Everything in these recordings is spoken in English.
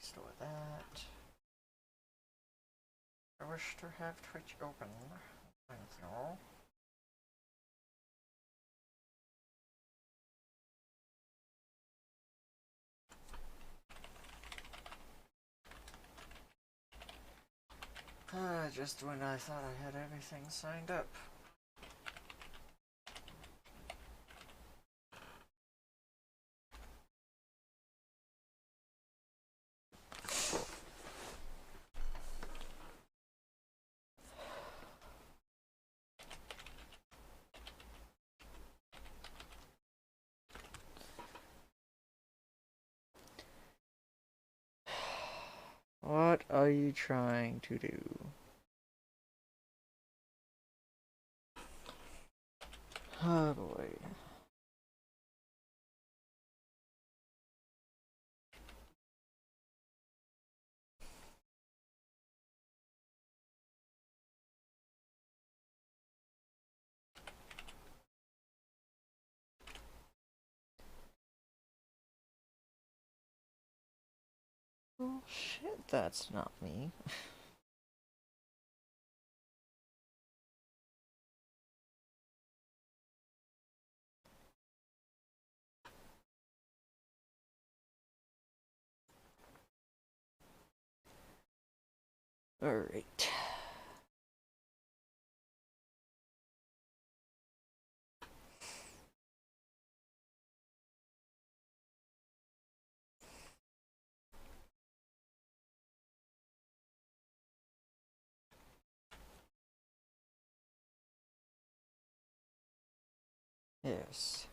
Restore that. I wish to have Twitch open. Thank you. Just when I thought I had everything signed up. What are you trying to do? Oh boy. Oh shit, that's not me. Alright. Yes.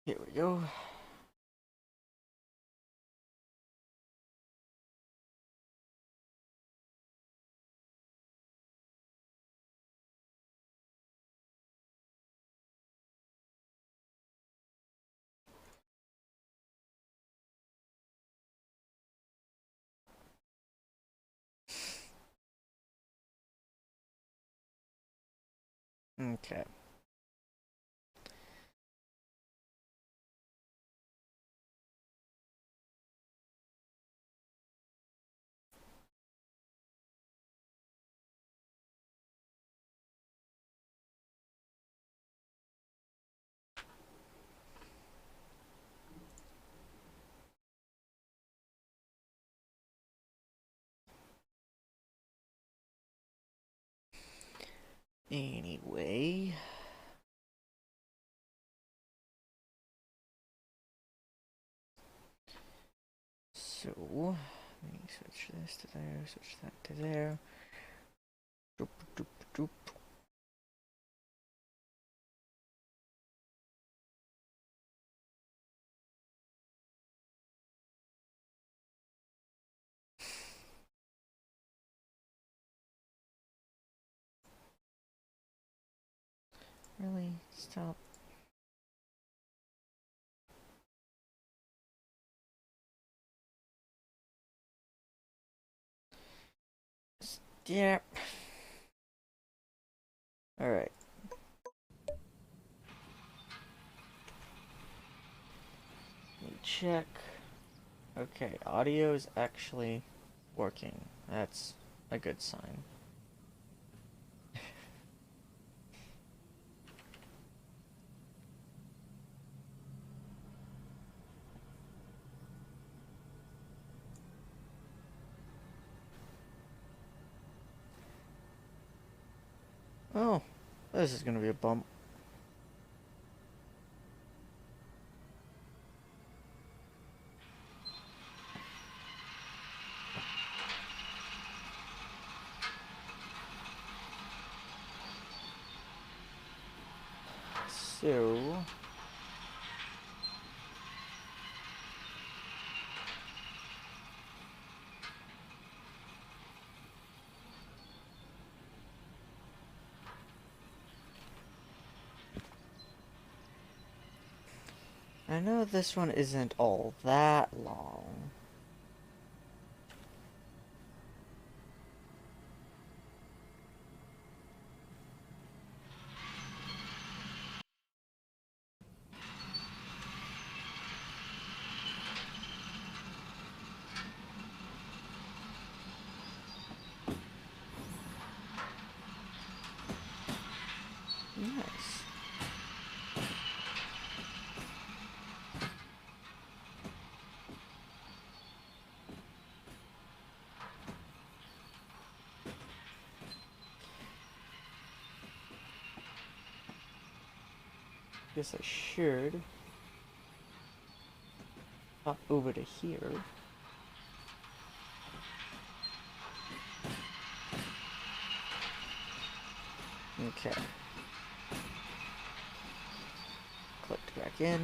Here we go. Okay. Anyway. So, let me switch this to there, switch that to there. Doop, doop, doop. Really? Stop. Yep. Alright. Let me check. Okay, audio is actually working. That's a good sign. Oh, this is gonna be a bump. So, I know this one isn't all that long. Nice. Guess I should hop over to here. Okay. Clicked back in.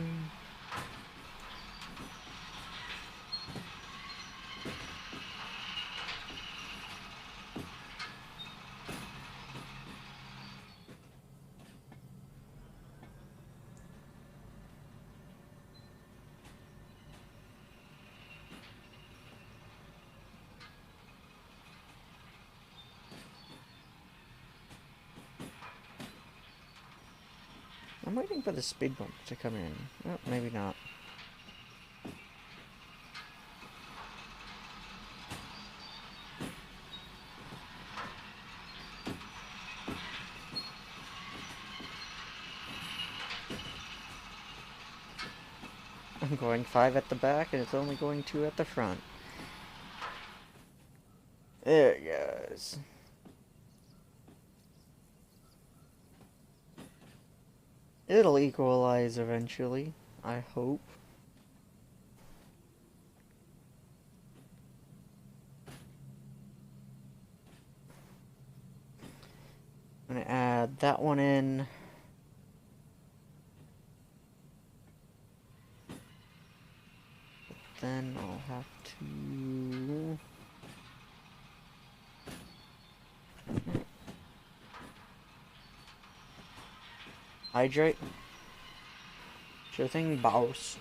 I'm waiting for the speed bump to come in. Oh, maybe not. I'm going 5 at the back, and it's only going 2 at the front. There it goes. It'll equalize eventually, I hope. I'm gonna add that one in. Then I'll have to... hydrate. Sure thing, boss.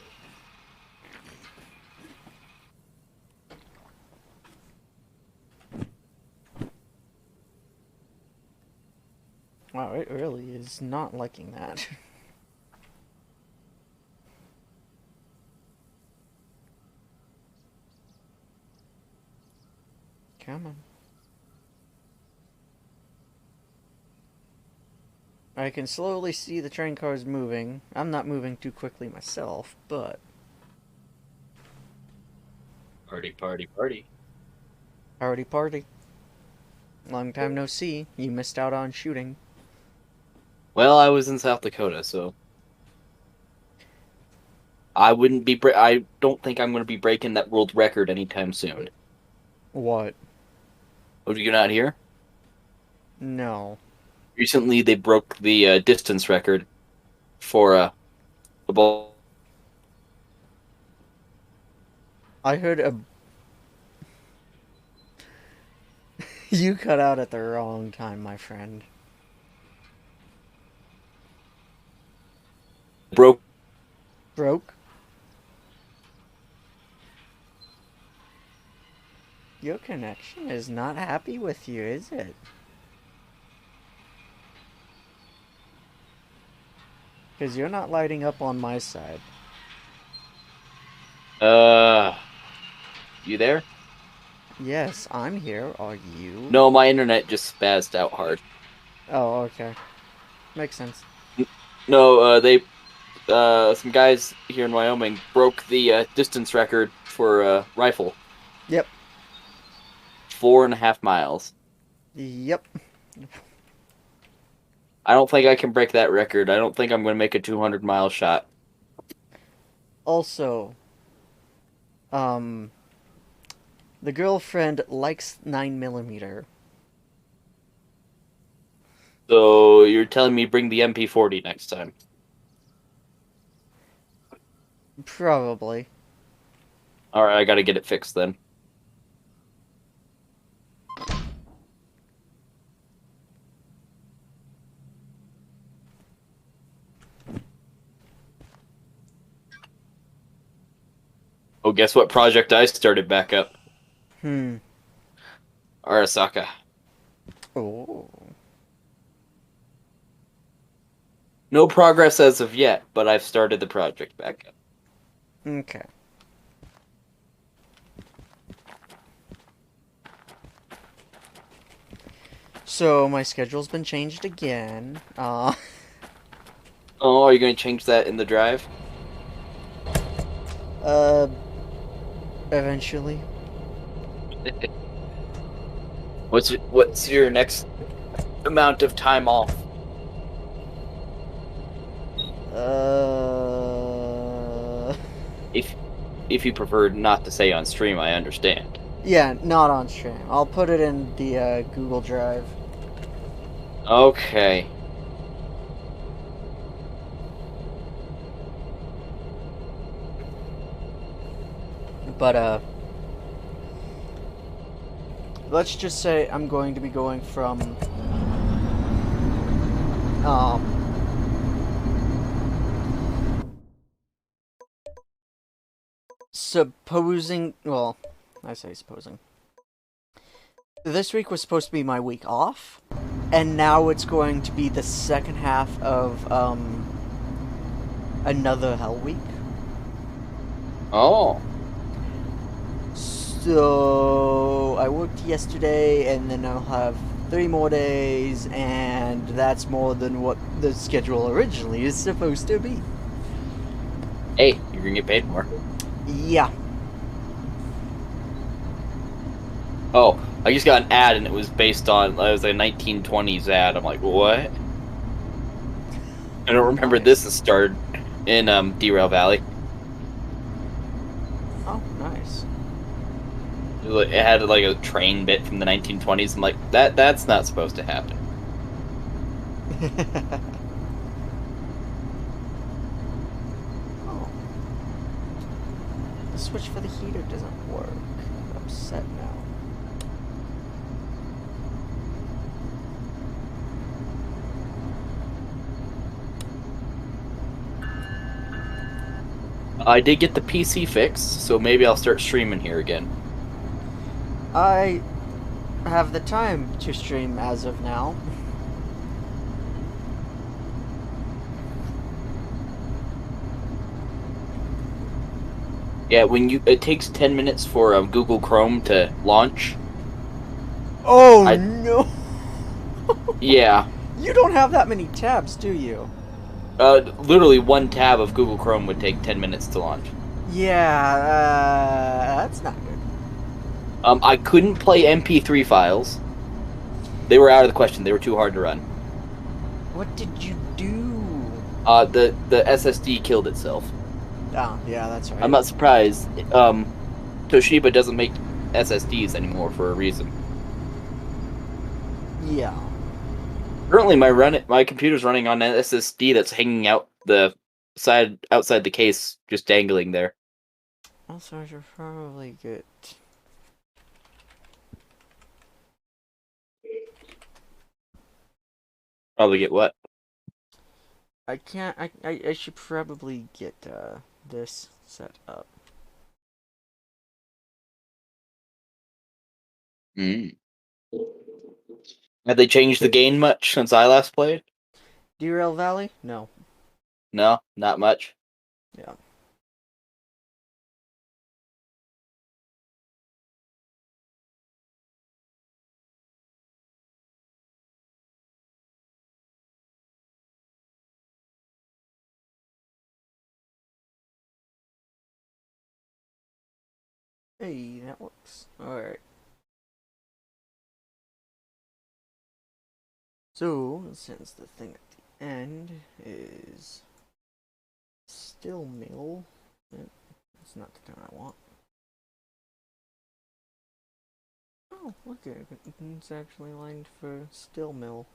Wow, it really is not liking that. Come on. I can slowly see the train cars moving. I'm not moving too quickly myself, but... Party, party, party. howdy party. Long time no see. You missed out on shooting. Well, I was in South Dakota, so I wouldn't be. I don't think I'm going to be breaking that world record anytime soon. What? Oh, you not here? No. Recently, they broke the distance record for the ball. I heard a... you cut out at the wrong time, my friend. Broke. Broke? Your connection is not happy with you, is it? Because you're not lighting up on my side. Uh, you there? Yes, I'm here. Are you? No, my internet just spazzed out hard. Oh, okay. Makes sense. No, they some guys here in Wyoming broke the distance record for rifle. Yep. 4.5 miles. Yep. I don't think I can break that record. I don't think I'm going to make a 200-mile shot. Also, um, the girlfriend likes 9mm. So you're telling me bring the MP40 next time? Probably. All right, I got to get it fixed then. Oh, guess what project I started back up? Hmm. Arasaka. Oh. No progress as of yet, but I've started the project back up. Okay. So my schedule's been changed again. Oh, are you going to change that in the drive? Uh, eventually. What's your next amount of time off? Uh, If if you prefer not to say on stream, I understand. yeah, not on stream. I'll put it in the Google Drive. Okay. But let's just say I'm going to be going from um supposing, well, I say supposing. This week was supposed to be my week off, and now it's going to be the second half of another Hell Week. Oh. So I worked yesterday, and then I'll have 3 more days, and that's more than what the schedule originally is supposed to be. Hey, you're gonna get paid more. Yeah. Oh, I just got an ad and it was based on it was a 1920s ad. I'm like, what? I don't remember Nice. this started in Derail Valley. Oh, nice. It had like a train bit from the 1920s. I'm like, that's not supposed to happen. Oh. The switch for the heater doesn't work. I'm upset now. I did get the PC fixed, so maybe I'll start streaming here again. I have the time to stream as of now. Yeah, it takes 10 minutes for Google Chrome to launch. Oh I no! Yeah, You don't have that many tabs, do you? literally one tab of Google Chrome would take 10 minutes to launch. Yeah, that's not good. I couldn't play MP3 files. They were out of the question. They were too hard to run. What did you do? The SSD killed itself. Oh, yeah, that's right. I'm not surprised. Toshiba doesn't make SSDs anymore for a reason. Yeah. Currently, my computer's running on an SSD that's hanging out the side outside the case, just dangling there. Also, I should probably get. Probably get what? I can't. I should probably get this set up. Mm. Have they changed the game much since I last played? Derail Valley? No. No, not much. Yeah. Hey, that works. Alright. So, since the thing at the end is still mill, it's not the tone I want. Oh, look at it. It's actually lined for still mill.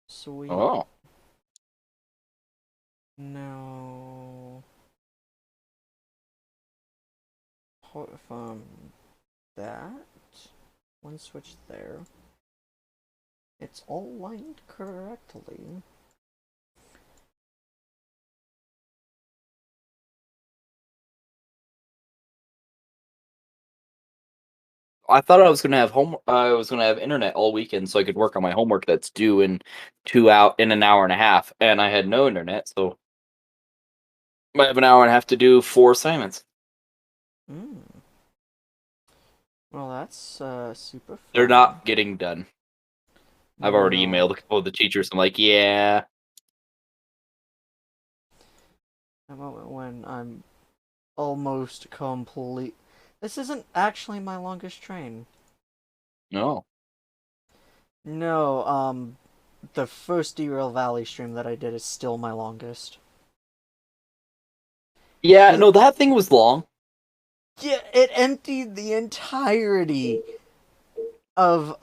Sweet. Oh. Now, from that, one switch there. It's all lined correctly. I thought I was gonna have home. I was gonna have internet all weekend, so I could work on my homework that's due in an hour and a half, and I had no internet, so I have an hour and a half to do 4 assignments. Mm. Well, that's super fun. They're not getting done. I've already No. emailed a couple of the teachers. I'm like, yeah. A moment when I'm almost complete. This isn't actually my longest train. No. No, the first Derail Valley stream that I did is still my longest. Yeah, no, that thing was long. Yeah, it emptied the entirety of,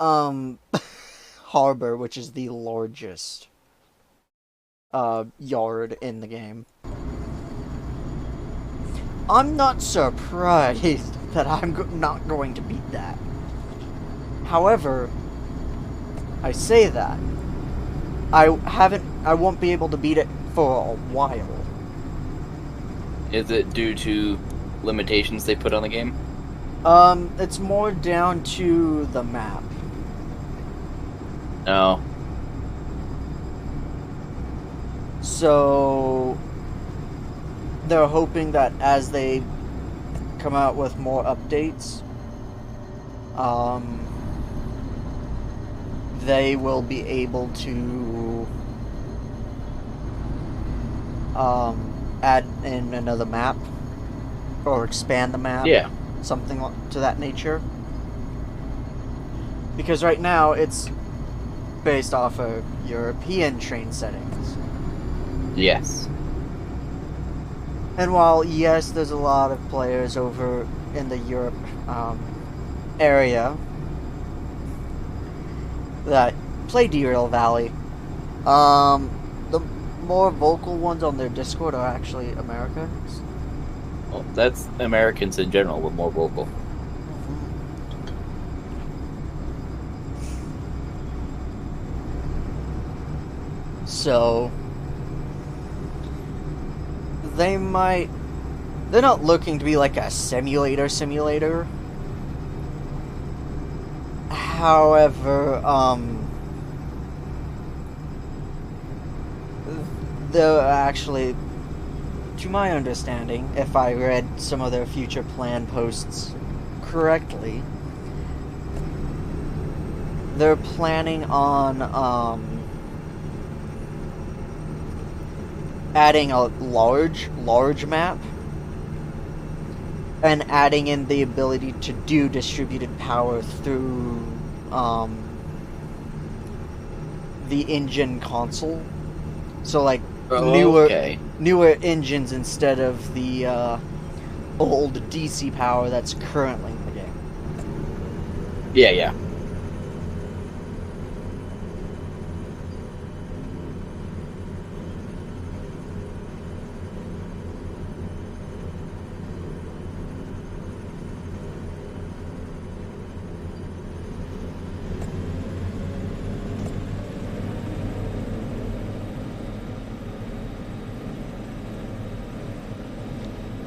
Harbor, which is the largest, yard in the game. I'm not surprised that I'm not going to beat that. However, I say that I won't be able to beat it for a while. Is it due to limitations they put on the game? It's more down to the map. No. So they're hoping that as they come out with more updates, they will be able to add in another map or expand the map. Yeah. Something to that nature. Because right now it's based off of European train settings. Yes. And while, yes, there's a lot of players over in the Europe area that play Derail Valley, the more vocal ones on their Discord are actually Americans. Well, that's Americans in general. We're more vocal. So they're not looking to be like a simulator. However, they're actually, to my understanding, if I read some of their future plan posts correctly, they're planning on adding a large map and adding in the ability to do distributed power through the engine console. So like newer engines instead of the old DC power that's currently in the game. Yeah.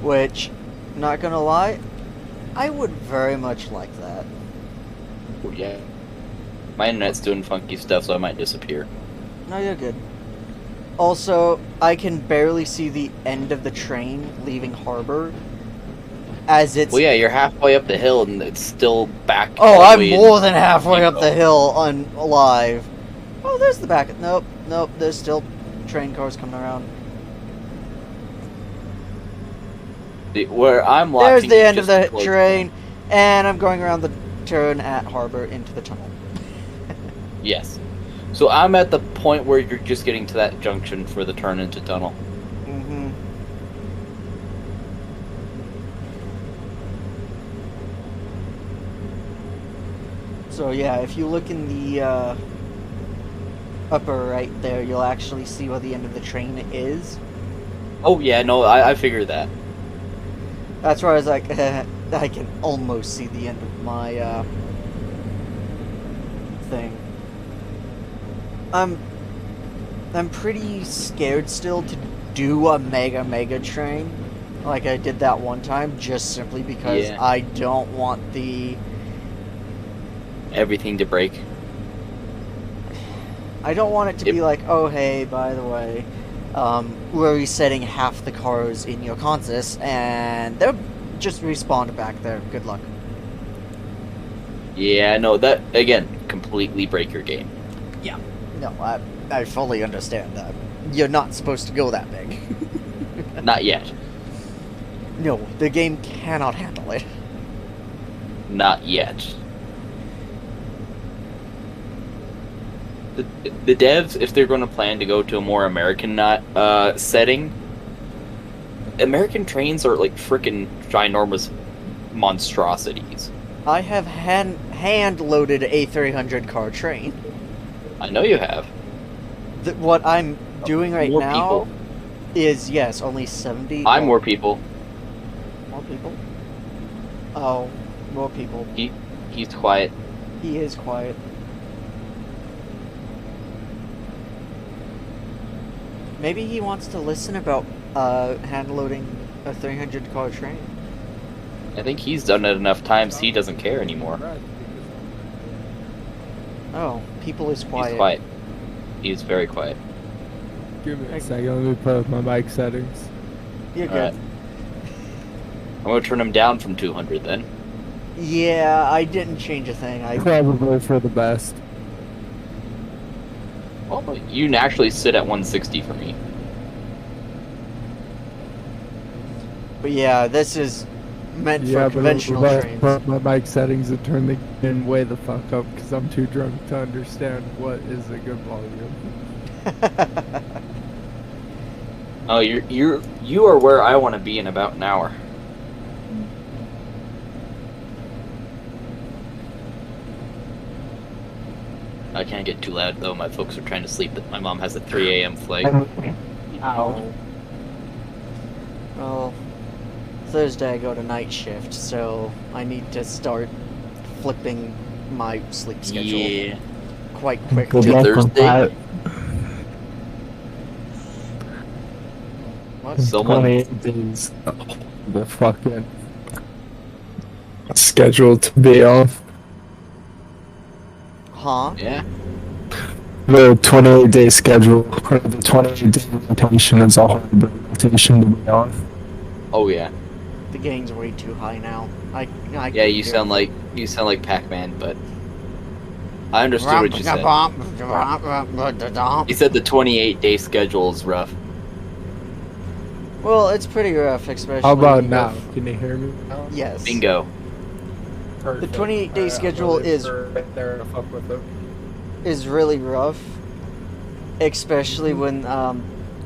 Which, not gonna lie, I would very much like that. Oh, yeah. My internet's doing funky stuff, so I might disappear. No, you're good. Also, I can barely see the end of the train leaving Harbor, as it's... Well, yeah, you're halfway up the hill, and it's still back. Oh, I'm more than halfway up the hill alive. Oh, there's the back... Nope, there's still train cars coming around. Where I'm watching, there's the end of the train, and I'm going around the turn at Harbor into the tunnel. Yes. So I'm at the point where you're just getting to that junction for the turn into tunnel. Mm-hmm. So yeah, if you look in the upper right there, you'll actually see where the end of the train is. Oh yeah, no, I figured that. That's where I was like, I can almost see the end of my thing. I'm pretty scared still to do a mega train like I did that one time, just simply because I don't want the everything to break. I don't want it to Yep. be like, oh hey, by the way, we're resetting half the cars in your consist, and they'll just respawn back there. Good luck. Yeah, no, that again, completely break your game. No, I fully understand that. You're not supposed to go that big. Not yet. No, the game cannot handle it. Not yet. The devs, if they're going to plan to go to a more American setting, American trains are like freaking ginormous monstrosities. I have hand-loaded a 300 car train. I know you have. What I'm doing right More now people. is, yes, only 70... I'm more people. More people? Oh, more people. He's quiet. He is quiet. Maybe he wants to listen about hand-loading a 300 car train. I think he's done it enough times he doesn't care anymore. Oh, people is quiet. He's quiet. He's very quiet. Give me a second, let me put up my mic settings. You're good. Alright. I'm gonna turn him down from 200 then. Yeah, I didn't change a thing. Probably for the best. Well, you can actually sit at 160 for me. But yeah, this is meant for conventional trains. Put my mic settings and turn the gain way the fuck up because I'm too drunk to understand what is a good volume. Oh, you are where I want to be in about an hour. I can't get too loud though. My folks are trying to sleep. My mom has a 3 a.m. flight. Ow. Well, Thursday I go to night shift, so I need to start flipping my sleep schedule Yeah. quite quick. Good Till luck with Thursday? that. What? Someone 28 days. The fucking scheduled to be on. Huh? Yeah. The 28-day schedule, or the 28-day rotation is a hard rotation to be on. Oh yeah. The gain's way too high now. I Yeah, can't you do sound it. like Pac-Man, but I understood what you said. You said the 28-day schedule is rough. Well, it's pretty rough, especially. How about if- now? Can you hear me now? Yes. Bingo. Perfect. 28-day Alright, schedule I'm is- right there to fuck with it. Is really rough, especially when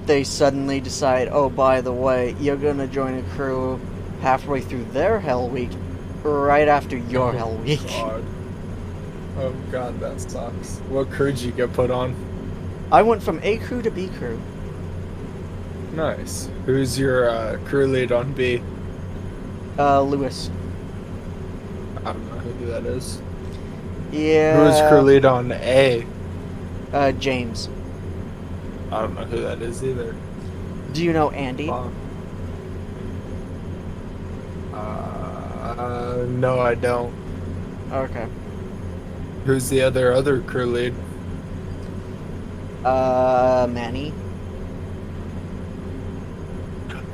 they suddenly decide, oh, by the way, you're gonna join a crew halfway through their Hell Week, right after your Hell Week. God. Oh god, that sucks. What crew did you get put on? I went from A crew to B crew. Nice. Who's your crew lead on B? Lewis. I don't know who that is. Yeah. Who's crew lead on A? James. I don't know who that is either. Do you know Andy? No, I don't. Okay. Who's the other crew lead? Manny.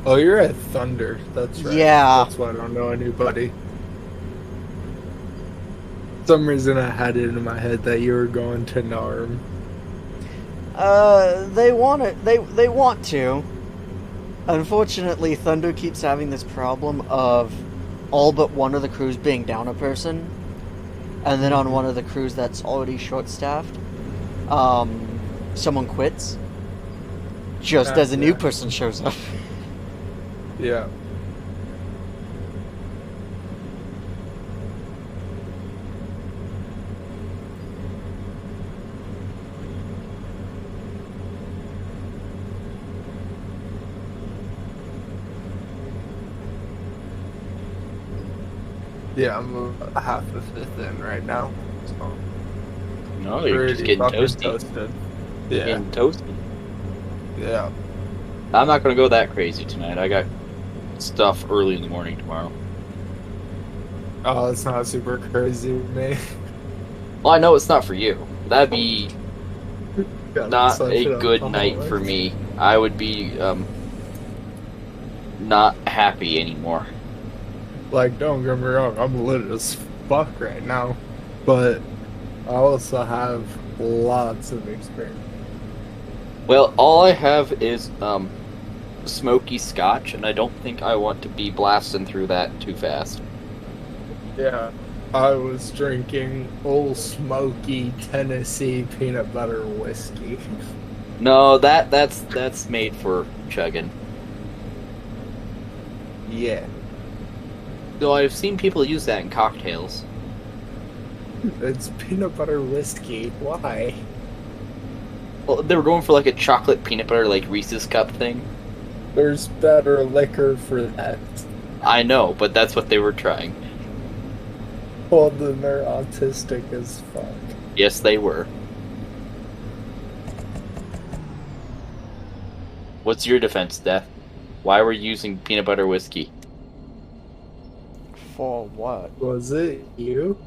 Oh, you're at Thunder. That's right. Yeah. That's why I don't know anybody. For some reason I had it in my head that you were going to Narm. They want it. They want to. Unfortunately, Thunder keeps having this problem of all but one of the crews being down a person, and then on one of the crews that's already short-staffed, someone quits just as a new Yeah. person shows up. Yeah. Yeah, I'm a half a fifth in right now. So No, you're just pretty getting fucking toasty. toasted. Yeah, Getting toasty. yeah. I'm not gonna go that crazy tonight. I got stuff early in the morning tomorrow. Oh, it's not super crazy with me. Well, I know it's not for you. That'd be Got not such a an good night for alcoholic. me. I would be not happy anymore. Like, don't get me wrong, I'm lit as fuck right now, but I also have lots of experience. Well, all I have is smoky scotch, and I don't think I want to be blasting through that too fast. Yeah, I was drinking Old Smoky Tennessee peanut butter whiskey. No, that's made for chugging. Yeah, Though I've seen people use that in cocktails. it's peanut butter whiskey. Why? Well, they were going for like a chocolate peanut butter, like Reese's cup thing. There's better liquor for that. I know, but that's what they were trying. Well, then they're autistic as fuck. Yes, they were. What's your defense, Death? Why were you using peanut butter whiskey? For what? Was it you?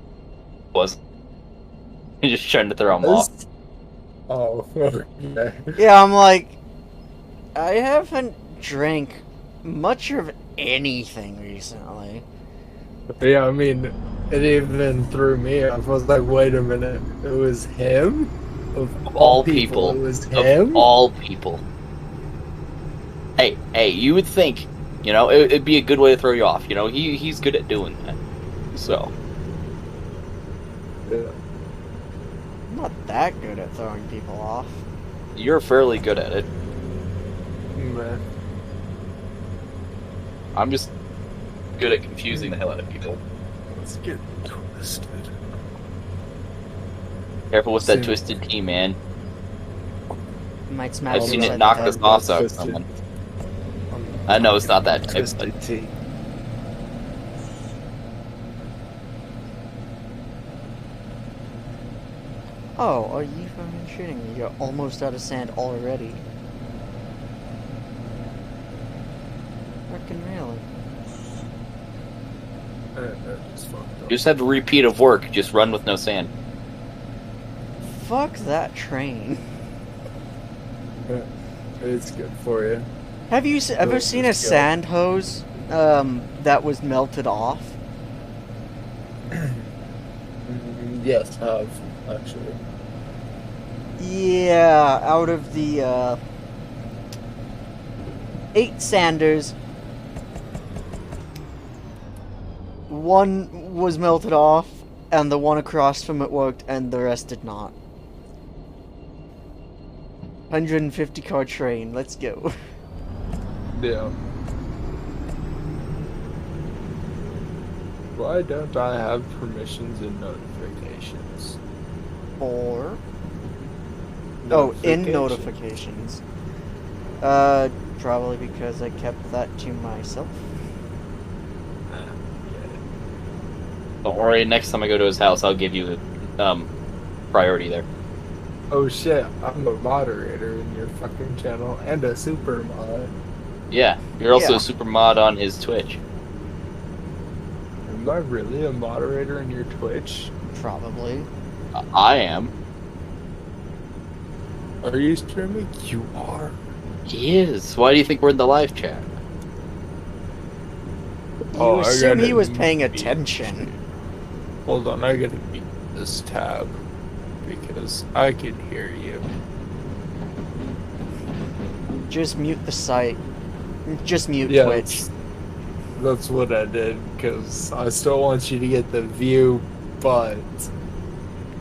Was you just trying to throw them off? Oh, okay. Yeah, I'm like, I haven't drank much of anything recently. Yeah, I mean, it even threw me off. I was like, wait a minute, it was him? Of all people. It was Of him? all people. Hey, you would think, you know, it'd be a good way to throw you off. You know, he's good at doing that. So, Yeah. I'm not that good at throwing people off. you're fairly good at it. Man. I'm just good at confusing the hell out of people. Let's get twisted. Careful with that See. twisted tea, man. Might smack I've you seen upside it the knock head. the sauce out of Twisted. someone. I know it's not that type, but Twisted tea. Oh, are you fucking shitting me? You're almost out of sand already. Fucking really? Just fucked up. just have a repeat of work. Just run with no sand. Fuck that train. It's good for you. Have you ever Let's seen a just go. sand hose that was melted off? Yes, I have, actually. Yeah, out of the 8 sanders, 1 was melted off, and the one across from it worked, and the rest did not. 150 car train, let's go. Yeah. Why don't I have permissions and notifications? Or in notifications. Probably because I kept that to myself. Don't worry. Next time I go to his house, I'll give you priority there. Oh shit, I'm a moderator in your fucking channel and a super mod. Yeah, you're also Yeah. a super mod on his Twitch. Am I really a moderator in your Twitch? Probably. I am. Are you streaming? You are. He is. Why do you think we're in the live chat? You Oh, I assume gotta he was beat paying this. attention. Hold on, I gotta beat this tab because I can hear you. Just mute the site. Just mute Yeah, Twitch. That's what I did because I still want you to get the view, but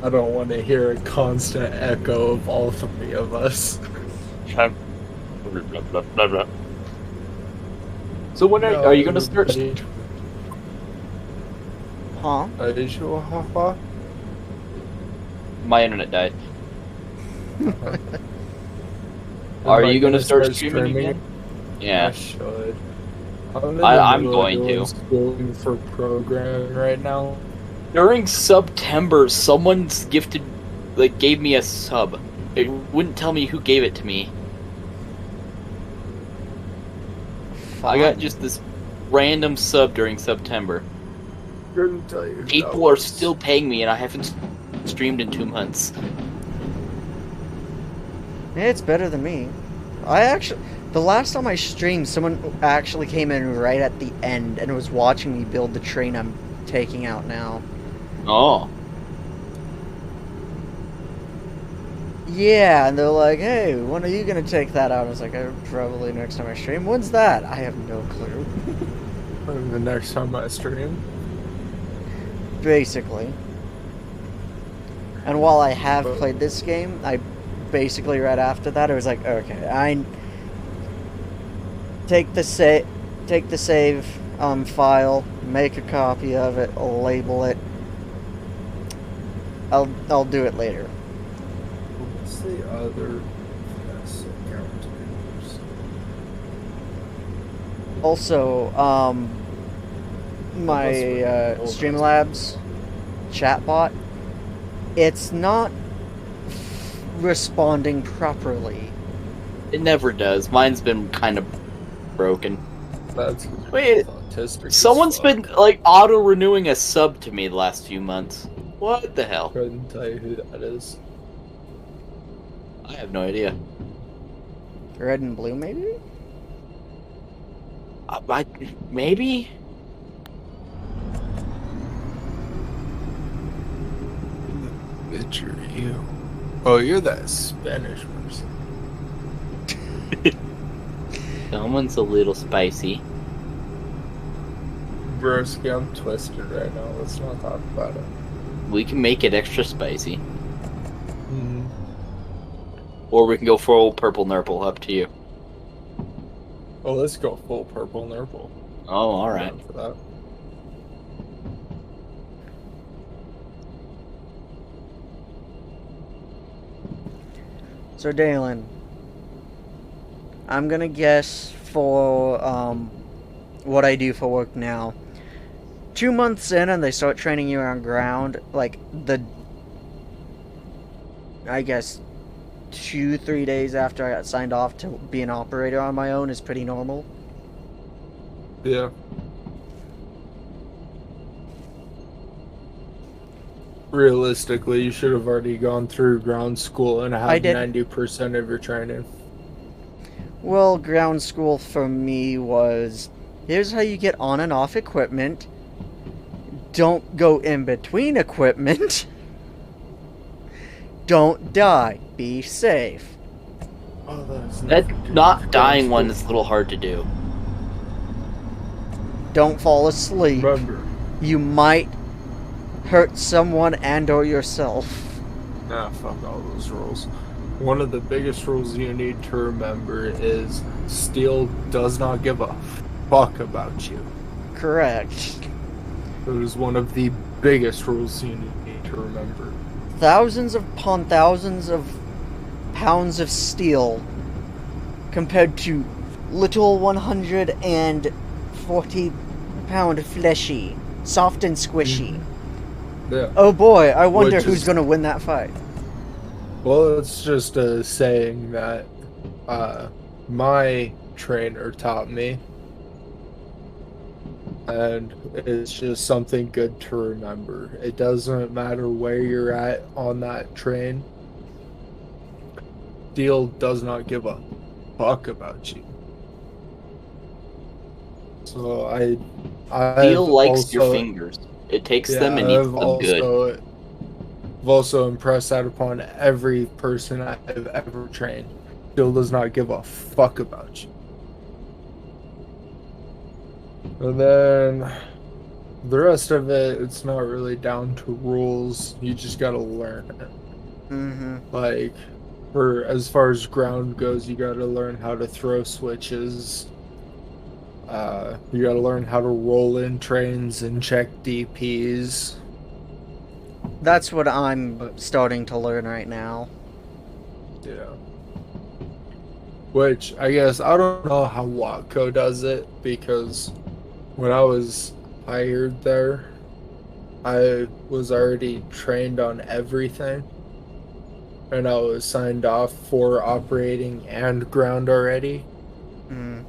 I don't want to hear a constant echo of all 3 of us. So when are you going to start? Huh? My internet died. Are you going to start streaming again? I Yeah. should. I'm going to. Schooling for programming right now. During September, someone's gave me a sub. It wouldn't tell me who gave it to me. I got just this random sub during September. Couldn't tell you. who that People are was. still paying me, and I haven't streamed in 2 months. Yeah, it's better than me. The last time I streamed, someone actually came in right at the end and was watching me build the train I'm taking out now. Oh. Yeah, and they're like, hey, when are you gonna take that out? I was like, probably next time I stream. When's that? I have no clue. The next time I stream. Basically. And while I have played this game, I basically right after that, I was like, okay, I take the save file, make a copy of it, label it. I'll do it later. What's the other account? Also, my Streamlabs chatbot, it's not responding properly. It never does. Mine's been kind of broken. That's Wait, autistic. someone's been like auto-renewing a sub to me the last few months. What the hell? Couldn't tell you who that is. I have no idea. Red and blue, maybe? Maybe? Bitch, are you? Oh, you're that Spanish person. Someone's a little spicy. Broski, I'm twisted right now. Let's not talk about it. We can make it extra spicy. Or we can go full purple nurple, up to you. Well, let's go full purple nurple. Oh, alright. I'm down for that. So, Dalen, I'm gonna guess for what I do for work now. 2 months in, and they start training you on ground. Like I guess 2-3 days after I got signed off to be an operator on my own is pretty normal. Yeah. Realistically, you should have already gone through ground school and I had did. 90% of your training. Well, ground school for me was, here's how you get on and off equipment. Don't go in between equipment. Don't die. Be safe. Oh, that's That not dying one is a little hard to do. Don't fall asleep. Remember. You might hurt someone and or yourself. Nah, fuck all those rules. One of the biggest rules you need to remember is Steel does not give a fuck about you. Correct. It is one of the biggest rules you need to remember. Thousands upon thousands of pounds of steel compared to little 140-pound fleshy, soft and squishy. Yeah. Oh boy, I wonder Which who's is- gonna win that fight. Well, it's just a saying that my trainer taught me. And it's just something good to remember. It doesn't matter where you're at on that train. Steel does not give a fuck about you. So Steel likes also, your fingers. It takes them and eats them good. I've also impressed that upon every person I've ever trained. Steel does not give a fuck about you. And then the rest of it, it's not really down to rules. You just gotta learn it. Mm-hmm. Like, for as far as ground goes, you gotta learn how to throw switches. You gotta learn how to roll in trains and check DPs. That's what I'm starting to learn right now. Yeah. Which, I guess, I don't know how Watco does it, because when I was hired there, I was already trained on everything. And I was signed off for operating and ground already. Mm.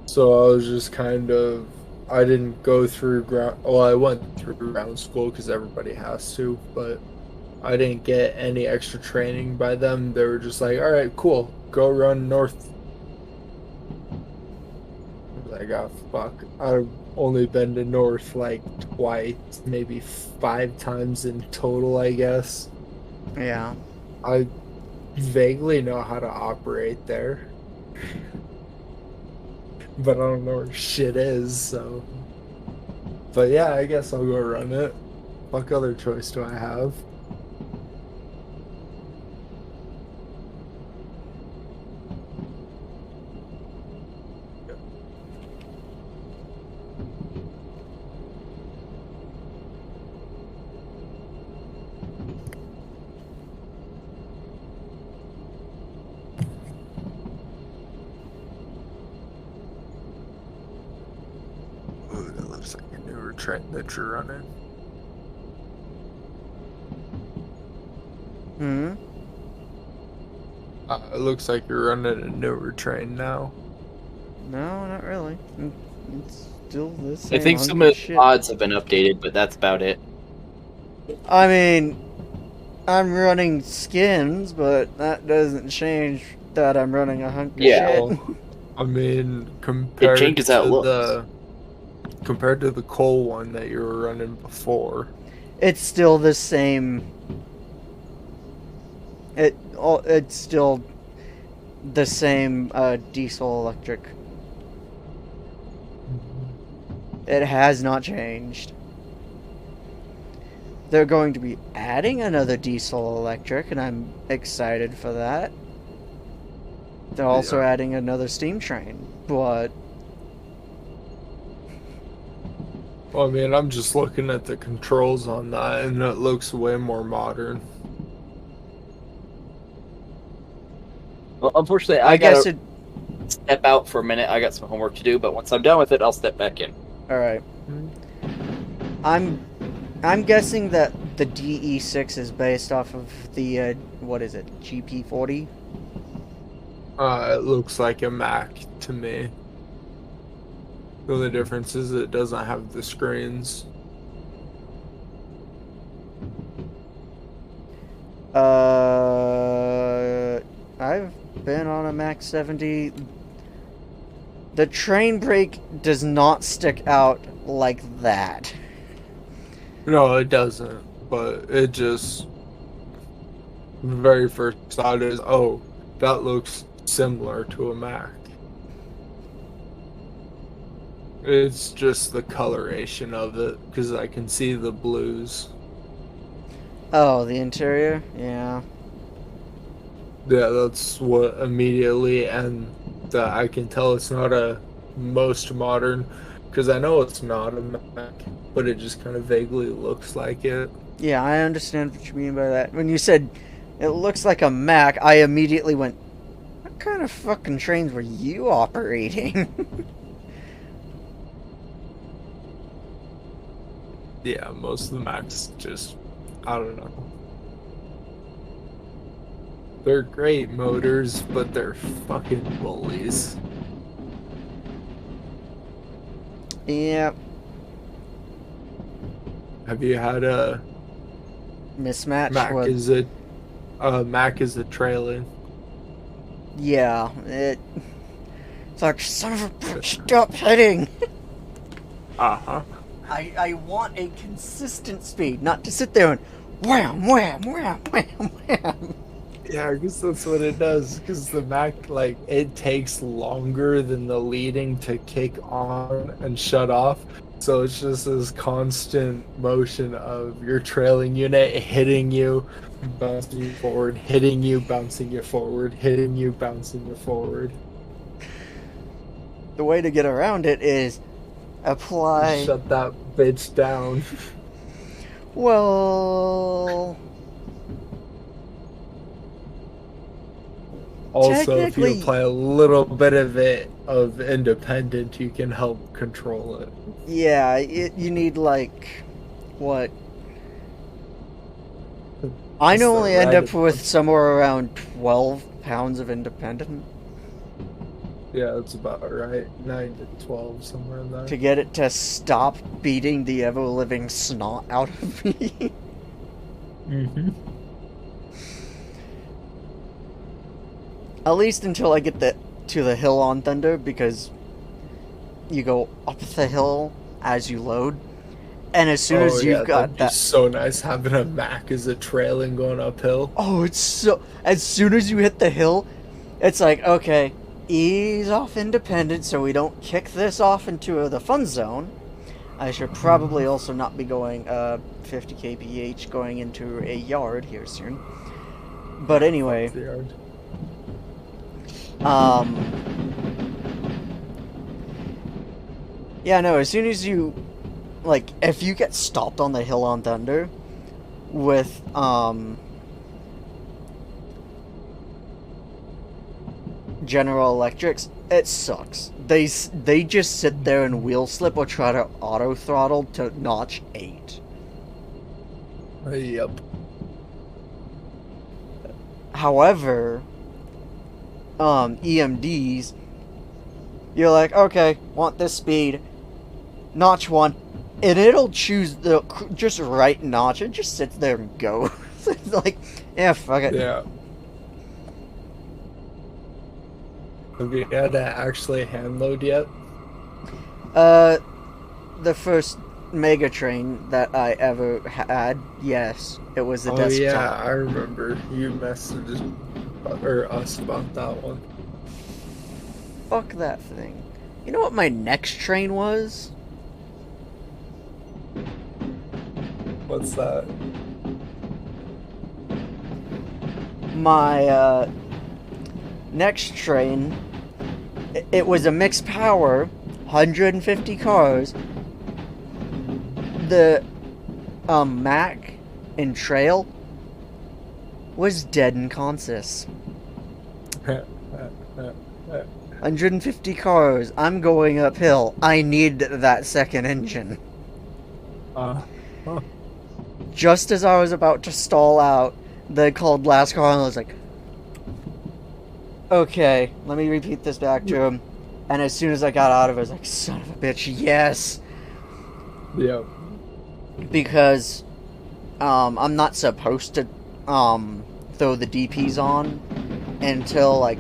So I was just kind of I didn't go through ground. Well, I went through ground school because everybody has to, but I didn't get any extra training by them. They were just like, "All right, cool, go run north." I was like, "Oh fuck!" I've only been to north like twice, maybe 5 times in total, I guess. Yeah. I vaguely know how to operate there, but I don't know where shit is, so. But yeah, I guess I'll go run it. What other choice do I have? Ooh, that looks like a newer train that you're running. Hmm. It looks like you're running a newer train now. No, not really. It's still the same. I think some hunk of the shit. mods have been updated, but that's about it. I mean, I'm running skins, but that doesn't change that I'm running a hunk of Yeah. shit. Well, I mean, compared changes how it to looks. compared to the coal one that you were running before. It's still the same. It's still the same diesel electric. It has not changed. They're going to be adding another diesel electric, and I'm excited for that. They're also Yeah. adding another steam train, but Well, I mean, I'm just looking at the controls on that, and it looks way more modern. Well, unfortunately, I I guess gotta it. step out for a minute. I got some homework to do, but once I'm done with it, I'll step back in. All right. I'm guessing that the DE6 is based off of the what is it, GP40? It looks like a Mac to me. The only difference is it doesn't have the screens. I've been on a Max 70. The train brake does not stick out like that. No, it doesn't. But it just very first thought is, oh, that looks similar to a Mac. It's just the coloration of it because I can see the blues. Oh, the interior? Yeah. Yeah, that's what immediately, and that I can tell it's not a most modern because I know it's not a Mac, but it just kind of vaguely looks like it. Yeah, I understand what you mean by that. When you said it looks like a Mac, I immediately went, what kind of fucking trains were you operating? Yeah, most of the Macs just, I don't know. They're great motors, but they're fucking bullies. Yeah, Have you had a mismatch. Mac? What? Is it Mac is a trailing? Yeah, it's like, son of a bitch, stop hitting! Uh-huh. I want a consistent speed, not to sit there and wham, wham, wham, wham, wham. Yeah, I guess that's what it does. Because the Mac, like, it takes longer than the leading to kick on and shut off. So it's just this constant motion of your trailing unit hitting you, bouncing you forward, hitting you, bouncing you forward, hitting you, bouncing you forward. The way to get around it is apply. Shut that bitch down. Well, Also, if you technically- apply a little bit of it of independent, you can help control it. yeah, you need like what? I It's the normally end right up with somewhere around 12 pounds of independent. Yeah, that's about right. 9 to 12, somewhere in there. to get it to stop beating the ever-living snot out of me. Mm-hmm. At least until I get to the hill on Thunder, because you go up the hill as you load, and as soon as you've got that'd be so nice having a Mac as a trail and going uphill. oh, it's so. As soon as you hit the hill, it's like, okay, ease off Independence so we don't kick this off into the fun zone. I should probably also not be going 50 kph going into a yard here soon. But anyway, The yard. yeah, no, as soon as you, like, if you get stopped on the hill on Thunder with, General Electrics, it sucks. They just sit there and wheel slip or try to auto throttle to notch 8. Yep. However, EMDs, you're like, okay, want this speed, notch 1, and it'll choose the just right notch. It just sits there and goes. It's like, yeah, fuck it. Yeah. Have you had to actually hand load yet? The first Mega Train that I ever had, yes, it was the Oh desktop. yeah, I remember you messaged us about that one. Fuck that thing. You know what my next train was? What's that? My next train, it was a mixed power, 150 cars. The Mac and Trail was dead in Consus. 150 cars. I'm going uphill. I need that second engine. Just as I was about to stall out, they called last car and I was like, okay, let me repeat this back to him. And as soon as I got out of it, I was like, son of a bitch, yes. Yep. Because I'm not supposed to throw the DPs on until like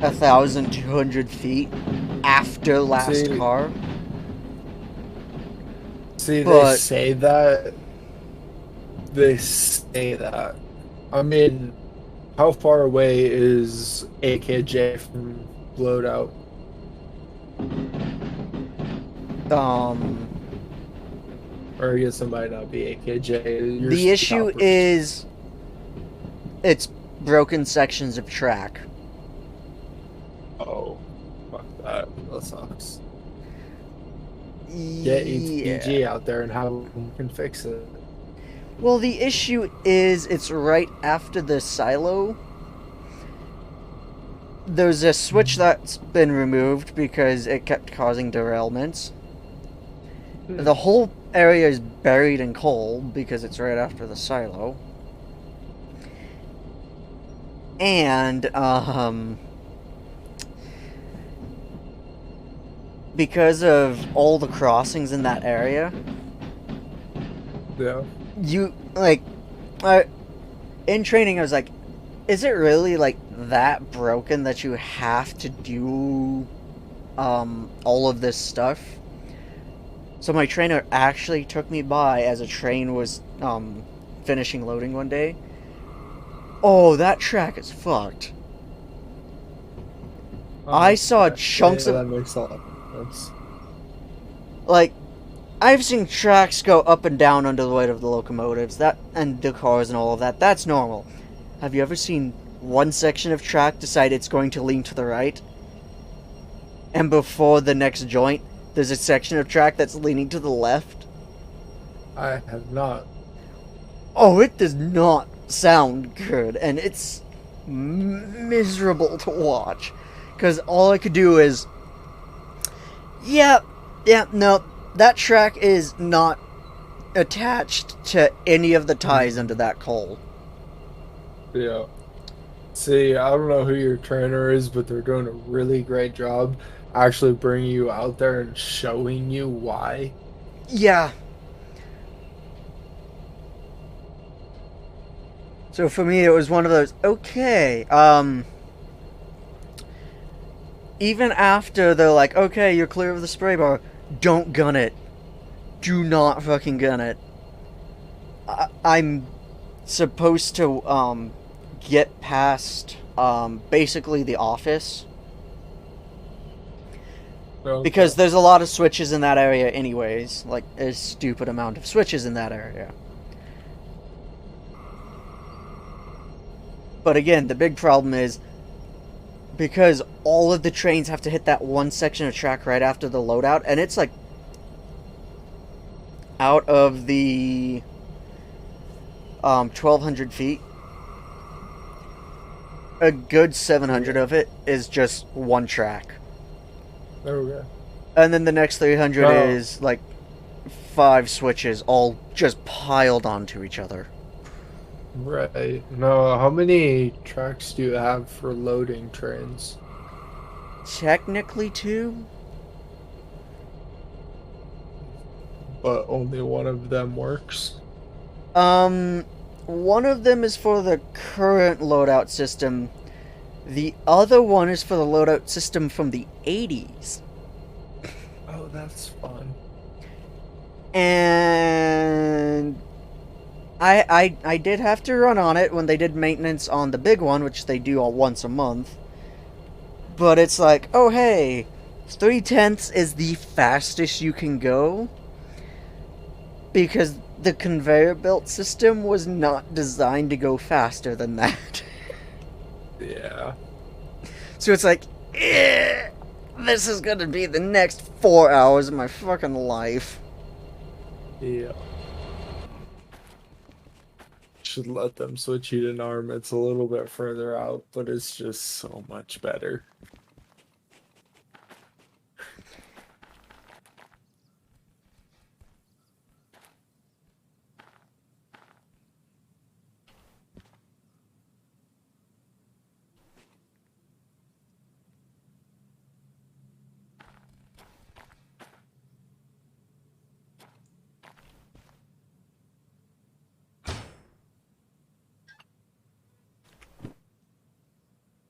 1,200 feet after last See, car. See, But- they say that. They say that. I mean, how far away is AKJ from loadout? Or I guess it might not be AKJ. Your The issue stoppers. is it's broken sections of track. Oh, fuck that. That sucks. Get Yeah. HPG out there and how we can fix it. Well, the issue is it's right after the silo. There's a switch that's been removed because it kept causing derailments. The whole area is buried in coal because it's right after the silo. And, because of all the crossings in that area, Yeah. you, like, in training I was like, is it really, like, that broken that you have to do, all of this stuff? So my trainer actually took me by as a train was, finishing loading one day. Oh, that track is fucked. I saw chunks yeah, of- that makes a lot of sense. Like, I've seen tracks go up and down under the weight of the locomotives, that and the cars and all of that. That's normal. Have you ever seen one section of track decide it's going to lean to the right? And before the next joint, there's a section of track that's leaning to the left? I have not. Oh, it does not sound good, and it's miserable to watch. Because all I could do is, no, that track is not attached to any of the ties under that coal. Yeah. See, I don't know who your trainer is, but they're doing a really great job actually bringing you out there and showing you why. Yeah. So for me, it was one of those, okay, even after they're like, okay, you're clear of the spray bar, don't gun it. Do not fucking gun it. I'm supposed to, get past, basically the office. Okay. Because there's a lot of switches in that area anyways. Like, a stupid amount of switches in that area. But again, the big problem is, because all of the trains have to hit that one section of track right after the loadout, and it's like, out of the 1,200 feet, a good 700 of it is just one track. There we go. And then the next 300 Oh. is like 5 switches all just piled onto each other. Right. No, how many tracks do you have for loading trains? Technically 2? But only one of them works? One of them is for the current loadout system. The other one is for the loadout system from the 80s. Oh, that's fun. And I did have to run on it when they did maintenance on the big one, which they do all once a month. But it's like, oh hey, 3/10 is the fastest you can go. Because the conveyor belt system was not designed to go faster than that. Yeah. So it's like, this is gonna be the next 4 hours of my fucking life. Yeah. Should let them switch you to NARM. It's a little bit further out, but it's just so much better.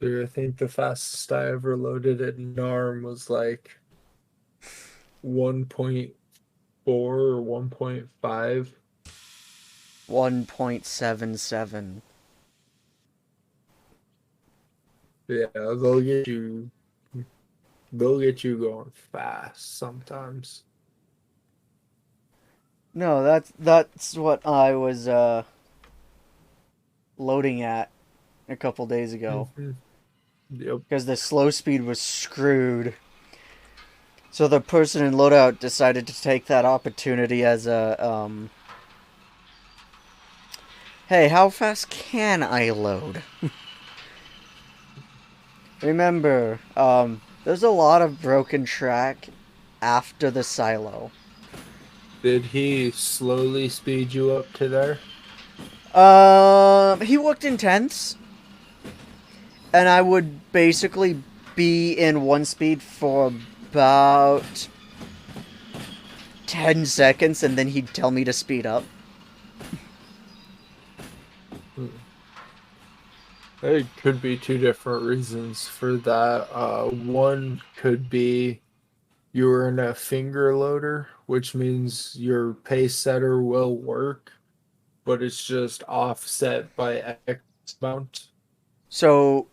Dude, I think the fastest I ever loaded at NARM was like 1.4 or 1.5. 1.77. Yeah, they'll get you going fast sometimes. No, that's what I was loading at a couple days ago. Mhm. Yep. Because the slow speed was screwed. So the person in loadout decided to take that opportunity as a, hey, how fast can I load? Remember, there's a lot of broken track after the silo. Did he slowly speed you up to there? He looked intense. And I would basically be in 1 speed for about 10 seconds, and then he'd tell me to speed up. It could be 2 different reasons for that. One could be you were in a finger loader, which means your pace setter will work, but it's just offset by X amount. So,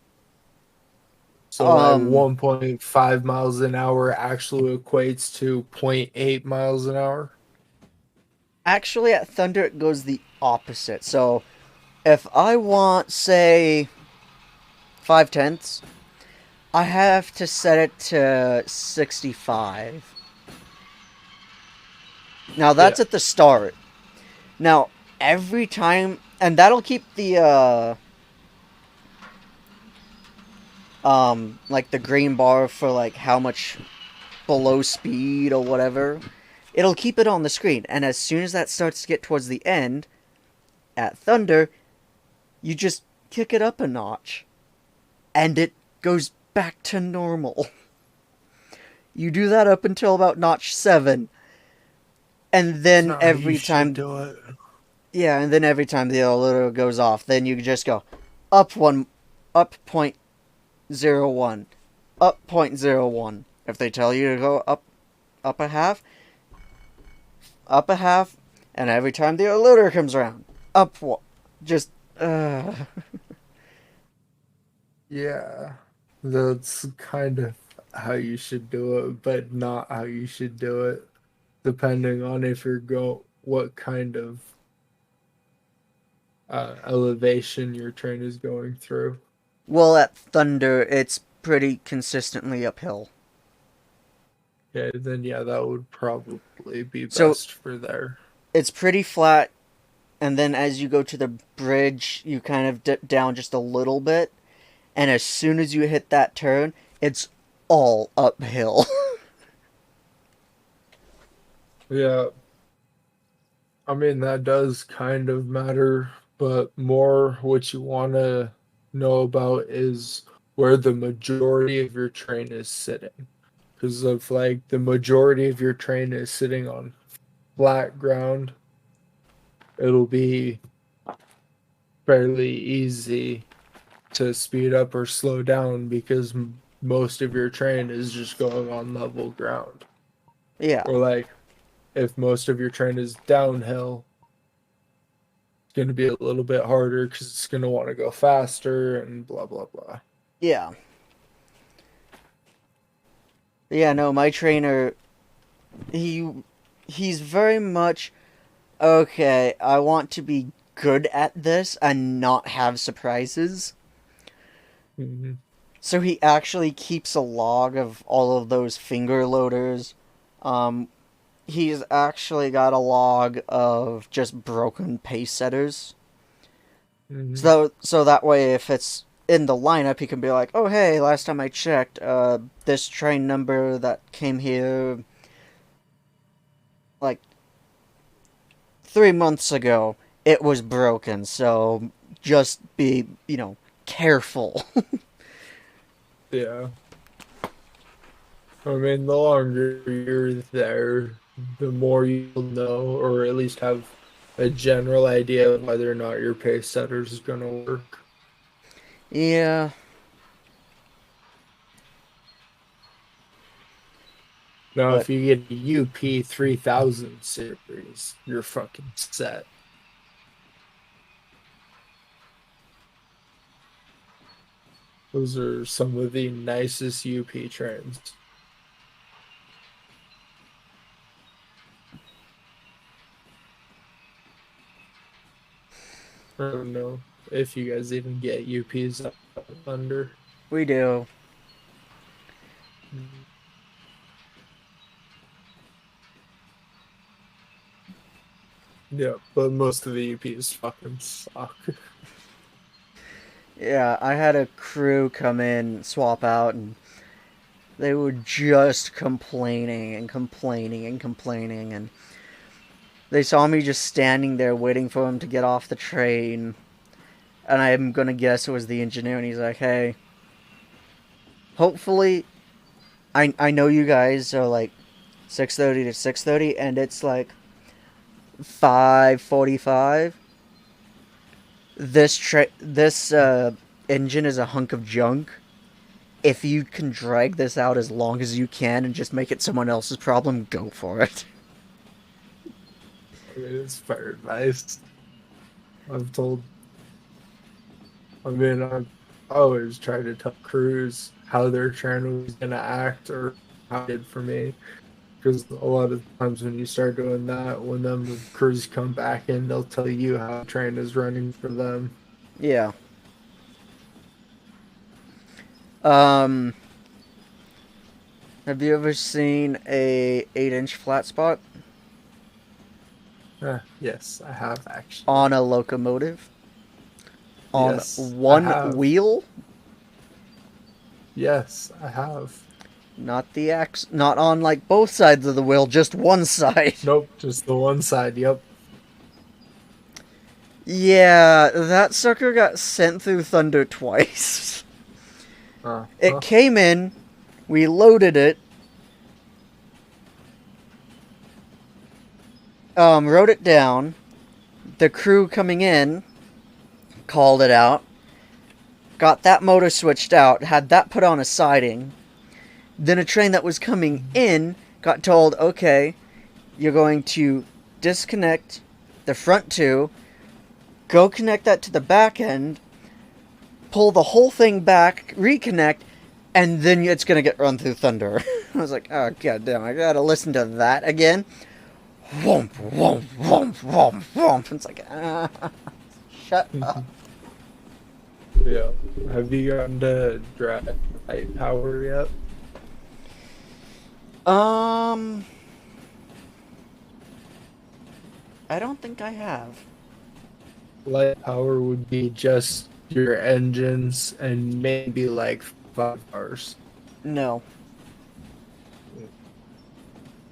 So that Um, 1.5 miles an hour actually equates to 0.8 miles an hour. actually at Thunder it goes the opposite. So, if I want, say, 5/10, I have to set it to 65. Now, that's Yeah. at the start. Now, every time, and that'll keep the, like the green bar for like how much below speed or whatever. It'll keep it on the screen, and as soon as that starts to get towards the end, at Thunder, you just kick it up a notch. and it goes back to normal. You do that up until about notch 7, and then Not how you every should time, do it. yeah, and then every time the alerter goes off, then you just go up 0.01, up 0.01. If they tell you to go up a half, and every time the alerter comes around, up one. Just, Yeah, that's kind of how you should do it, but not how you should do it, depending on if what kind of elevation your train is going through. Well, at Thunder, it's pretty consistently uphill. Okay, then yeah, that would probably be So- best for there. It's pretty flat, and then as you go to the bridge, you kind of dip down just a little bit, and as soon as you hit that turn, it's all uphill. Yeah, I mean that does kind of matter, but more what you want to know about is where the majority of your train is sitting. Because if like the majority of your train is sitting on flat ground, it'll be fairly easy to speed up or slow down because most of your train is just going on level ground. Yeah. Or like if most of your train is downhill, it's going to be a little bit harder because it's going to want to go faster and blah blah blah. Yeah. Yeah, no, my trainer, he's very much, okay, I want to be good at this and not have surprises. Mm-hmm. So he actually keeps a log of all of those finger loaders. He's actually got a log of just broken pace setters. Mm-hmm. So that way, if it's in the lineup, he can be like, oh, hey, last time I checked, this train number that came here, like, 3 months ago, it was broken, so just be, careful. Yeah. I mean, the longer you're there, the more you'll know, or at least have a general idea of whether or not your pace setters is going to work. Yeah. Now, But- if you get a UP 3000 series, you're fucking set. Those are some of the nicest UP trains. I don't know if you guys even get UPs up under. We do. Yeah, but most of the UPs fucking suck. Yeah, I had a crew come in, swap out, and they were just complaining and complaining and complaining, and they saw me just standing there waiting for him to get off the train, and I'm gonna guess it was the engineer, and he's like, hey, hopefully, I know you guys are like 6:30 to 6:30, and it's like 5:45. This engine is a hunk of junk. If you can drag this out as long as you can and just make it someone else's problem, go for it. I mean, it's fair advice. I've always tried to tell crews how their train was going to act or how it did for me. Because a lot of times when you start doing that, when them crews come back in, they'll tell you how the train is running for them. Yeah. Have you ever seen a 8-inch flat spot Yes, I have actually. on a locomotive? On Yes, I one have. wheel? Yes, I have. Not not on like both sides of the wheel, just one side. Nope, just the one side. Yep. Yeah, that sucker got sent through Thunder twice. It came in, we loaded it, wrote it down. The crew coming in called it out, got that motor switched out, had that put on a siding. Then a train that was coming in got told, okay, you're going to disconnect the front two, go connect that to the back end, pull the whole thing back, reconnect, and then it's going to get run through Thunder. I was like, oh, goddamn, I gotta listen to that again. Whomp, whomp, whomp, whomp, whomp. It's like, shut up. Yeah. Have you gotten to drive light power yet? I don't think I have. Light power would be just your engines and maybe like 5 hours. No.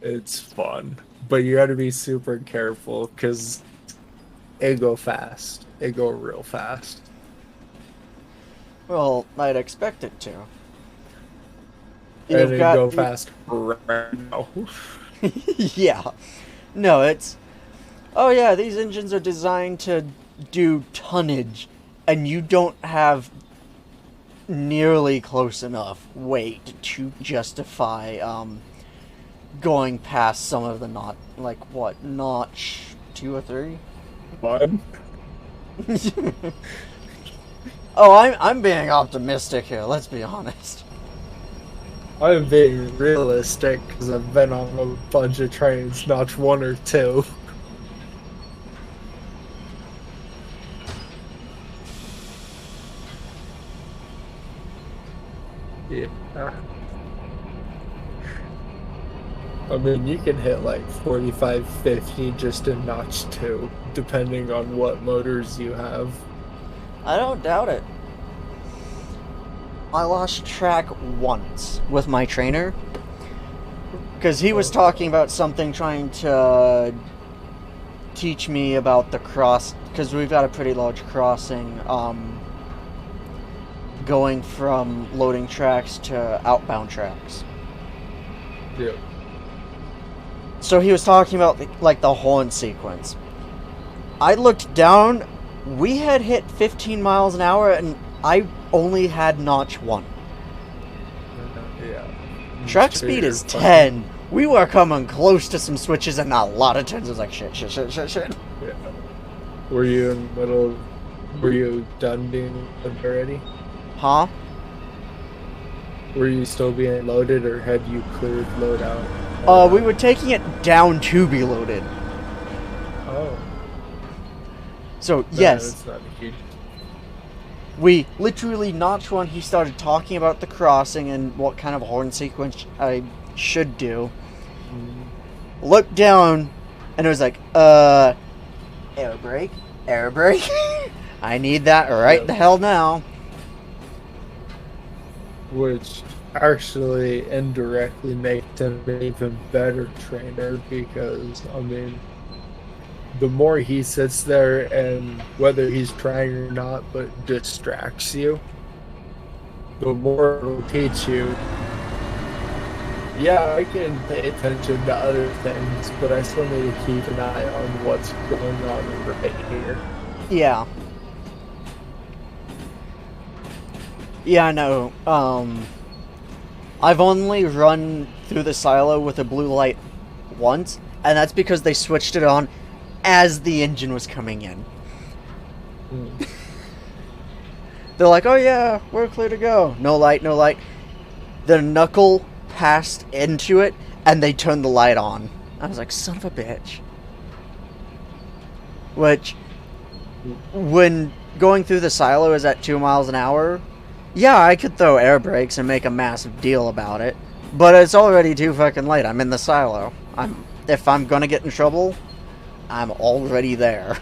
It's fun, but you got to be super careful because it go fast. It go real fast. Well, I'd expect it to. And You've it got- go fast right now. Yeah. No, it's... Oh yeah, these engines are designed to do tonnage, and you don't have nearly close enough weight to justify, going past some of the notch 2 or 3? Fun. Oh, I'm being optimistic here, let's be honest. I'm being realistic because I've been on a bunch of trains, notch 1 or 2. Yeah. I mean, you can hit like 45, 50 just in notch 2, depending on what motors you have. I don't doubt it. I lost track once with my trainer because he was talking about something, trying to teach me about the cross, because we've got a pretty large crossing going from loading tracks to outbound tracks. Yeah. So he was talking about the horn sequence. I looked down, we had hit 15 miles an hour and I only had notch 1. Yeah. Track speed is 10. We were coming close to some switches and a lot of turns. I was like, shit. Yeah. Were you in the middle? Were you done being loaded already? Huh? Were you still being loaded, or had you cleared loadout? We were taking it down to be loaded. Oh. So, yes. It's not a huge. We literally, notch 1, he started talking about the crossing and what kind of horn sequence I should do. Looked down, and it was like, air brake. I need that right the hell now. Which actually indirectly makes him an even better trainer because, I mean, the more he sits there and whether he's trying or not but distracts you, the more it'll teach you, yeah, I can pay attention to other things, but I still need to keep an eye on what's going on right here. Yeah. Yeah, I know. I've only run through the silo with a blue light once, and that's because they switched it on as the engine was coming in. They're like, oh yeah, we're clear to go. No light. The knuckle passed into it, and they turned the light on. I was like, son of a bitch. Which, when going through the silo is at 2 miles an hour, yeah, I could throw air brakes and make a massive deal about it, but it's already too fucking late. I'm in the silo. If I'm gonna get in trouble, I'm already there.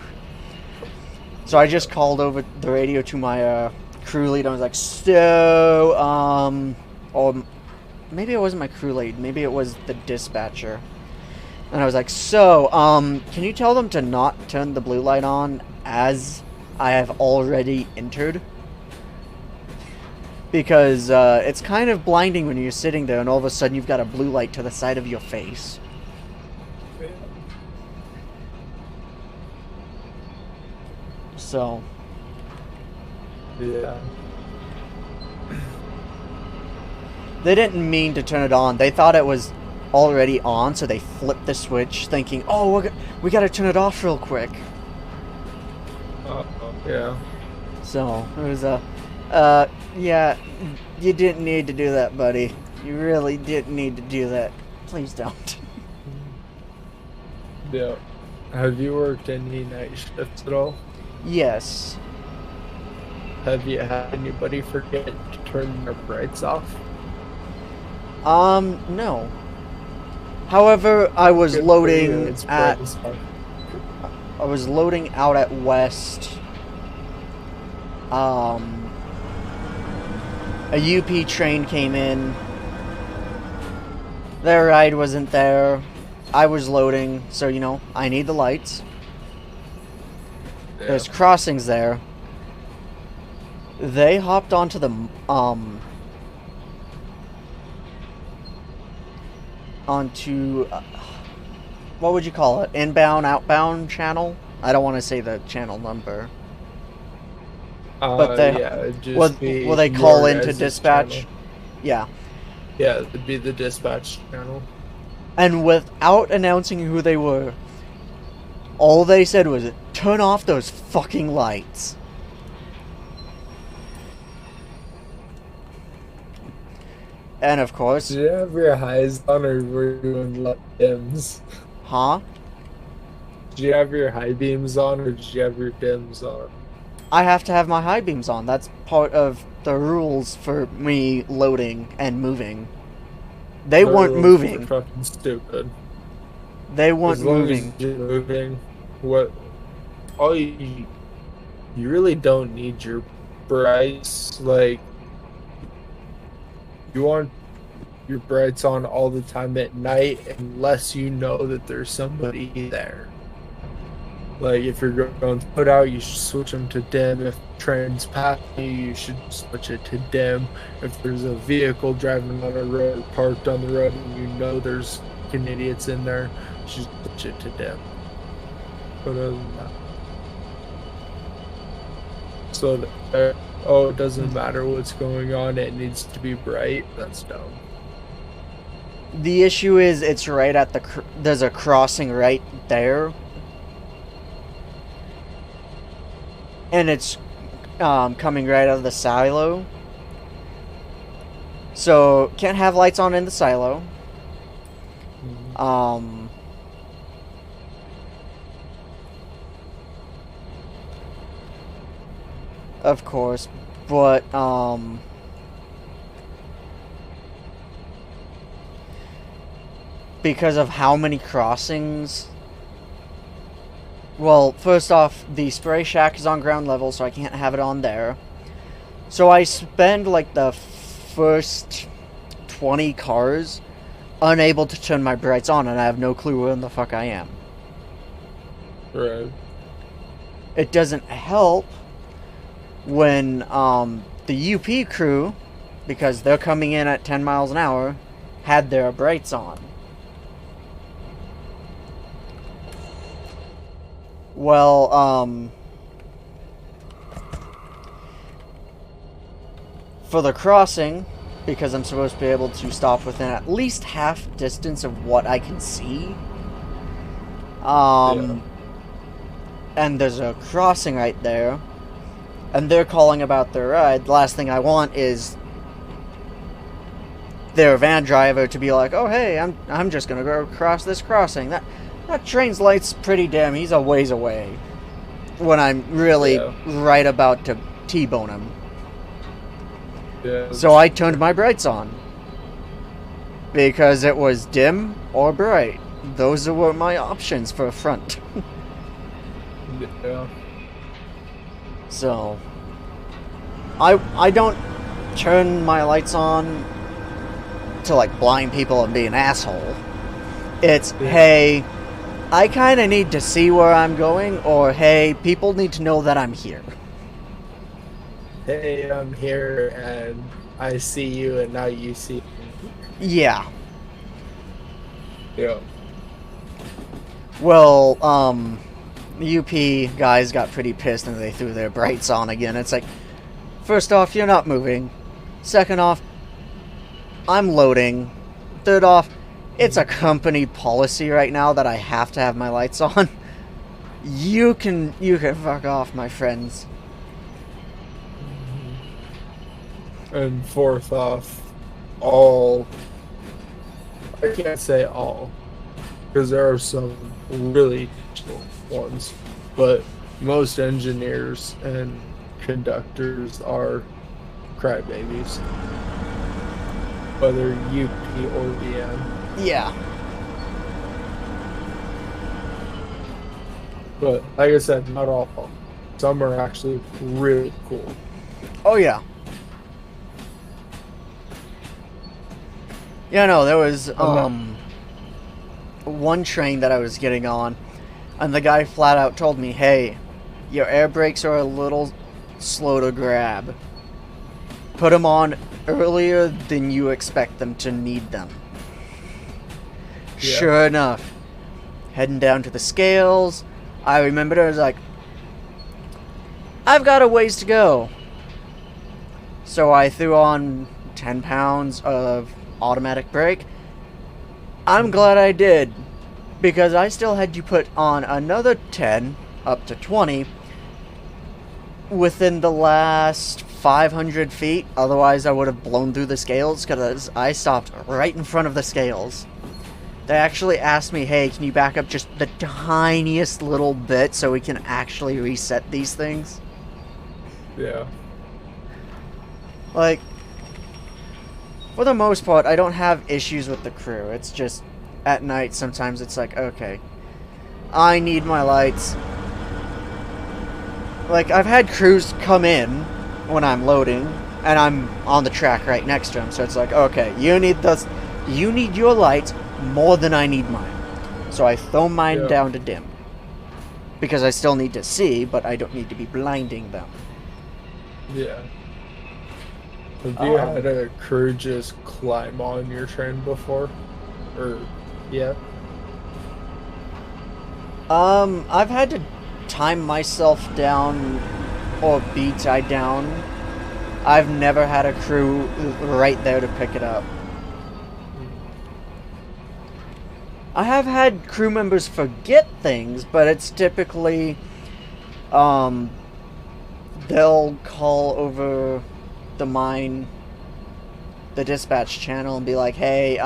So I just called over the radio to my crew lead. I was like, so, or maybe it wasn't my crew lead. Maybe it was the dispatcher. And I was like, so, can you tell them to not turn the blue light on as I have already entered? Because it's kind of blinding when you're sitting there and all of a sudden you've got a blue light to the side of your face. So, Yeah. they didn't mean to turn it on. They thought it was already on, so they flipped the switch thinking, oh, we gotta turn it off real quick. Yeah. So, it was yeah, you didn't need to do that, buddy. You really didn't need to do that. Please don't. Yeah. Have you worked any night shifts at all? Yes. Have you had anybody forget to turn their brights off? No. However, I was Good for you, loading it's at... bright as fuck. I was loading out at West. A UP train came in. Their ride wasn't there. I was loading, so you know, I need the lights. Yeah. There's crossings there. They hopped onto the onto what would you call it? Inbound, outbound channel? I don't want to say the channel number. But they yeah, it'd just will they call your into guys' dispatch? channel. Yeah. Yeah, it'd be the dispatch channel. And without announcing who they were, all they said was, turn off those fucking lights. And of course, Did you have your highs on or were you doing light dims? huh? Did you have your high beams on or did you have your dims on? I have to have my high beams on. That's part of the rules for me loading and moving. They The weren't rules moving. are fucking stupid. They weren't As long moving. as you're moving, you really don't need your brights. Like, you want your brights on all the time at night unless you know that there's somebody there. Like, if you're going to put out, you should switch them to dim. If trains pass you, you should switch it to dim. If there's a vehicle driving on a road, parked on the road, and you know there's fucking idiots in there, you should switch it to dim. But other than that. So, it doesn't matter what's going on, it needs to be bright. That's dumb. The issue is it's right at there's a crossing right there. And it's coming right out of the silo. So, can't have lights on in the silo. Of course, but because of how many crossings. Well, first off, the spray shack is on ground level, so I can't have it on there. So I spend like the first 20 cars unable to turn my brights on, and I have no clue where in the fuck I am. Right. It doesn't help when the UP crew, because they're coming in at 10 miles an hour, had their brights on. Well, for the crossing, because I'm supposed to be able to stop within at least half distance of what I can see, and there's a crossing right there, and they're calling about their ride. The last thing I want is their van driver to be like, oh hey, I'm just gonna go across this crossing. That train's light's pretty dim. He's a ways away. When I'm really right about to T-bone him. Yeah. So I turned my brights on. Because it was dim or bright. Those were my options for front. Yeah. So I don't turn my lights on to like blind people and be an asshole. It's hey, I kind of need to see where I'm going, or hey, people need to know that I'm here. Hey, I'm here, and I see you and now you see me. Yeah. Yeah. Well, UP guys got pretty pissed and they threw their brights on again. It's like, first off, you're not moving. Second off, I'm loading. Third off, it's a company policy right now that I have to have my lights on. You can fuck off, my friends. And fourth off, I can't say all, because there are some really chill ones, but most engineers and conductors are crybabies, whether UP or VM. Yeah. But like I said, not all. Some are actually really cool. Oh, yeah. Yeah, no, there was, one train that I was getting on, and the guy flat out told me, hey, your air brakes are a little slow to grab. Put them on earlier than you expect them to need them. Yeah. Sure enough, heading down to the scales, I remembered I was like, I've got a ways to go. So I threw on 10 pounds of automatic brake. I'm glad I did, because I still had to put on another 10 up to 20 within the last 500 feet. Otherwise I would have blown through the scales, because I stopped right in front of the scales. They actually asked me, hey, can you back up just the tiniest little bit so we can actually reset these things? Yeah. Like, for the most part, I don't have issues with the crew. It's just, at night, sometimes it's like, okay, I need my lights. Like, I've had crews come in when I'm loading, and I'm on the track right next to them, so it's like, okay, you need your lights more than I need mine. So I throw mine down to dim. Because I still need to see, but I don't need to be blinding them. Yeah. Have you had a crew just climb on your train before? Or, yeah? I've had to time myself down or be tied down. I've never had a crew right there to pick it up. I have had crew members forget things, but it's typically, they'll call over the dispatch channel and be like, hey,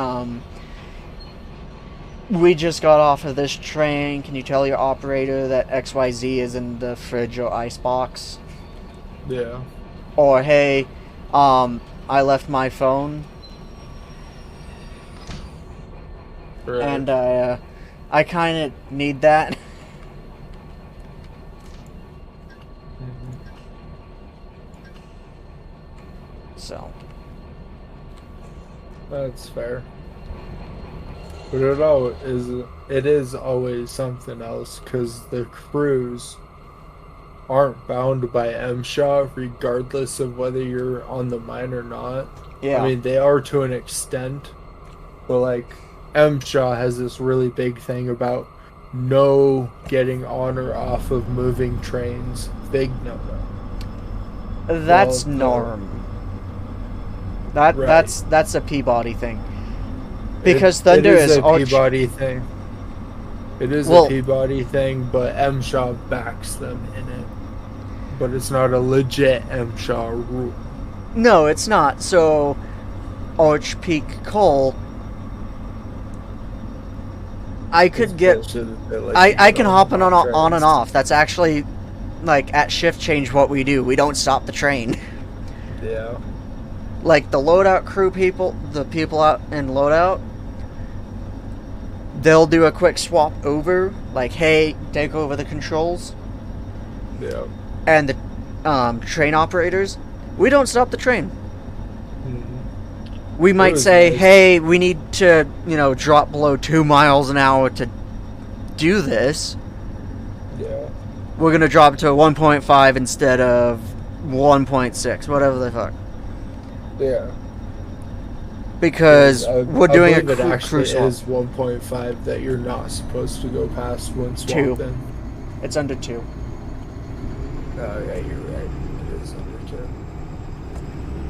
we just got off of this train. Can you tell your operator that XYZ is in the fridge or icebox? Yeah. Or, hey, I left my phone. Right. And I kind of need that. So. That's fair. But it is always something else, because the crews aren't bound by MSHA regardless of whether you're on the mine or not. Yeah. I mean, they are to an extent, but like MSHA has this really big thing about no getting on or off of moving trains. Big no-no. That's Well, norm. Right. That's a Peabody thing. Because Thunder is a Peabody thing. It is a Peabody thing, but MSHA backs them in it. But it's not a legit MSHA rule. No, it's not. So, Arch Peak Coal, I could get... I can hop on and off. That's actually, like, at shift change what we do. We don't stop the train. Yeah. Like, the loadout crew people, the people out in loadout, they'll do a quick swap over, like, hey, take over the controls. Yeah. And the train operators, we don't stop the train. Mm-hmm. We might say, nice. Hey, we need to, drop below 2 miles an hour to do this. Yeah. We're going to drop it to 1.5 instead of 1.6, whatever the fuck. Yeah. Because we're doing a believe it actually cruise swap. is 1.5 that you're not supposed to go past when 2. swapping. It's under 2. Oh yeah, you're right. It is under 2.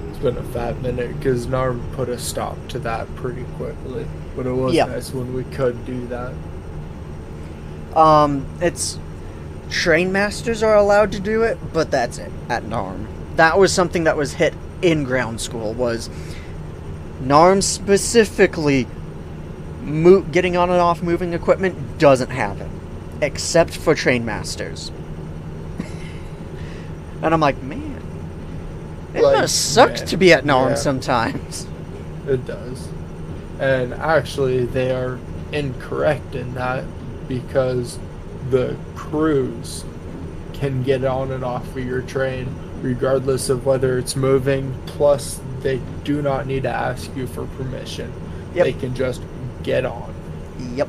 It's been a fat minute because Narm put a stop to that pretty quickly. But it was Yeah. nice when we could do that. It's train masters are allowed to do it, but that's it at NARM. That was something that was hit in ground school, was NARM specifically getting on and off moving equipment doesn't happen, except for train masters. And I'm like, man, it Like, must suck man, to be at NARM yeah. sometimes. It does. And actually, they are incorrect in that because the crews can get on and off of your train regardless of whether it's moving. Plus, they do not need to ask you for permission. Yep. They can just get on. Yep.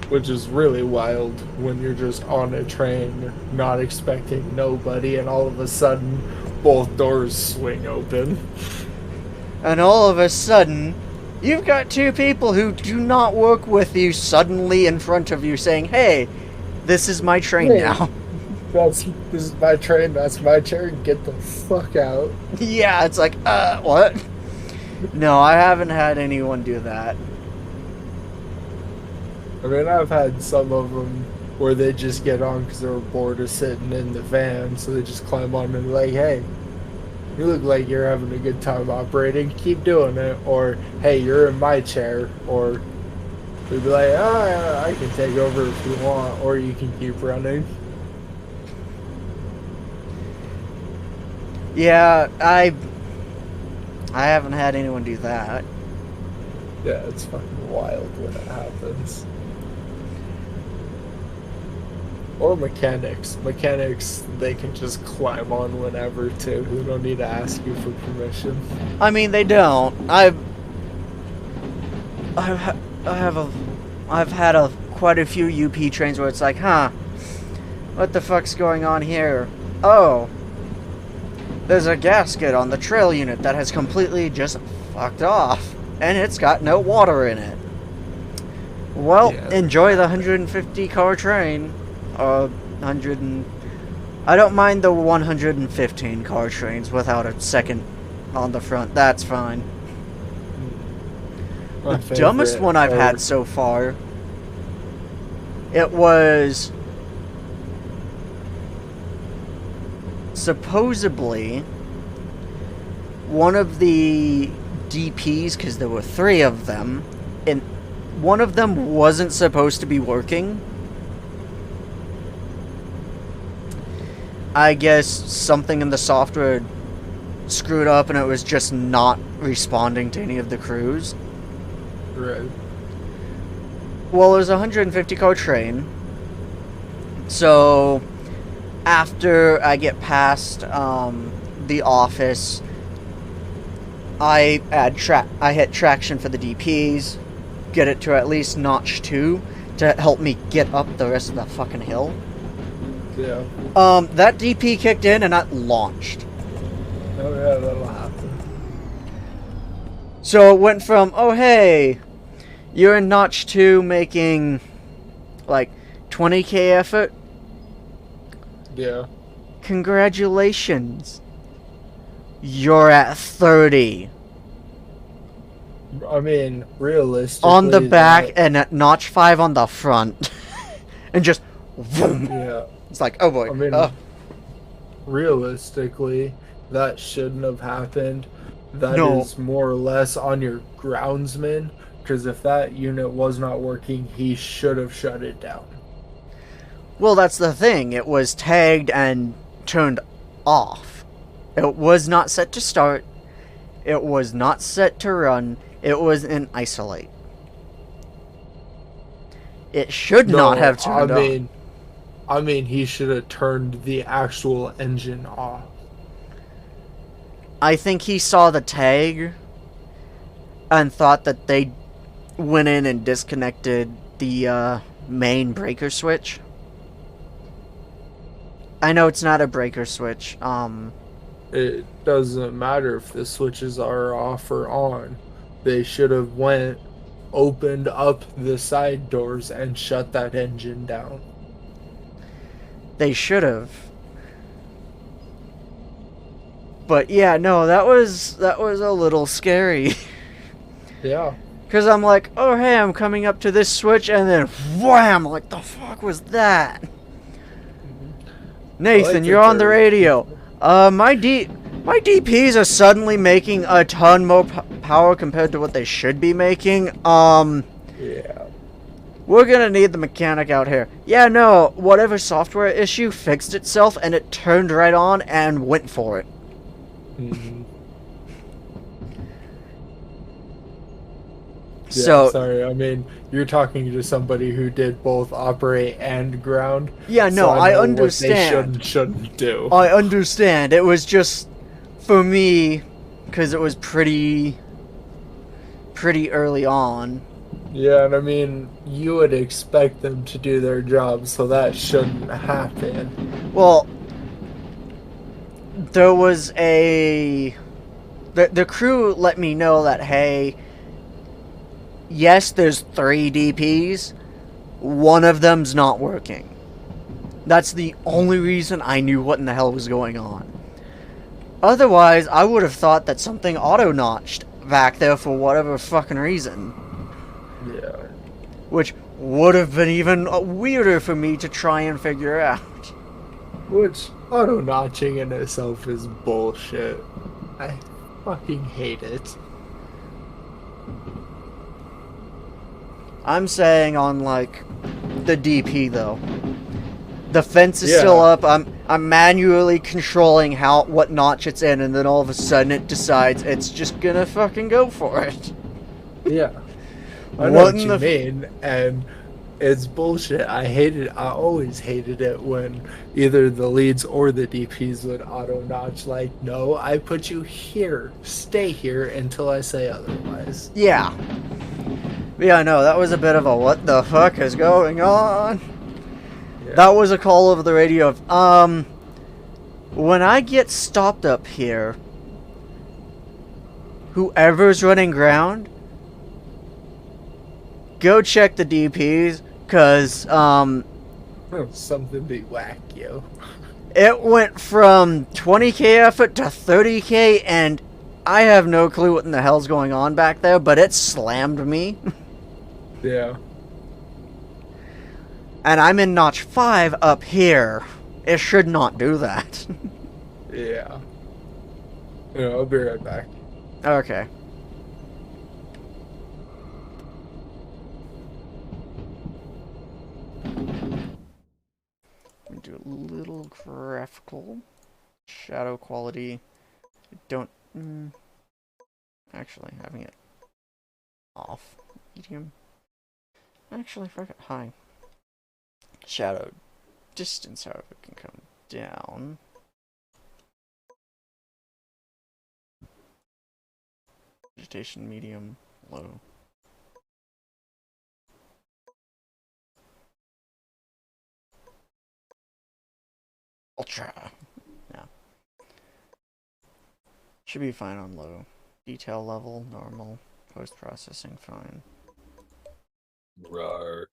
Which is really wild when you're just on a train, not expecting nobody, and all of a sudden, both doors swing open. And all of a sudden, you've got 2 people who do not work with you suddenly in front of you saying, hey, this is my train Hey. now. This is my train, that's my chair, get the fuck out. Yeah, it's like, what? No, I haven't had anyone do that. I mean, I've had some of them where they just get on because they're bored of sitting in the van, so they just climb on and be like, hey, you look like you're having a good time operating, keep doing it. Or, hey, you're in my chair. Or we'd be like, oh, yeah, I can take over if you want, or you can keep running. Yeah, I haven't had anyone do that. Yeah, it's fucking wild when it happens. Or mechanics. Mechanics, they can just climb on whenever, too. They don't need to ask you for permission. I mean, they don't. I've had quite a few UP trains where it's like, huh, what the fuck's going on here? Oh, there's a gasket on the trail unit that has completely just fucked off, and it's got no water in it. Well, Yeah. enjoy the 150 car train. 100 and... I don't mind the 115 car trains without a second on the front. That's fine. My The dumbest favorite one I've are- had so far, it was supposedly one of the DPs, because there were 3 of them, and one of them wasn't supposed to be working. I guess something in the software screwed up and it was just not responding to any of the crews. Right. Well, it was a 150 car train. So, after I get past the office, I hit traction for the DPs, get it to at least notch 2 to help me get up the rest of the fucking hill. Yeah. That DP kicked in and that launched. Oh yeah, that'll happen. So it went from, oh hey, you're in notch 2 making like 20k effort. Yeah. Congratulations. You're at 30. I mean, realistically, On the back that- and at notch 5 on the front. And just, vroom. yeah. It's like, oh boy. I mean, realistically, that shouldn't have happened. That is No. more or less on your groundsman, because if that unit was not working, he should have shut it down. Well, that's the thing. It was tagged and turned off. It was not set to start. It was not set to run. It was in isolate. It should not have turned off. I mean, he should have turned the actual engine off. I think he saw the tag and thought that they went in and disconnected the main breaker switch. I know it's not a breaker switch. It doesn't matter if the switches are off or on. They should have opened up the side doors and shut that engine down. They should have. But yeah, no, that was a little scary. Yeah. Cause I'm like, oh hey, I'm coming up to this switch, and then wham! Like the fuck was that? Nathan, like you're that on the they're- radio. My DPs are suddenly making a ton more power compared to what they should be making. Yeah. We're gonna need the mechanic out here. Yeah, no, whatever software issue fixed itself, and it turned right on and went for it. Mhm. Yeah, So sorry, I mean, you're talking to somebody who did both operate and ground. yeah, no, so I know understand. What they shouldn't do. I understand. It was just for me because it was pretty early on. Yeah, and I mean, you would expect them to do their job, so that shouldn't happen. Well, there was the crew let me know that, hey, yes, there's 3 DPs. One of them's not working. That's the only reason I knew what in the hell was going on. Otherwise, I would have thought that something auto-notched back there for whatever fucking reason. Yeah. Which would have been even weirder for me to try and figure out. Which, auto-notching in itself is bullshit. I fucking hate it. I'm saying on, like, the DP, though. The fence is Yeah. still up. I'm manually controlling what notch it's in, and then all of a sudden it decides it's just gonna fucking go for it. Yeah. I know What what in you the mean, and it's bullshit. I always hated it when either the leads or the DPs would auto-notch, like, no, I put you here. Stay here until I say otherwise. Yeah. Yeah, no, that was a bit of a what the fuck is going on? Yeah. That was a call over the radio of, when I get stopped up here, whoever's running ground, go check the DPs, cause, Something be whack, yo. it went from 20k effort to 30k, and I have no clue what in the hell's going on back there, but it slammed me. Yeah. And I'm in notch 5 up here. It should not do that. Yeah. Yeah, I'll be right back. Okay. Do a little graphical shadow quality. Don't actually having it off medium. Actually, fuck it, high. Shadow distance, however, can come down. Vegetation medium, low. Ultra. Yeah. Should be fine on low. Detail level, normal. Post-processing, fine. Rawr.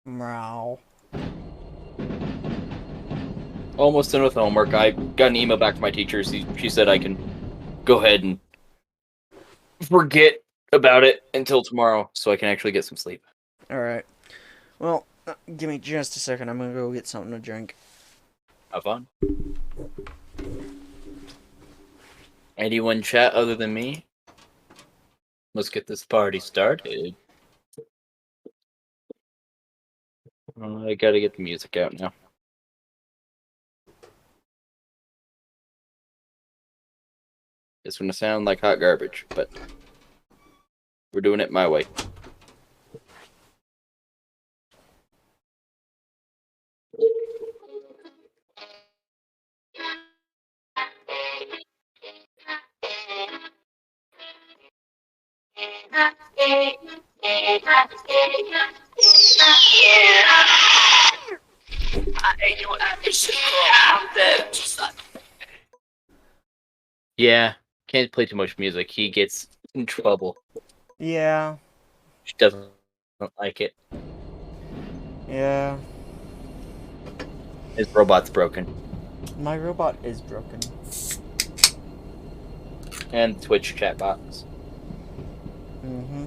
Meow. Almost done with homework. I got an email back from my teacher. She said I can go ahead and forget about it until tomorrow so I can actually get some sleep. Alright. Well, give me just a second. I'm gonna go get something to drink. Have fun. Anyone chat other than me? Let's get this party started. I gotta get the music out now. It's gonna sound like hot garbage, but we're doing it my way. Yeah, can't play too much music. He gets in trouble. Yeah. He doesn't like it. Yeah. His robot's broken. My robot is broken. And the Twitch chat box. Mm-hmm.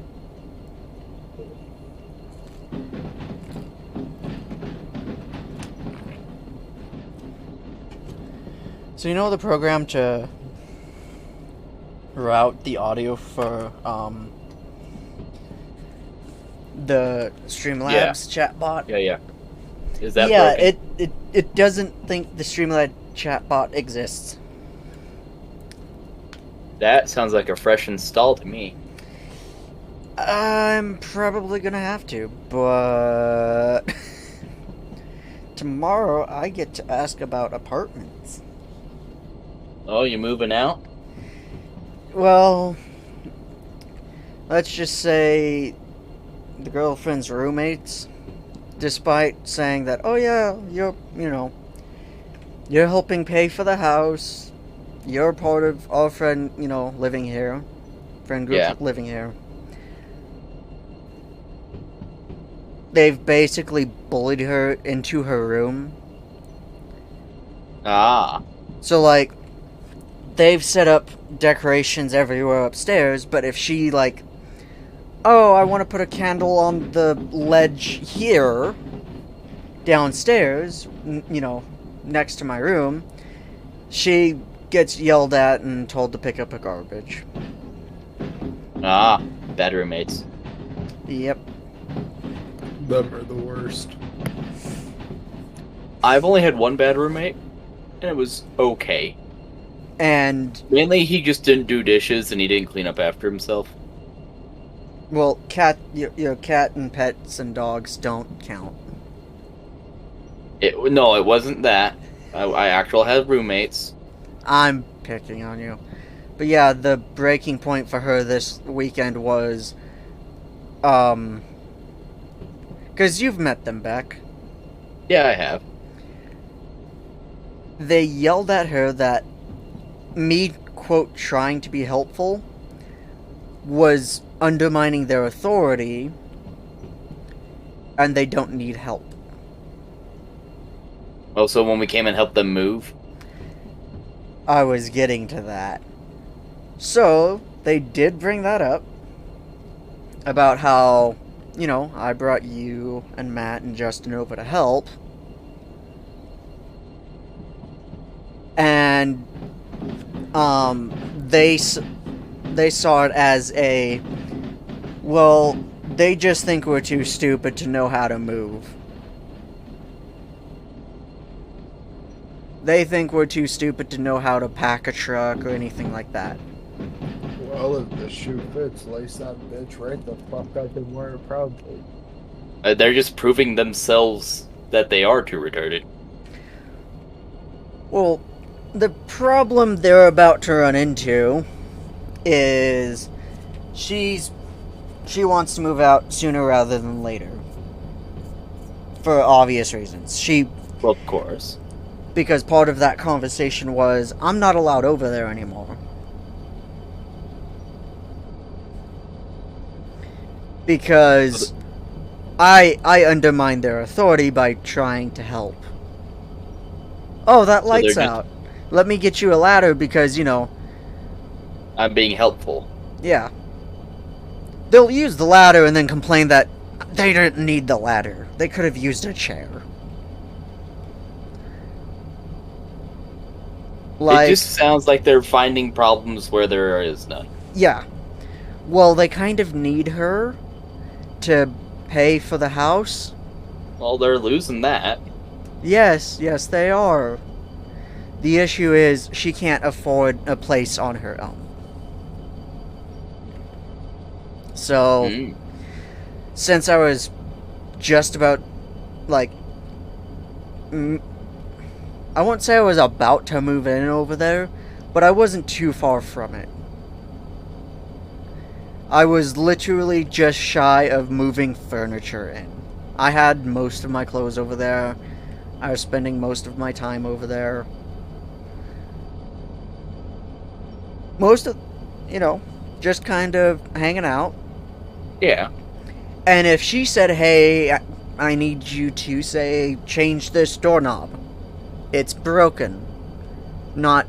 So you know the program to route the audio for the Streamlabs chatbot? Yeah. Is that yeah, broken? it doesn't think the Streamlabs chatbot exists. That sounds like a fresh install to me. I'm probably gonna have to, but tomorrow I get to ask about apartments. Oh, you moving out? Well, let's just say the girlfriend's roommates, despite saying that, oh yeah, you're helping pay for the house, you're part of our friend, living here, friend group Yeah. living here. They've basically bullied her into her room. Ah. So, like, they've set up decorations everywhere upstairs, but if she, like, oh, I want to put a candle on the ledge here, downstairs, next to my room, she gets yelled at and told to pick up her garbage. Ah. Bad roommates. Yep. Them are the worst. I've only had one bad roommate, and it was okay. And, Mainly, he just didn't do dishes and he didn't clean up after himself. well, your cat and pets and dogs don't count. No, it wasn't that. I actually had roommates. I'm picking on you. But yeah, the breaking point for her this weekend was, because you've met them, Beck. Yeah, I have. They yelled at her that me, quote, trying to be helpful was undermining their authority, and they don't need help. Also, when we came and helped them move. I was getting to that. So, they did bring that up. About how, I brought you and Matt and Justin over to help. And, they saw it as well, they just think we're too stupid to know how to move. They think we're too stupid to know how to pack a truck or anything like that. Well, if the shoe fits, lace that bitch right the fuck up and wear it proudly. They're just proving themselves that they are too retarded. Well, the problem they're about to run into is she wants to move out sooner rather than later. For obvious reasons. Well, of course. Because part of that conversation was, I'm not allowed over there anymore. Because I undermine their authority by trying to help. Oh, that light's out. Let me get you a ladder because, I'm being helpful. yeah. They'll use the ladder and then complain that they didn't need the ladder. They could have used a chair. It just sounds like they're finding problems where there is none. Yeah. Well, they kind of need her to pay for the house. Well, they're losing that. Yes, they are. The issue is she can't afford a place on her own. So, since I was just about, I won't say I was about to move in over there, but I wasn't too far from it. I was literally just shy of moving furniture in. I had most of my clothes over there. I was spending most of my time over there. Most of, just kind of hanging out. Yeah. And if she said, hey, I need you to, say, change this doorknob, it's broken. Not,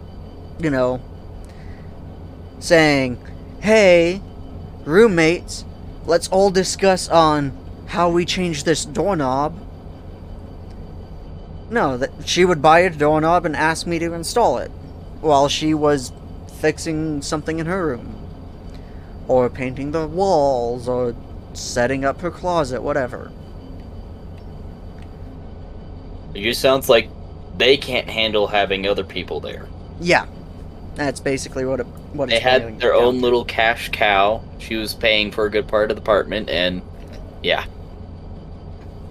saying, hey, roommates, let's all discuss on how we change this doorknob. No, that she would buy a doorknob and ask me to install it while she was fixing something in her room. Or painting the walls, or setting up her closet, whatever. It just sounds like they can't handle having other people there. Yeah. That's basically what They it's had boiling their down own to. little cash cow. She was paying for a good part of the apartment, and yeah.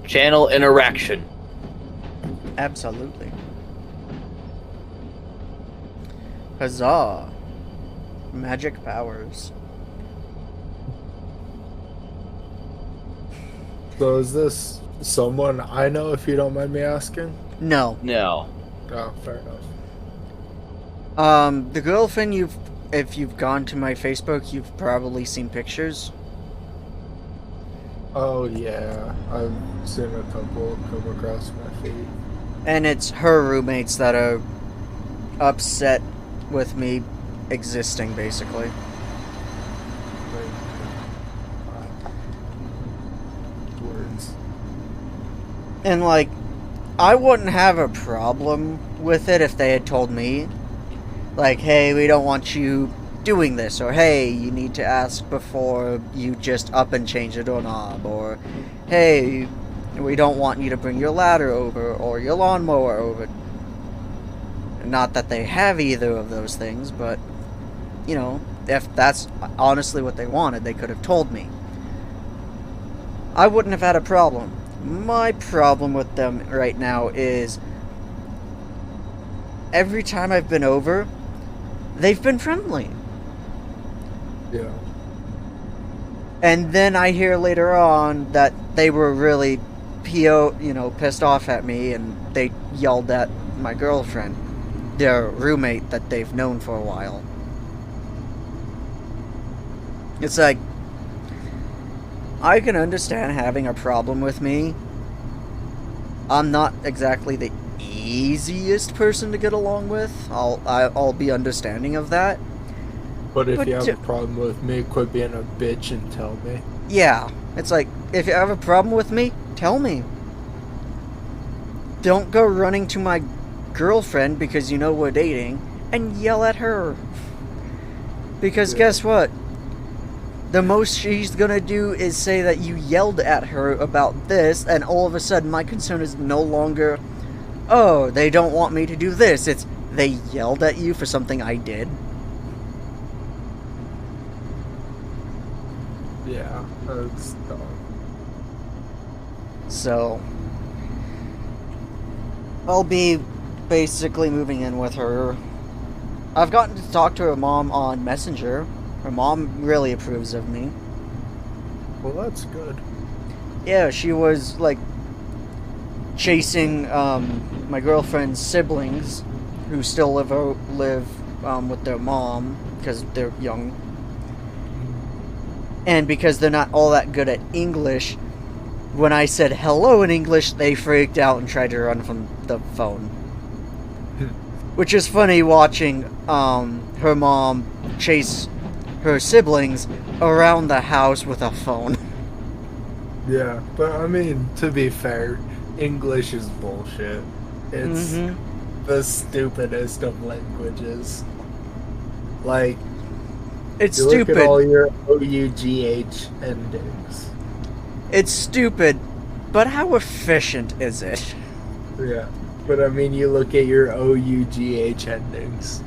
Channel interaction. Absolutely. Huzzah. Magic powers. So is this someone I know, if you don't mind me asking? No. No. Oh, fair enough. The girlfriend if you've gone to my Facebook, you've probably seen pictures. Oh, yeah. I've seen a couple come across my feed. And it's her roommates that are upset with me existing, basically. Words. And, like, I wouldn't have a problem with it if they had told me, like, hey, we don't want you doing this, or hey, you need to ask before you just up and change the doorknob, or hey, we don't want you to bring your ladder over, or your lawnmower over. Not that they have either of those things, but, if that's honestly what they wanted, they could have told me. I wouldn't have had a problem. My problem with them right now is every time I've been over, they've been friendly. Yeah. And then I hear later on that they were really pissed off at me, and they yelled at my girlfriend, their roommate that they've known for a while. It's like, I can understand having a problem with me. I'm not exactly the easiest person to get along with. I'll be understanding of that. But if But you have to- a problem with me, quit being a bitch and tell me. Yeah, it's like, if you have a problem with me, tell me. Don't go running to my girlfriend because you know we're dating and yell at her. Because Yeah. guess what? The most she's gonna do is say that you yelled at her about this, and all of a sudden my concern is no longer, oh, they don't want me to do this. It's, they yelled at you for something I did. Yeah, that's dumb. So, I'll be basically moving in with her. I've gotten to talk to her mom on Messenger. Her mom really approves of me. Well, that's good. Yeah, she was like chasing my girlfriend's siblings, who still live with their mom because they're young, and because they're not all that good at English. When I said hello in English, they freaked out and tried to run from the phone. Which is funny watching her mom chase her siblings around the house with a phone. Yeah, but I mean, to be fair, English is bullshit. It's Mhm. the stupidest of languages. Like, It's you look stupid. at all your OUGH endings. It's stupid, but how efficient is it? Yeah, but I mean, you look at your OUGH endings.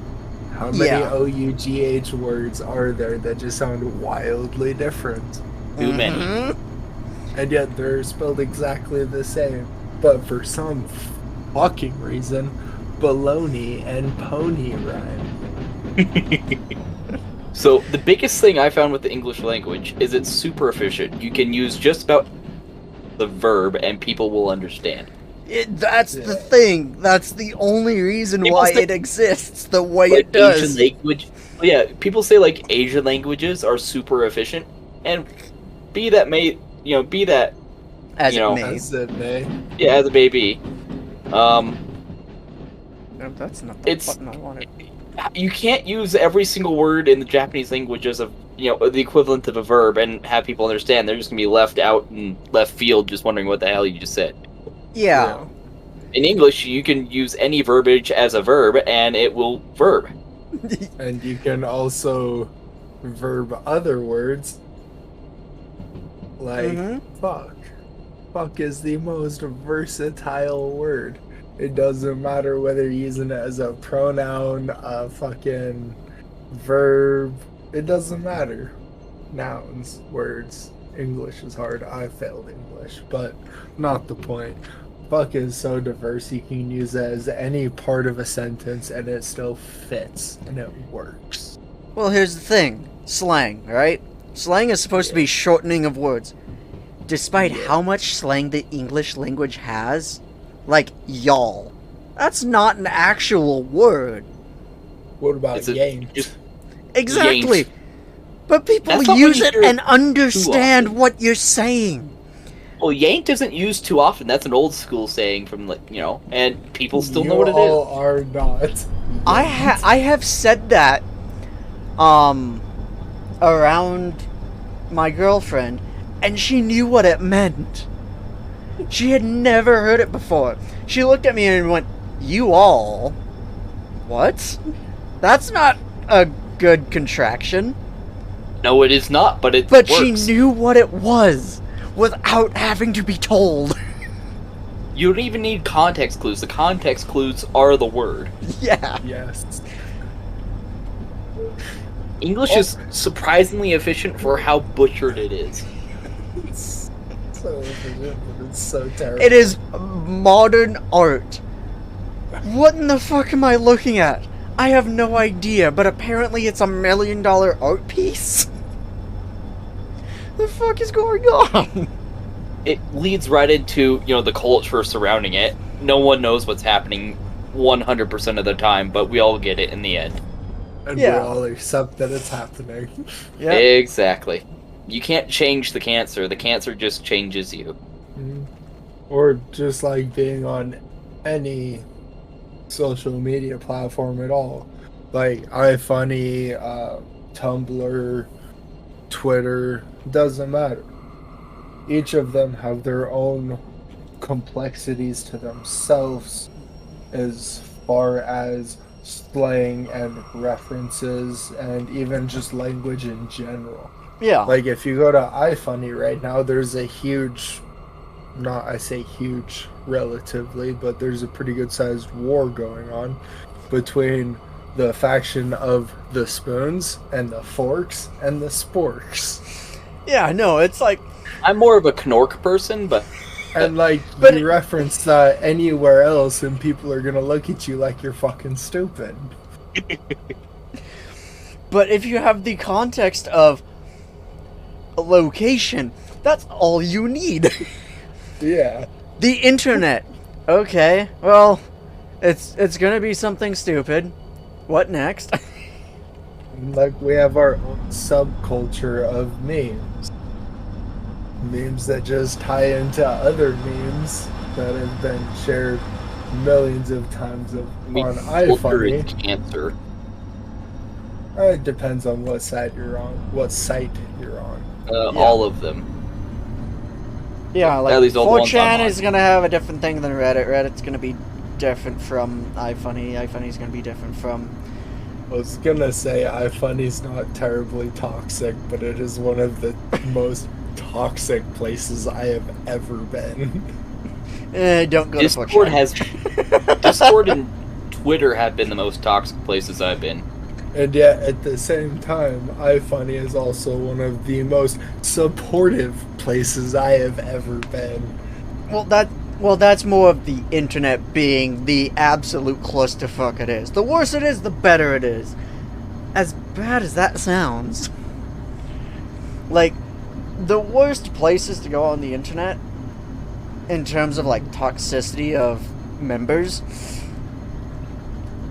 How many Yeah. OUGH words are there that just sound wildly different? Too many. Mhm. And yet they're spelled exactly the same. But for some fucking reason, baloney and pony rhyme. So the biggest thing I found with the English language is it's super efficient. You can use just about the verb and people will understand. That's the Yeah. thing. That's the only reason People why say- it exists the way Like it does. Asian language. Yeah, people say like Asian languages are super efficient, and be that As you it know, may. As it may. yeah, as it may be. No, that's not the It's- button I wanted. You can't use every single word in the Japanese language as the equivalent of a verb and have people understand. They're just gonna be left out in left field, just wondering what the hell you just said. Yeah. In English, you can use any verbiage as a verb, and it will verb. And you can also verb other words. Like, Mhm. fuck. Fuck is the most versatile word. It doesn't matter whether you're using it as a pronoun, a fucking verb. It doesn't matter. Nouns, words. English is hard. I failed English, but not the point. Fuck is so diverse, you can use it as any part of a sentence and it still fits and it works. Well, here's the thing. Slang, right? Slang is supposed to be shortening of words. Despite how much slang the English language has, like y'all. That's not an actual word. What about It's a- yanked? just- Exactly. Yanked. But people That's not use what it you hear and understand often. what you're saying. Well, yanked isn't used too often. That's an old school saying from and people still know You what it all is. are not. I have said that around my girlfriend, and she knew what it meant. She had never heard it before. She looked at me and went, "You all? What? That's not a good contraction." No, it is not, but it But works. she knew what it was without having to be told. You don't even need context clues. The context clues are the word. Yeah. Yes. English is surprisingly efficient for how butchered it is. So efficient, but it's so terrible. It is modern art. What in the fuck am I looking at? I have no idea, but apparently it's $1 million art piece. The fuck is going on? It leads right into, the culture surrounding it. No one knows what's happening 100% of the time, but we all get it in the end. And Yeah. we all accept that it's happening. Yeah. Exactly. You can't change the cancer just changes you. Mhm. Or just like being on any social media platform at all. Like iFunny, Tumblr, Twitter, doesn't matter. Each of them have their own complexities to themselves as far as slang and references and even just language in general. Yeah. Like if you go to iFunny right now, there's a huge, I say huge relatively, but there's a pretty good sized war going on between the faction of the spoons and the forks and the sporks. Yeah, no, it's like, I'm more of a Knork person, but And like But you reference that anywhere else and people are gonna look at you like you're fucking stupid. but if you have the context of a location, that's all you need. Yeah. The internet. Okay, well, it's gonna be something stupid. What next? Like we have our own subculture of memes. Memes that just tie into other memes that have been shared millions of times on culture is iFunny. cancer. It depends on what site you're on. Yeah. All of them. Yeah, like At least all the ones 4chan I'm on. is gonna have a different thing than Reddit. Reddit's gonna be different from iFunny. iFunny's gonna be different from. I was gonna say iFunny's not terribly toxic, but it is one of the most toxic places I have ever been. Don't go Discord to 4chan. has Discord and Twitter have been the most toxic places I've been. And yet, at the same time, iFunny is also one of the most supportive places I have ever been. Well, that's more of the internet being the absolute clusterfuck it is. The worse it is, the better it is. As bad as that sounds. Like, the worst places to go on the internet in terms of like toxicity of members,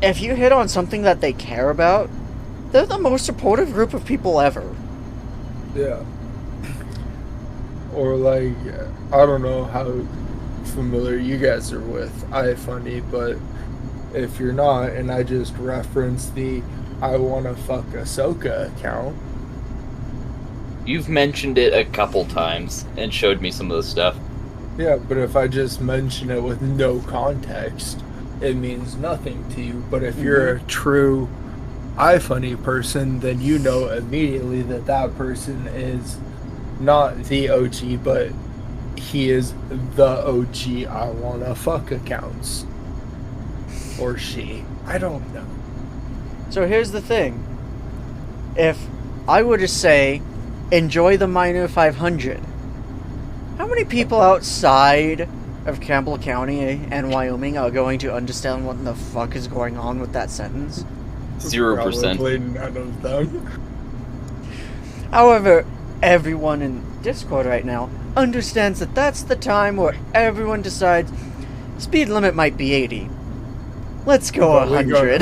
if you hit on something that they care about, they're the most supportive group of people ever. Yeah. Or like, I don't know how familiar you guys are with iFunny, but if you're not, and I just referenced the I wanna fuck Ahsoka account. You've mentioned it a couple times and showed me some of the stuff. Yeah, but if I just mention it with no context, it means nothing to you. But if you're a true iFunny person, then you know immediately that that person is not the OG, but he is the OG I wanna fuck accounts. Or she. I don't know. So here's the thing. If I were to say, enjoy the Minor 500, how many people outside of Campbell County and Wyoming are going to understand what the fuck is going on with that sentence? 0%. Probably none of them. However, everyone in Discord right now understands that that's the time where everyone decides speed limit might be 80. Let's go But we go 100.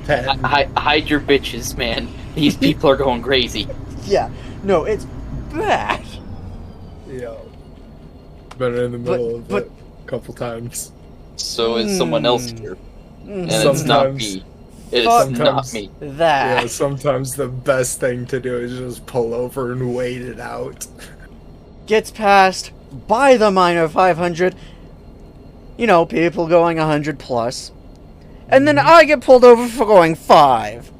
110. Hide your bitches, man. These people are going crazy. Yeah, no, it's bad. Yeah. Been in the middle of but- it a couple times. So is someone else here. And it's not Sometimes- me. It's Fuck. not me. That. Yeah, sometimes the best thing to do is just pull over and wait it out. Gets passed by the Minor 500. You know, people going 100 plus. And then I get pulled over for going 5.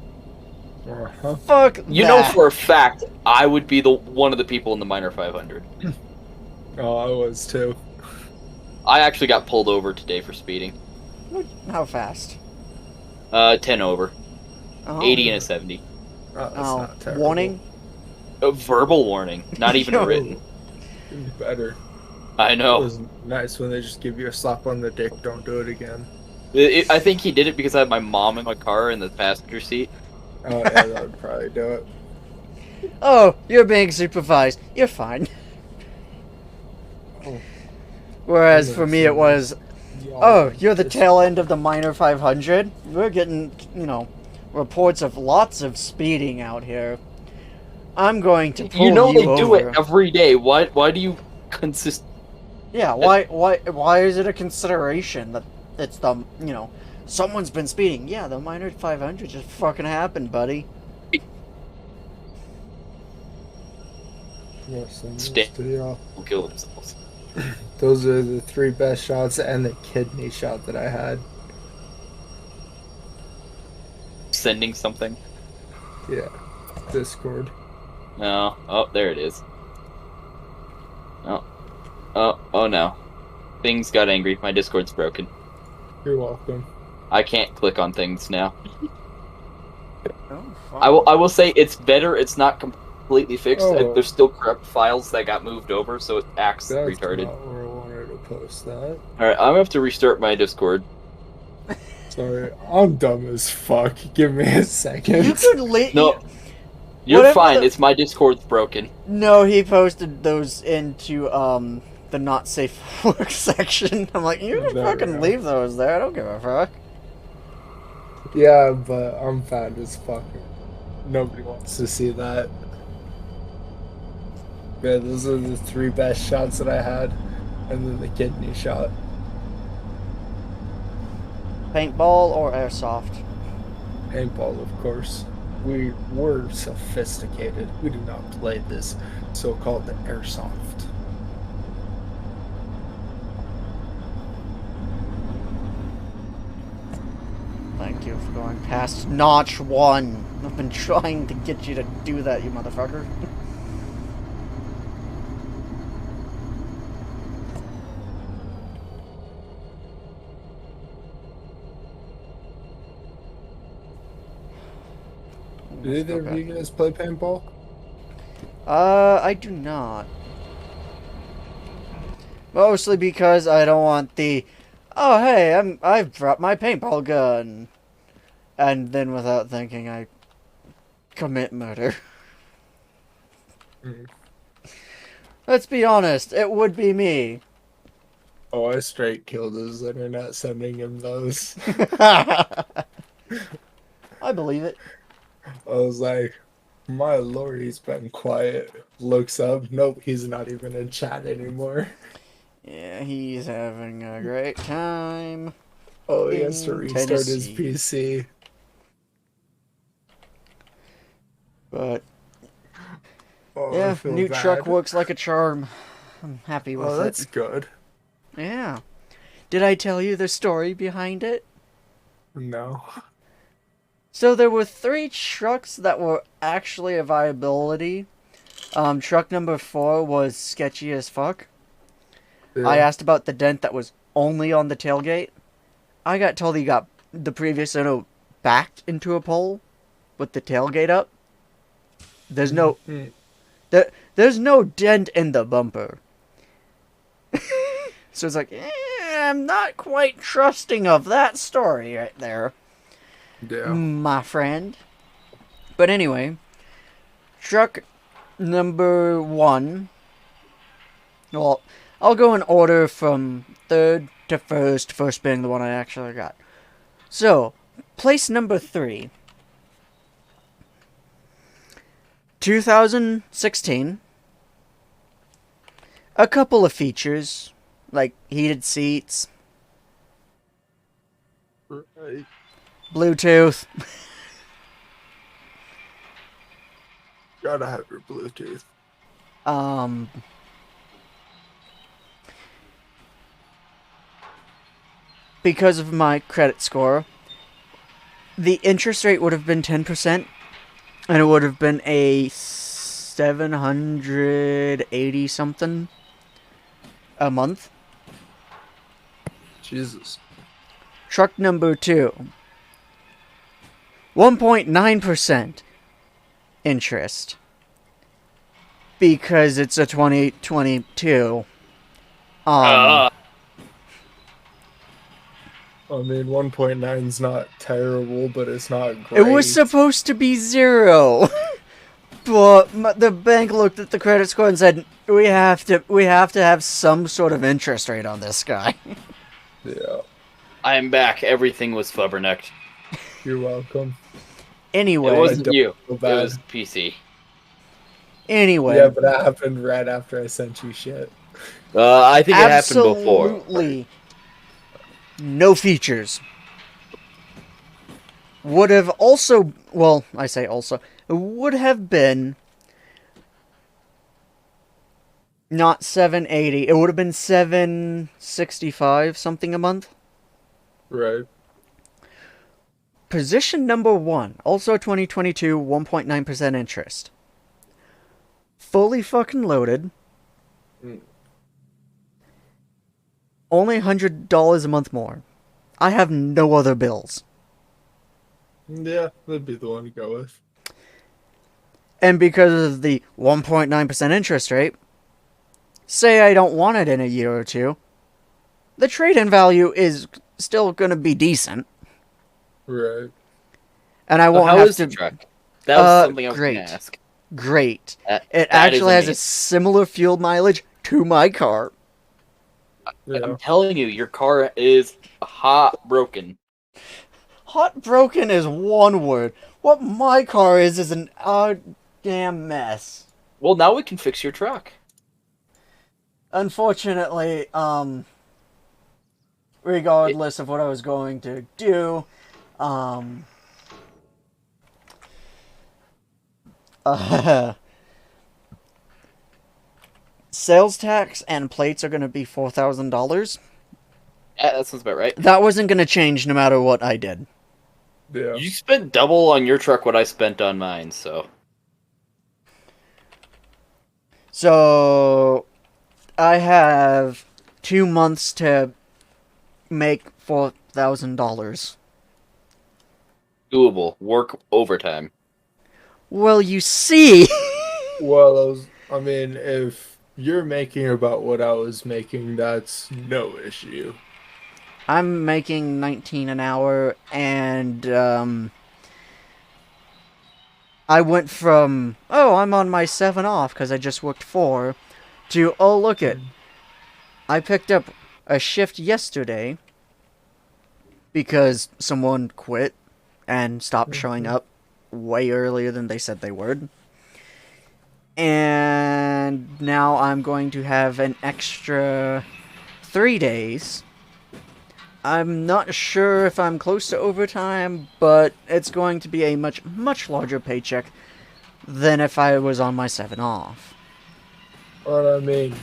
Uh-huh. Fuck You know that. for a fact I would be the one of the people in the minor 500. Oh, I was too. I actually got pulled over today for speeding. How fast? 10 over. Oh. 80 and a 70. Oh, that's Oh, not terrible. warning? A verbal warning, not even Yo. written. Better. I It know. was nice when they just give you a slap on the dick, don't do it again. I think he did it because I had my mom in my car in the passenger seat. Oh, yeah, that would probably do it. Oh, you're being supervised. You're fine. Oh. Whereas for me it was, oh, you're the It's- tail end of the Minor 500. We're getting, you know, reports of lots of speeding out here. I'm going to pull You know they do over. it every day. Why do you consist? Yeah, why is it a consideration that it's the, you know, someone's been speeding? Yeah, the Minor 500 just fucking happened, buddy. Yes, and Stay- just, yeah. Will kill themselves. Those are the 3 best shots and the kidney shot that I had. Sending something. Yeah. Discord. No. Oh, there it is. Oh no. Things got angry. My Discord's broken. You're welcome. I can't click on things now. Oh, I will say it's better. It's not completely fixed. Oh. There's still corrupt files that got moved over, so it acts That's retarded. not where I wanted to post that. All right, I'm gonna have to restart my Discord. Sorry, I'm dumb as fuck. Give me a second. You could No, you're Whatever fine. the- It's my Discord's broken. No, he posted those into the not safe for work section. I'm like, you can There we fucking go. leave those there. I don't give a fuck. Yeah, but I'm fat as fuck. Nobody wants to see that. Yeah, those are the 3 best shots that I had. And then the kidney shot. Paintball or airsoft? Paintball, of course. We were sophisticated. We do not play this so-called airsoft. Thank you for going past notch 1. I've been trying to get you to do that, you motherfucker. Do either of you guys play paintball? I do not. Mostly because I don't want the, oh hey, I've brought my paintball gun, and then without thinking I commit murder. Mm. Let's be honest, it would be me. Oh, I straight killed his internet sending him those. I believe it. I was like, my lord, he's been quiet. Looks up, nope, he's not even in chat anymore. Yeah, he's having a great time. Oh, he has to In restart his Tennessee. PC. But Oh, I yeah, feel new bad. truck works like a charm. I'm happy with Oh, it. that's good. Yeah. Did I tell you the story behind it? No. So there were 3 trucks that were actually a viability. Truck number 4 was sketchy as fuck. Yeah. I asked about the dent that was only on the tailgate. I got told he got the previous owner backed into a pole with the tailgate up. There's no Mm. there's no dent in the bumper. So it's like, I'm not quite trusting of that story right there, Yeah. my friend. But anyway, truck number 1. Well, I'll go in order from 3rd to 1st, 1st being the one I actually got. So, place number 3. 2016. A couple of features, like heated seats, Right. Bluetooth. Gotta have your Bluetooth. Because of my credit score, the interest rate would have been 10%, and it would have been a 780 something a month. Jesus. Truck number 2, 1.9% interest, because it's a 2022. Uh, I mean, 1.9 is not terrible, but it's not It great. was supposed to be 0. But the bank looked at the credit score and said, we have to have some sort of interest rate on this guy. Yeah. I am back. Everything was flubbernecked. You're welcome. Anyway, It wasn't don't you. feel It bad. was PC. anyway, Yeah, but that happened right after I sent you shit. I think it happened before. absolutely no features. Would have also, well, I say also, it would have been not 780. It would have been 765 something a month. Right. Position number 1, also 2022, 1.9% interest. Fully fucking loaded. Mm. Only $100 a month more. I have no other bills. Yeah, that'd be the one to go with. And because of the 1.9% interest rate, say I don't want it in a year or two, the trade-in value is still going to be decent. Right. And I So won't how have is to... the truck? That was something I was going great. to ask. Great. That It is actually has a amazing. similar fuel mileage to my car. Yeah. I'm telling you, your car is hot broken. Hot broken is one word. What my car is an damn mess. Well, now we can fix your truck. Unfortunately, regardless of what I was going to do, sales tax and plates are going to be $4,000. Yeah, that sounds about right. That wasn't going to change no matter what I did. Yeah. You spent double on your truck what I spent on mine, so... So, I have 2 months to make $4,000. Doable. Work overtime. Well, you see... Well, I mean, if you're making about what I was making, that's no issue. I'm making 19 an hour, and I went from, oh, I'm on my 7 off because I just worked 4, to, oh, look it, I picked up a shift yesterday because someone quit and stopped showing up way earlier than they said they would. And now I'm going to have an extra 3 days. I'm not sure if I'm close to overtime, but it's going to be a much, much larger paycheck than if I was on my 7 off. Well, I mean,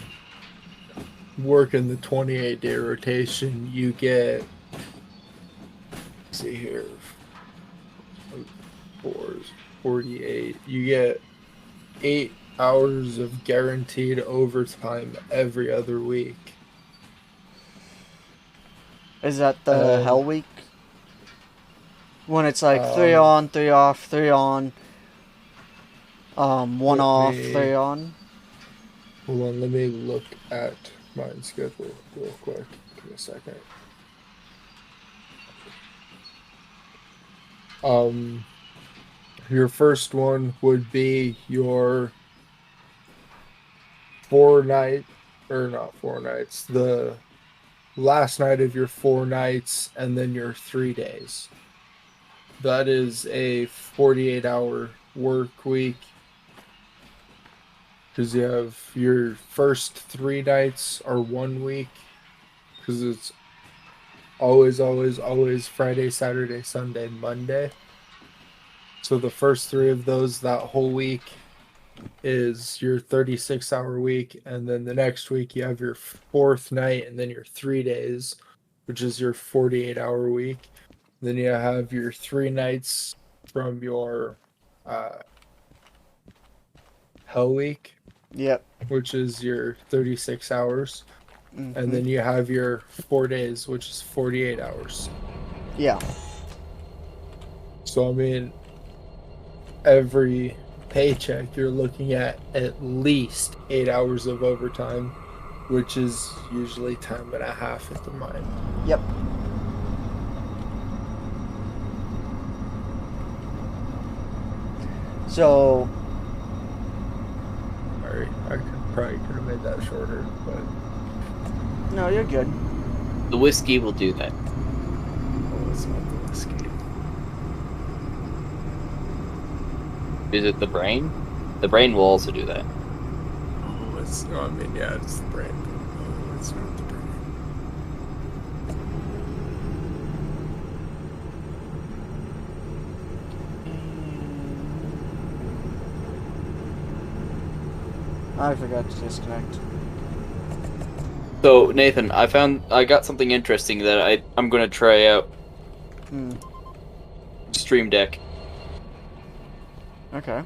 working the 28-day rotation, you get, let's see here, 48. You get 8 hours of guaranteed overtime every other week. Is that the hell week? When it's like 3 on, 3 off, 3 on, 1 off, 3 on? Hold on, let me look at my schedule real quick. Give me a second. Your first one would be your 4 night, or not 4 nights, the last night of your 4 nights, and then your 3 days. That is a 48-hour work week. Because you have your first 3 nights are 1 week. Because it's always Friday, Saturday, Sunday, Monday. So the first 3 of those, that whole week, is your 36-hour week. And then the next week you have your 4th night and then your 3 days, which is your 48-hour week. Then you have your 3 nights from your Hell Week. Yep. Which is your 36 hours. Mm-hmm. And then you have your 4 days, which is 48 hours. Yeah. So, I mean, every paycheck you're looking at least 8 hours of overtime, which is usually time and a half at the mine. Yep. So, Sorry, probably could have made that shorter, but no, you're good. The whiskey will do that. oh, it's not the whiskey. Is it the brain? The brain will also do that. Oh, it's, no, I mean, yeah, it's the brain. Oh, it's not the brain. I forgot to disconnect. So Nathan, I got something interesting that I'm gonna try out. Stream Deck. Okay.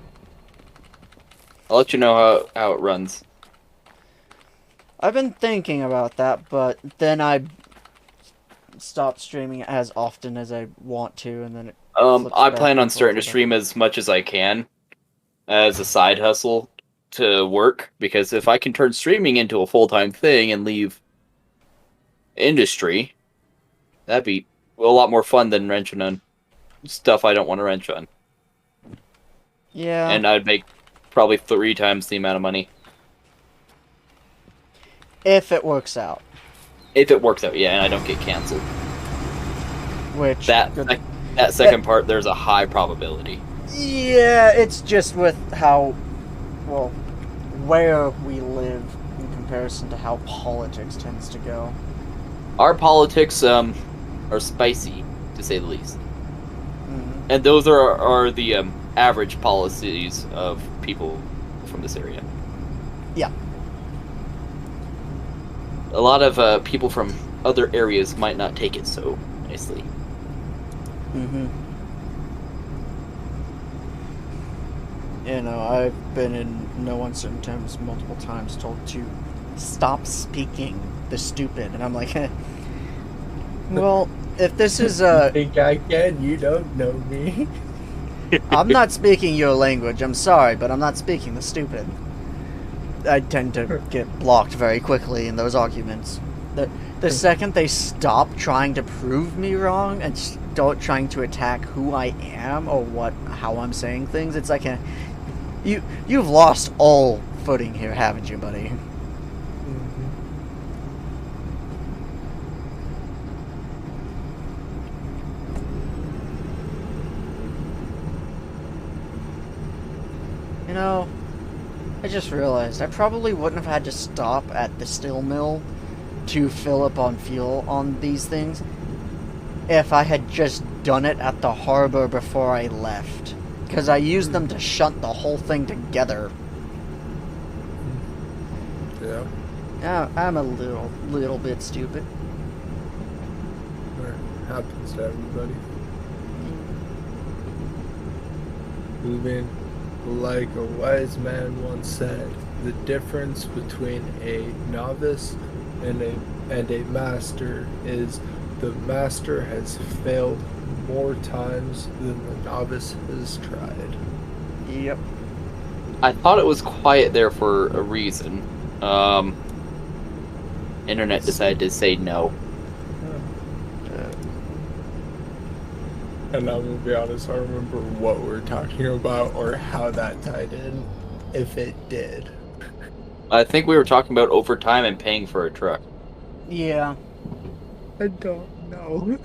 I'll let you know how it runs. I've been thinking about that, but then I stopped streaming as often as I want to, and then it flips I back plan on and starting to forth. stream as much as I can as a side hustle to work, because if I can turn streaming into a full-time thing and leave industry, that'd be a lot more fun than wrenching on stuff I don't want to wrench on. Yeah. And I'd make probably 3 times the amount of money. If it works out. If it works out, yeah, and I don't get canceled. Which... That second part, there's a high probability. Yeah, it's just with how... Well, where we live in comparison to how politics tends to go. Our politics are spicy, to say the least. Mm-hmm. And those are the average policies of people from this area. Yeah. A lot of people from other areas might not take it so nicely. Mm-hmm. You know, I've been in no uncertain terms multiple times told to stop speaking the stupid, and I'm like, well, if this is You think I can? You don't know me. I'm not speaking your language, I'm sorry, but I'm not speaking the stupid. I tend to get blocked very quickly in those arguments. The second they stop trying to prove me wrong and start trying to attack who I am or how I'm saying things, it's like you've lost all footing here, haven't you, buddy? You know, I just realized I probably wouldn't have had to stop at the steel mill to fill up on fuel on these things if I had just done it at the harbor before I left. Because I used them to shunt the whole thing together. Yeah. Yeah, I'm a little bit stupid. It happens to everybody. Moving, like a wise man once said, the difference between a novice and a master is the master has failed more times than the novice has tried. Yep. I thought it was quiet there for a reason. Internet decided to say no. And I'm gonna be honest, I don't remember what we're talking about or how that tied in, if it did. I think we were talking about overtime and paying for a truck. Yeah. I don't know.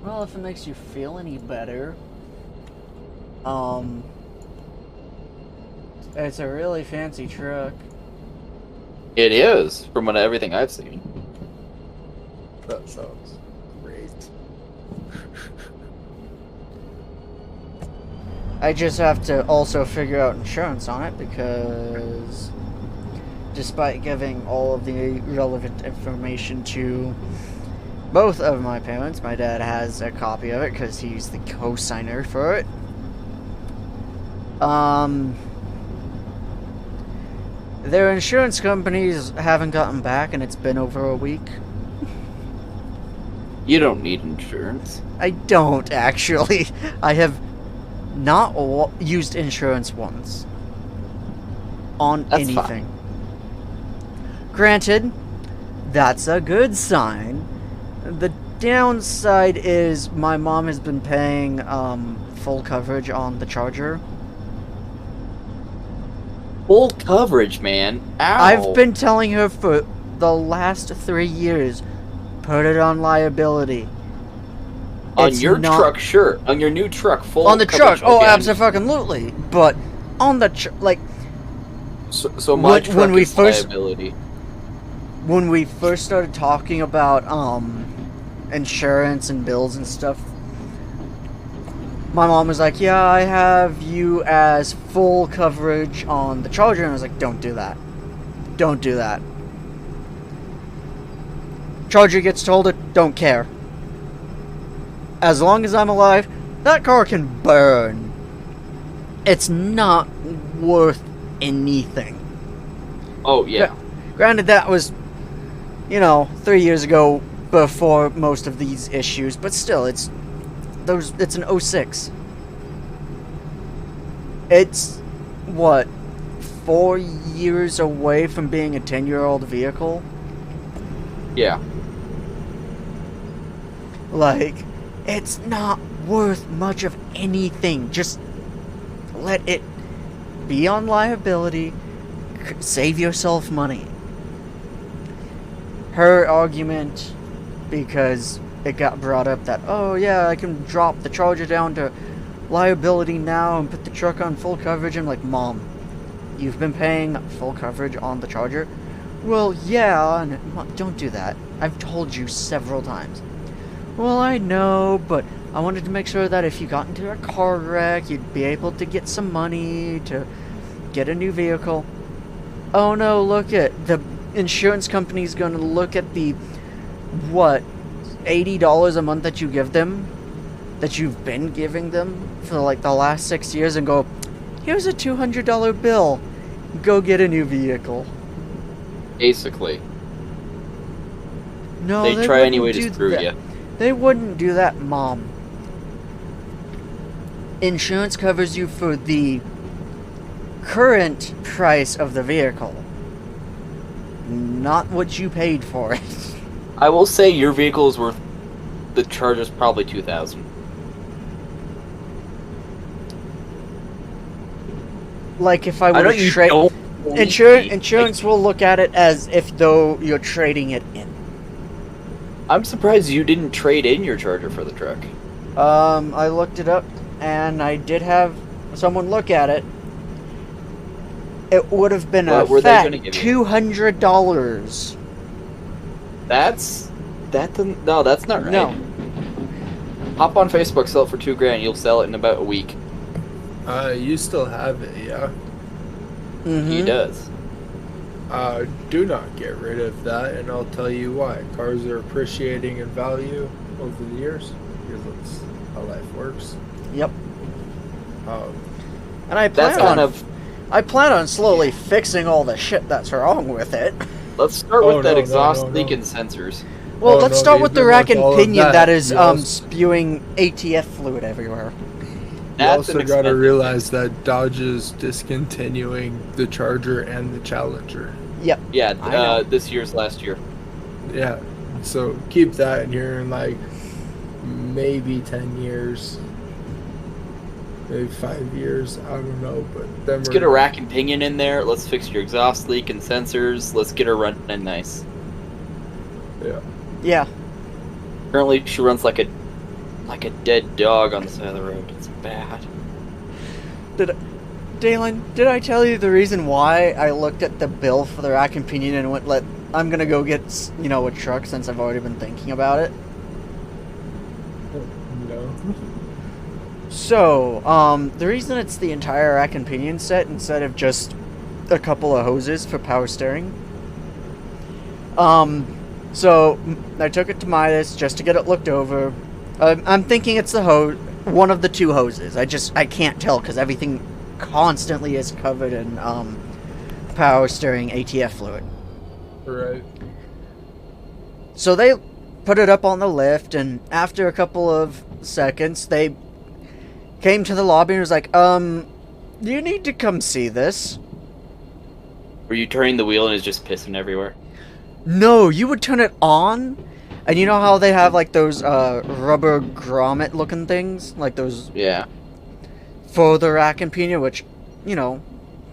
Well, if it makes you feel any better, it's a really fancy truck. It is, from what everything I've seen. That sounds great. I just have to also figure out insurance on it because despite giving all of the relevant information to both of my parents, my dad has a copy of it because he's the co-signer for it. Their insurance companies haven't gotten back and it's been over a week. You don't need insurance. I don't, actually. I have not used insurance once. On That's anything. Granted, that's a good sign. The downside is my mom has been paying full coverage on the Charger. Full coverage, man. Ow. I've been telling her for the last 3 years, put it on liability. On It's your not- truck, sure. On your new truck, full on the truck, coverage, oh, okay. absolutely. But on the like So my When- truck when we is first- liability. when we first started talking about insurance and bills and stuff, my mom was like, yeah, I have you as full coverage on the Charger, and I was like, don't do that. Don't do that. Charger gets told it, don't care. As long as I'm alive, that car can burn. It's not worth anything. Oh, yeah. Granted, that was, 3 years ago before most of these issues, but still, it's an 06. It's, what, 4 years away from being a 10-year-old vehicle? Yeah. Like, it's not worth much of anything. Just let it be on liability, save yourself money. Her argument, because it got brought up that, oh yeah, I can drop the Charger down to liability now and put the truck on full coverage. I'm like, Mom, you've been paying full coverage on the Charger? Well, yeah, and Mom, don't do that. I've told you several times. Well, I know, but I wanted to make sure that if you got into a car wreck, you'd be able to get some money to get a new vehicle. Oh no, look at the insurance company's going to look at the, what, $80 a month that you give them, that you've been giving them for like the last 6 years, and go, here's a $200 bill, go get a new vehicle. Basically. No, They try wouldn't any way to do screw that. you. They wouldn't do that, Mom. Insurance covers you for the current price of the vehicle, not what you paid for it. I will say your vehicle is worth... The Charger's probably $2,000. Like if I I know were to you trade, don't... insurance will look at it as if though you're trading it in. I'm surprised you didn't trade in your Charger for the truck. I looked it up, and I did have someone look at it, it would have been What a were they fat gonna give you? $200. That's no, that's not right. No. Hop on Facebook, sell it for $2,000. You'll sell it in about a week. You still have it, yeah. He Mm-hmm. does. Do not get rid of that, and I'll tell you why. Cars are appreciating in value over the years, because that's how life works. Yep. Um, And I That's plan kind on of. I plan on slowly fixing all the shit that's wrong with it. Let's start Oh, with that no, no, exhaust no, leak no. and sensors. Well, Oh, let's no, start with the even rack with and all of pinion that, that is you also- spewing ATF fluid everywhere. you That's also an got to expensive- realize that Dodge is discontinuing the Charger and the Challenger. Yep. Yeah, I know. this year's last year. Yeah, so keep that in here in like maybe 10 years, maybe 5 years. I don't know, but then Let's get a rack and pinion in there. Let's fix your exhaust leak and sensors. Let's get her running nice. Yeah. Currently, she runs like a dead dog on the side of the road. It's bad. Dalen, did I tell you the reason why I looked at the bill for the rack and pinion and went, I'm gonna go get, a truck since I've already been thinking about it? No. So, the reason it's the entire rack and pinion set instead of just a couple of hoses for power steering. So I took it to Midas just to get it looked over. I'm thinking it's the one of the two hoses. I can't tell because everything constantly is covered in power steering ATF fluid. Right. So they put it up on the lift, and after a couple of seconds, they came to the lobby and was like, you need to come see this. Were you turning the wheel and it's just pissing everywhere? No, you would turn it on, and you know how they have, like, those, rubber grommet looking things? Like, those Yeah. for the rack and pinion, which,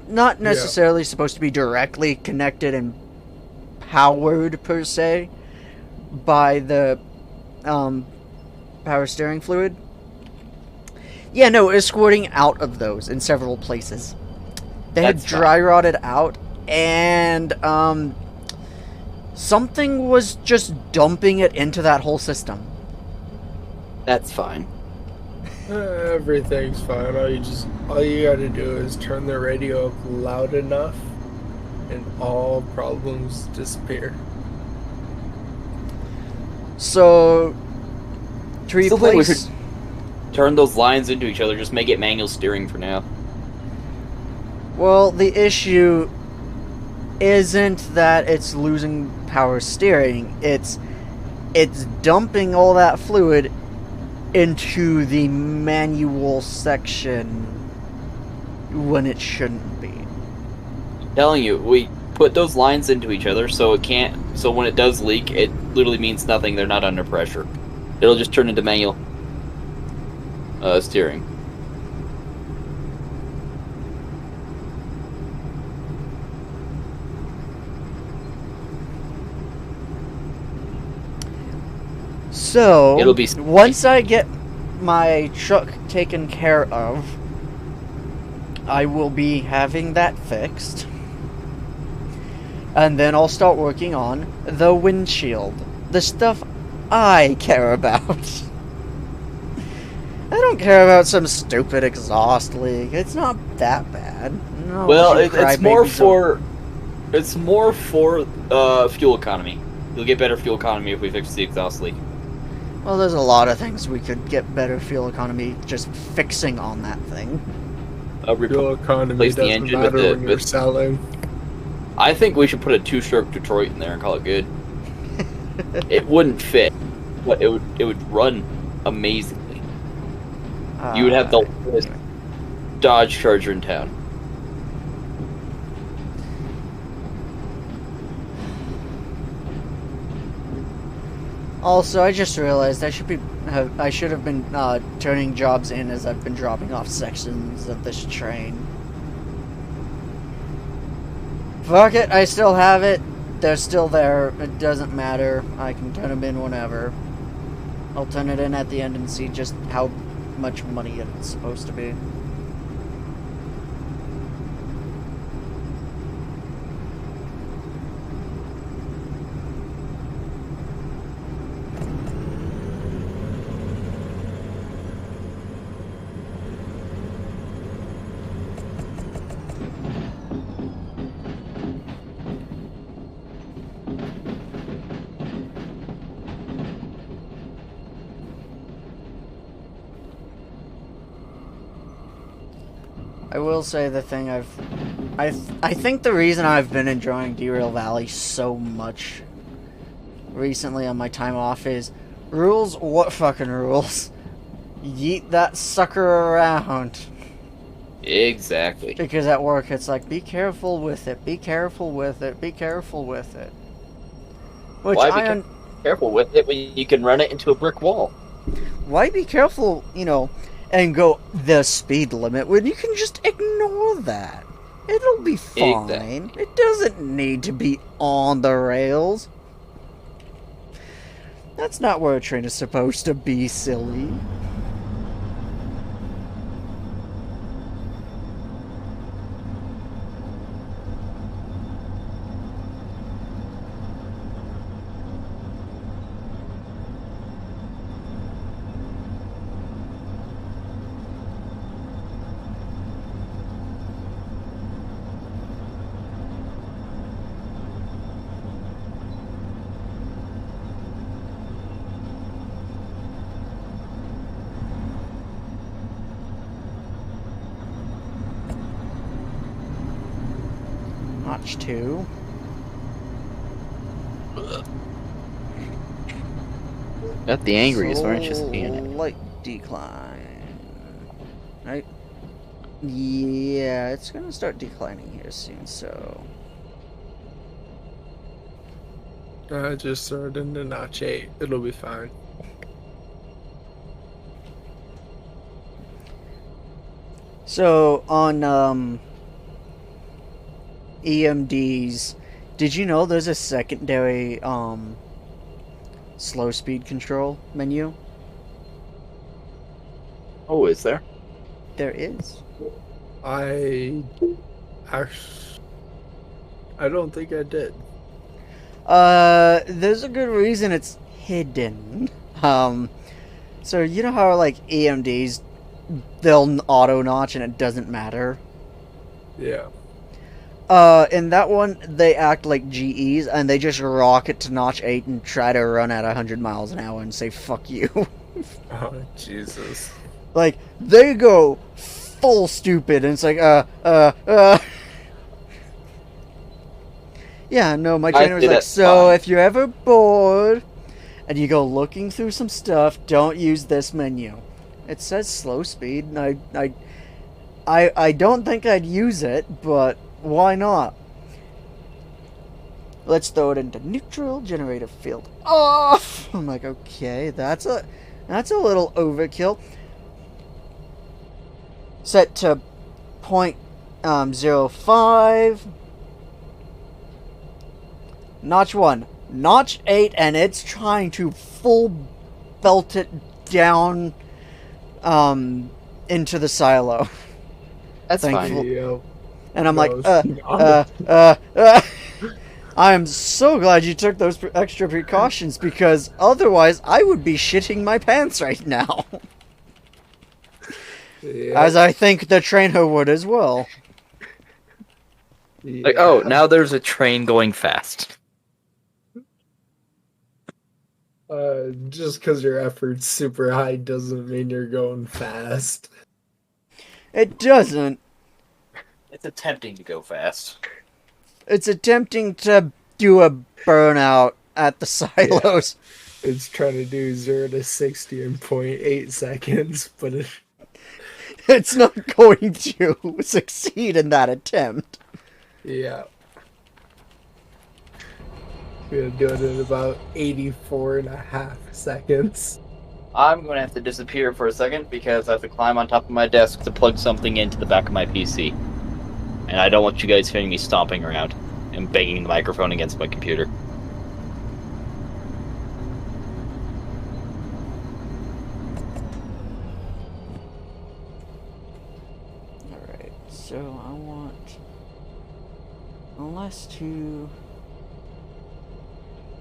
not necessarily supposed to be directly connected and powered, per se, by the, power steering fluid. Yeah, no, it was squirting out of those in several places. They had That's dry rotted out, and, something was just dumping it into that whole system. That's fine. Everything's fine. All you gotta do is turn the radio up loud enough, and all problems disappear. So, to Still think we replace... Turn those lines into each other. Just make it manual steering for now. Well, the issue isn't that it's losing power steering. It's dumping all that fluid into the manual section when it shouldn't be. Telling you, we put those lines into each other so it can't. So when it does leak, it literally means nothing. They're not under pressure. It'll just turn into manual steering. So, It'll be once I get my truck taken care of, I will be having that fixed. And then I'll start working on the windshield. The stuff I care about. I don't care about some stupid exhaust leak. It's not that bad. No, Well, you it's more crybabies for fuel economy. You'll get better fuel economy if we fix the exhaust leak. Well, there's a lot of things we could get better fuel economy just fixing on that thing. Fuel economy replace the doesn't engine matter with when you're with- selling. I think we should put a two-stroke Detroit in there and call it good. It wouldn't fit, but it would run amazingly. You would have the lowest Dodge Charger in town. Also, I just realized I should have been turning jobs in as I've been dropping off sections of this train. Fuck it, I still have it. They're still there. It doesn't matter. I can turn them in whenever. I'll turn it in at the end and see just how much money it's supposed to be. I will say the thing I think the reason I've been enjoying Derail Valley so much recently on my time off is rules. What fucking rules? Yeet that sucker around. Exactly. Because at work it's like, be careful with it, be careful with it, be careful with it. Which Why be careful with it when you can run it into a brick wall? Why be careful, you know, and go the speed limit when you can just ignore that? It'll be fine. Exactly. It doesn't need to be on the rails. That's not where a train is supposed to be, silly. Notch 2. Got the angriest, aren't you seeing it? Slight decline. Right? Yeah, it's gonna start declining here soon, so... Just throw it into notch 8. It'll be fine. So, on, EMDs, did you know there's a secondary, slow speed control menu? Oh, is there? There is. I don't think I did. There's a good reason it's hidden. So you know how, like, EMDs, they'll auto-notch and it doesn't matter? Yeah. In that one, they act like GEs, and they just rocket to notch 8 and try to run at 100 miles an hour and say, fuck you. Oh, Jesus. Like, they go full stupid, and it's like, Yeah, no, my trainer was see like, that's so fine. if you're ever bored, and you go looking through some stuff, don't use this menu. It says slow speed, and I don't think I'd use it, but why not? Let's throw it into neutral, generator field off. I'm like, okay, that's a little overkill. Set to 0.05. Notch 1. Notch 8, and it's trying to full belt it down into the silo. That's Thankful. fine. Yep. And I'm like, Gross. I am so glad you took those extra precautions, because otherwise I would be shitting my pants right now. Yep. As I think the trainer would as well. Like, oh, now there's a train going fast. Just because your effort's super high doesn't mean you're going fast. It doesn't. It's attempting to go fast. It's attempting to do a burnout at the silos. It's trying to do 0 to 60 in 0.8 seconds, but It's not going to succeed in that attempt. yeah. We're gonna do it in about 84.5 seconds. I'm going to have to disappear for a second because I have to climb on top of my desk to plug something into the back of my PC. And I don't want you guys hearing me stomping around and banging the microphone against my computer. Alright, so I want unless to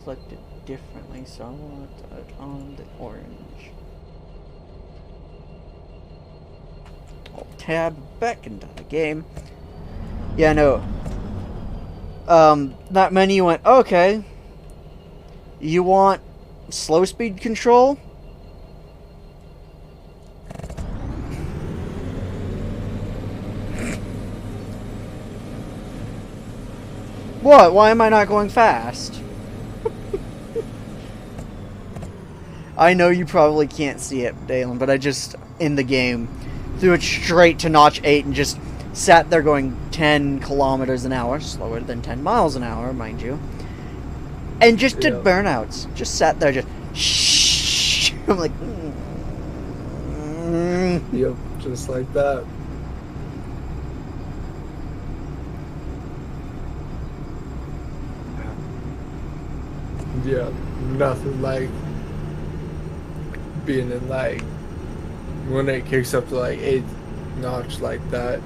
select it differently, so I want it on the orange. I'll tab back into the game. Yeah, no. That menu went, okay. You want slow speed control? What? Why am I not going fast? I know you probably can't see it, Dalen, but I just, in the game, threw it straight to notch 8 and just sat there going 10 kilometers an hour, slower than 10 miles an hour, mind you, and just did burnouts. Just sat there, just shh. I'm like, Yep, just like that. Yeah, nothing like being in like when it kicks up to like 8th notch like that,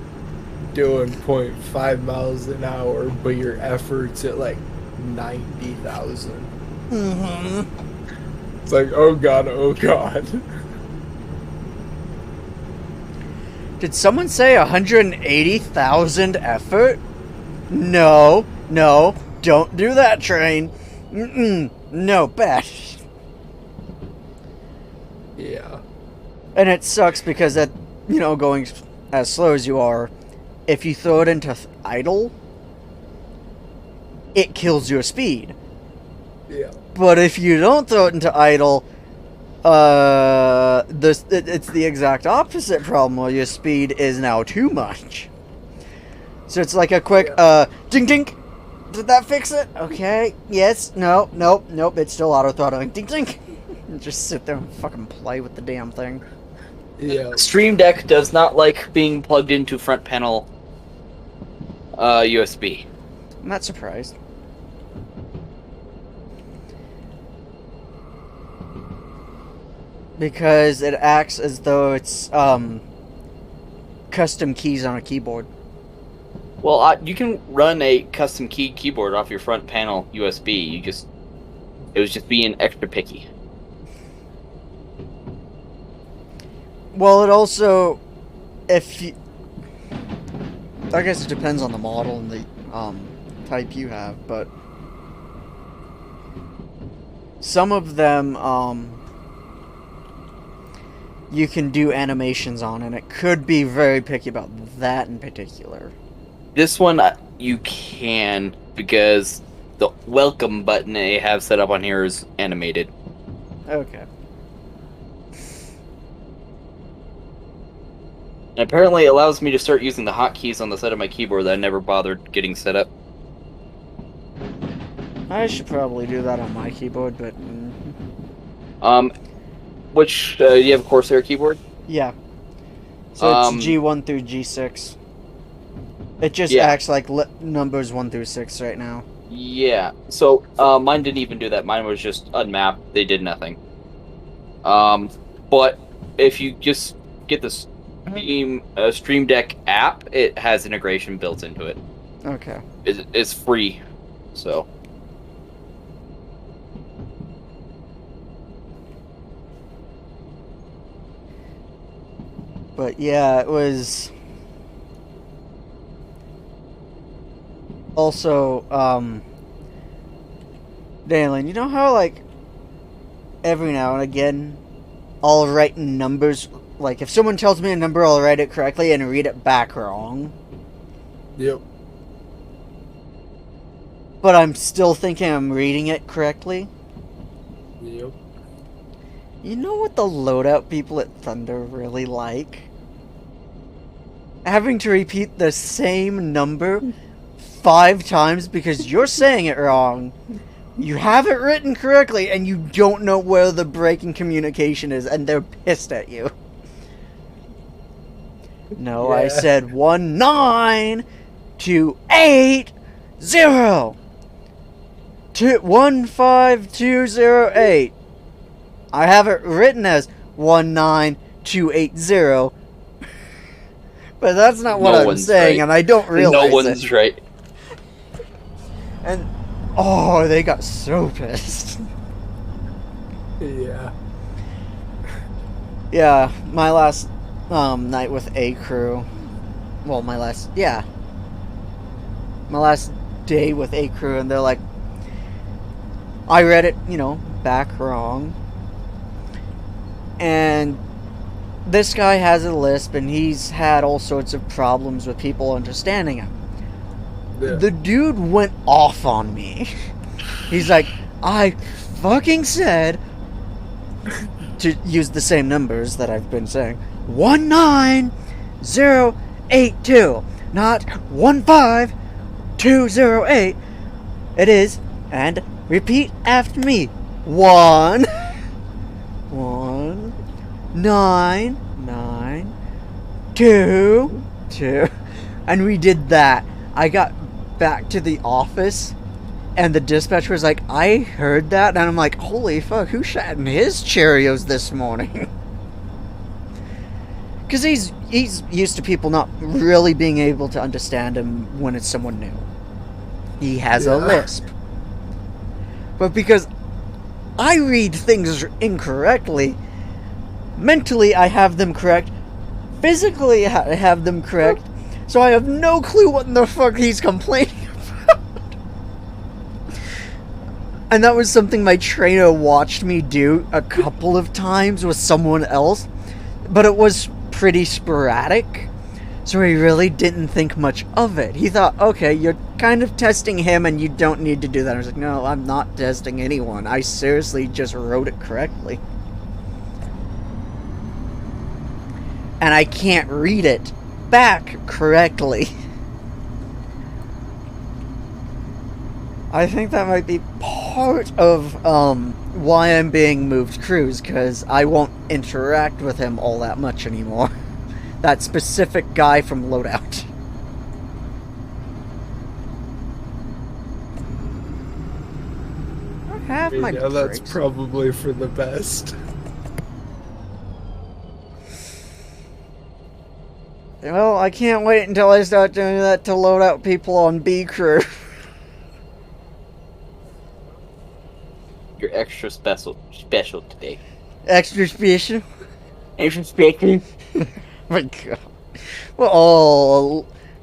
doing 0.5 miles an hour, but your effort's at like 90,000. mm-hmm. It's like, oh god, oh god. Did someone say 180,000 effort? No, no, don't do that, train. No, bad. Yeah. And it sucks because that, you know, going as slow as you are, if you throw it into idle, it kills your speed. Yeah. But if you don't throw it into idle, it's the exact opposite problem, where your speed is now too much. So it's like a quick, ding ding. Did that fix it? Okay. Yes. No. Nope. Nope. It's still auto throttling. Ding ding. And just sit there and fucking play with the damn thing. Yeah. Stream Deck does not like being plugged into front panel USB. I'm not surprised. Because it acts as though it's custom keys on a keyboard. Well, you can run a custom key keyboard off your front panel USB. It was just being extra picky. Well, it also, I guess it depends on the model and the type you have, but some of them you can do animations on, and it could be very picky about that in particular. This one you can, because the welcome button they have set up on here is animated. Okay. And apparently it allows me to start using the hotkeys on the side of my keyboard that I never bothered getting set up. I should probably do that on my keyboard, but... Which, you have a Corsair keyboard? yeah. So it's G1 through G6. It just acts like numbers 1 through 6 right now. Yeah. So, mine didn't even do that. Mine was just unmapped. They did nothing. But if you just get the Stream Deck app, it has integration built into it. Okay. It's free, so... But yeah, it was also, Dalen, you know how, like, every now and again, I'll write numbers, like, if someone tells me a number, I'll write it correctly and read it back wrong? Yep. But I'm still thinking I'm reading it correctly? Yep. You know what the loadout people at Thunder really like? Having to repeat the same number 5 times because you're saying it wrong. You have it written correctly and you don't know where the break in communication is, and they're pissed at you. No, I said 19280 15208. I have it written as 19280. But that's not what I'm saying, right. and I don't realize No one's it. right. And, oh, they got so pissed. Yeah. Yeah, my last night with A Crew. Well, my last day with A Crew, and they're like, I read it, back wrong. And this guy has a lisp, and he's had all sorts of problems with people understanding him. The dude went off on me. He's like, I fucking said, to use the same numbers that I've been saying, 19082, not 15208. It is, and repeat after me. 1 1 9 9 2 2. And we did that. I got back to the office, and the dispatcher was like, I heard that, and I'm like, holy fuck, who shot in his Cheerios this morning? Because he's used to people not really being able to understand him when it's someone new. He has a lisp. But because I read things incorrectly, mentally I have them correct, physically I have them correct, so I have no clue what in the fuck he's complaining about. And that was something my trainer watched me do a couple of times with someone else, but it was pretty sporadic, so he really didn't think much of it. He thought, okay, you're kind of testing him and you don't need to do that. I was like, no, I'm not testing anyone. I seriously just wrote it correctly. And I can't read it back correctly. I think that might be part of why I'm being moved crews, because I won't interact with him all that much anymore. That specific guy from Loadout. I have my Yeah, that's breaks. probably for the best. Well, I can't wait until I start doing that to load out people on B crew. You're extra special today. Extra special. Extra special. My God.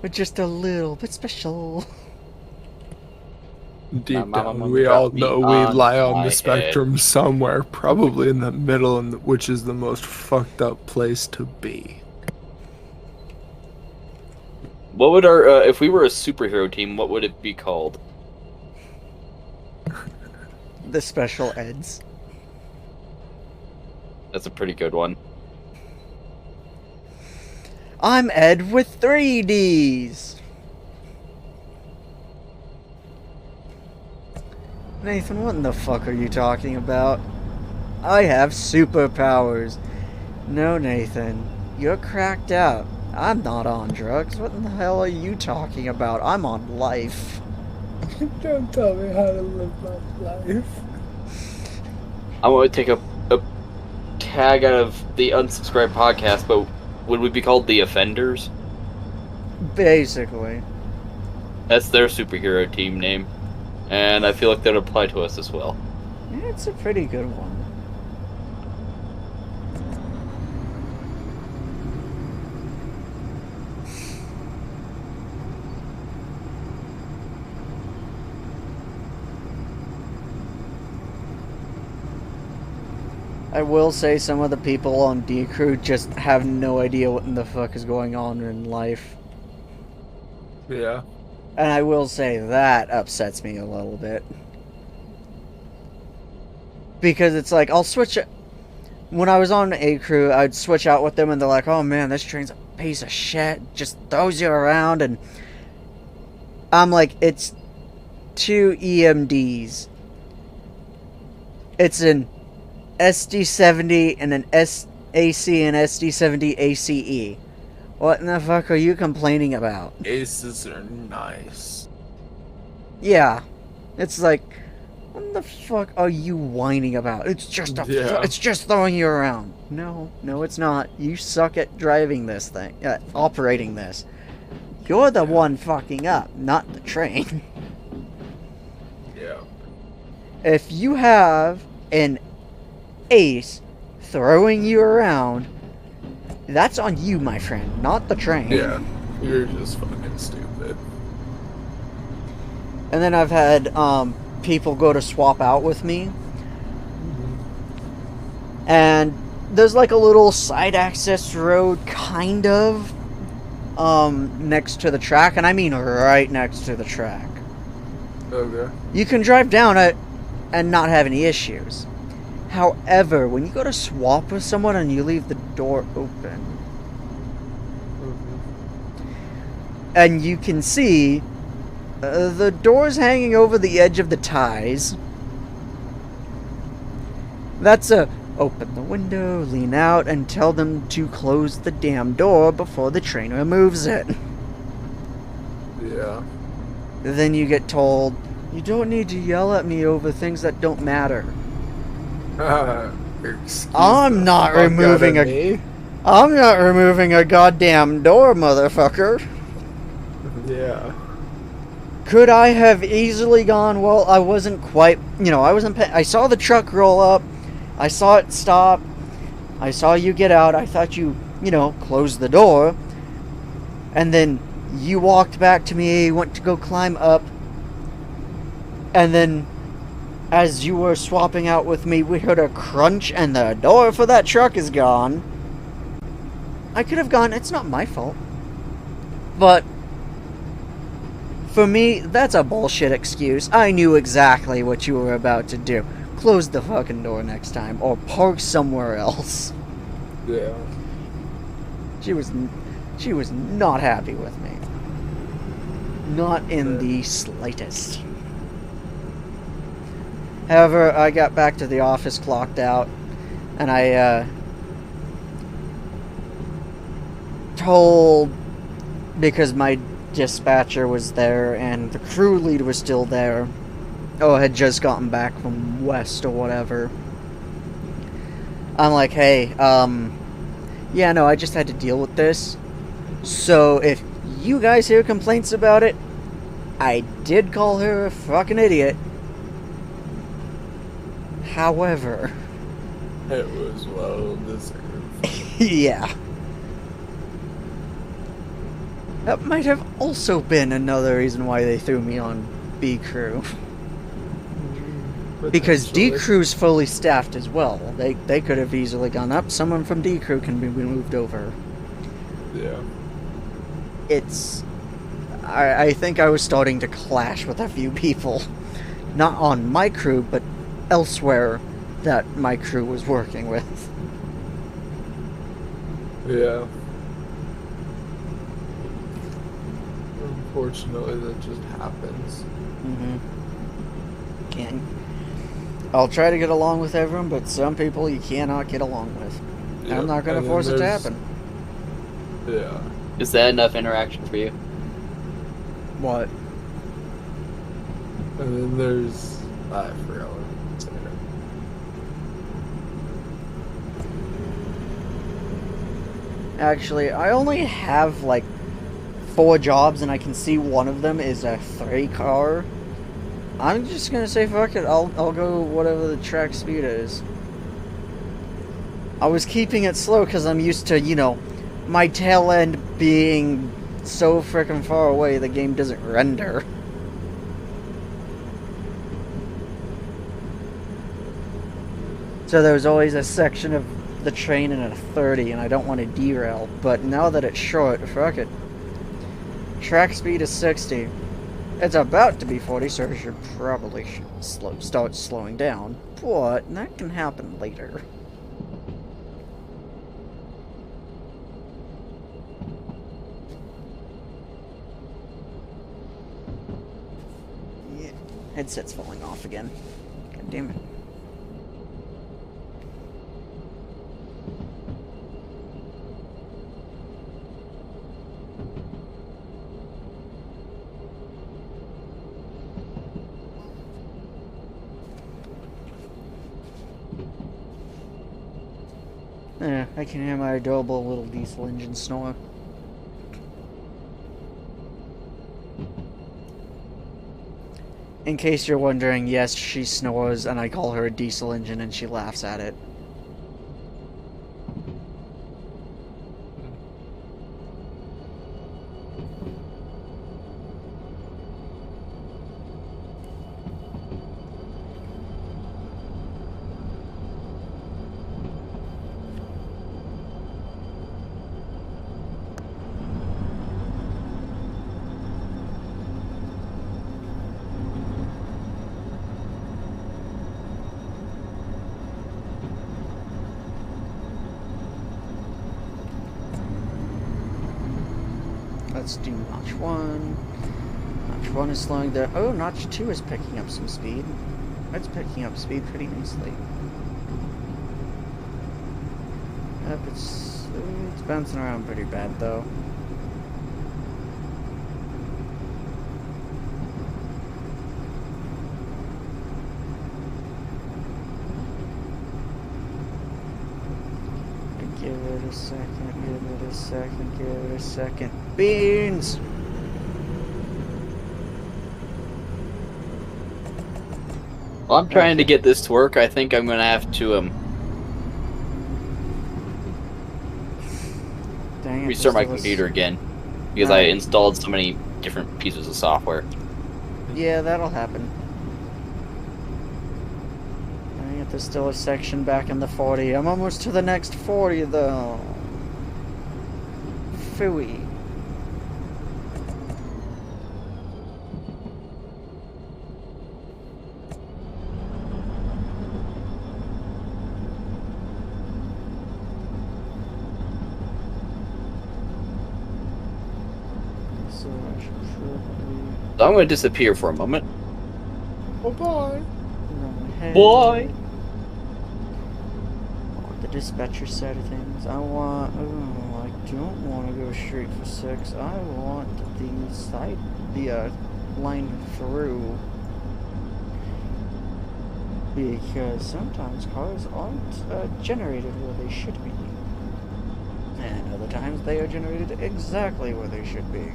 We're just a little bit special. Deep My mama down, we all dropped me know we on lie on my the head. spectrum somewhere, probably in the middle, which is the most fucked up place to be. What would our if we were a superhero team? What would it be called? The special eds. That's a pretty good one. I'm Ed with 3 Ds. Nathan, what in the fuck are you talking about? I have superpowers. No, Nathan. You're cracked out. I'm not on drugs. What in the hell are you talking about? I'm on life. Don't tell me how to live my life. I want to take a tag out of the unsubscribed podcast, but would we be called the Offenders? Basically. That's their superhero team name, and I feel like that would apply to us as well. Yeah, it's a pretty good one. I will say some of the people on D Crew just have no idea what in the fuck is going on in life. Yeah. And I will say that upsets me a little bit. Because it's like, I'll switch it. When I was on A Crew, I'd switch out with them and they're like, oh man, this train's a piece of shit. Just throws you around. And I'm like, it's 2 EMDs. It's an SD70 and an AC and SD70 ACE. What in the fuck are you complaining about? Aces are nice. Yeah. It's like, what the fuck are you whining about? It's just it's just throwing you around. No, it's not. You suck at driving this thing, operating this. You're the one fucking up, not the train. Yeah. If you have an ace throwing you around, that's on you, my friend, not the train. Yeah. You're just fucking stupid. And then I've had people go to swap out with me, and there's like a little side access road, kind of, next to the track, and I mean right next to the track. Okay. You can drive down it and not have any issues. However, when you go to swap with someone and you leave the door open, and you can see the doors hanging over the edge of the ties. That's a open the window, lean out, and tell them to close the damn door before the train removes it. Yeah. Then you get told, you don't need to yell at me over things that don't matter. Excuse I'm the not fuck removing out of a- me. I'm not removing a goddamn door, motherfucker. Yeah. Could I have easily gone, well, I wasn't quite, I wasn't, I saw the truck roll up, I saw it stop, I saw you get out, I thought you, closed the door, and then you walked back to me, went to go climb up, and then as you were swapping out with me, we heard a crunch and the door for that truck is gone. I could have gone, it's not my fault. But for me, that's a bullshit excuse. I knew exactly what you were about to do. Close the fucking door next time, or park somewhere else. Yeah. She was not happy with me. Not in the slightest. However, I got back to the office, clocked out, and I told, because my dispatcher was there and the crew lead was still there, had just gotten back from West or whatever. I'm like, hey, yeah, no, I just had to deal with this. So if you guys hear complaints about it, I did call her a fucking idiot. However, It was well deserved. yeah. That might have also been another reason why they threw me on B Crew. Because D Potentially. Crew's fully staffed as well. They could have easily gone up. Someone from D Crew can be moved over. Yeah. It's... I think I was starting to clash with a few people. Not on my crew, but elsewhere that my crew was working with. Yeah. Unfortunately, that just happens. Can't... I'll try to get along with everyone, but some people you cannot get along with. And I'm Yep, not going and to then force it to there's- happen. Yeah. Is that enough interaction for you? What? And then there's... I forgot what I was saying. Actually, I only have like 4 jobs, and I can see one of them is a 3 car. I'm just gonna say fuck it. I'll go whatever the track speed is. I was keeping it slow because I'm used to, my tail end being so freaking far away the game doesn't render. So there was always a section of the train in a 30, and I don't want to derail. But now that it's short, fuck it. Track speed is 60. It's about to be 40, so I should probably start slowing down. But that can happen later. Yeah, headset's falling off again. God damn it. I can hear my adorable little diesel engine snore. In case you're wondering, yes, she snores and I call her a diesel engine and she laughs at it. let's do notch 1. Notch 1 is slowing down. Oh, notch 2 is picking up some speed. It's picking up speed pretty nicely. Yep, it's bouncing around pretty bad though. Give it a second, give it a second, give it a second. Beans! Well, I'm trying to get this to work. I think I'm gonna have to Dang it, restart my this computer again because I installed so many different pieces of software. Yeah, that'll happen. Dang it, there's still a section back in the 40. I'm almost to the next 40 though. Phooey. So I should probably So I'm gonna disappear for a moment. Oh boy. run ahead. Boy. On the dispatcher side of things, I don't want to go straight for 6. I want the line through. Because sometimes cars aren't generated where they should be. And other times they are generated exactly where they should be.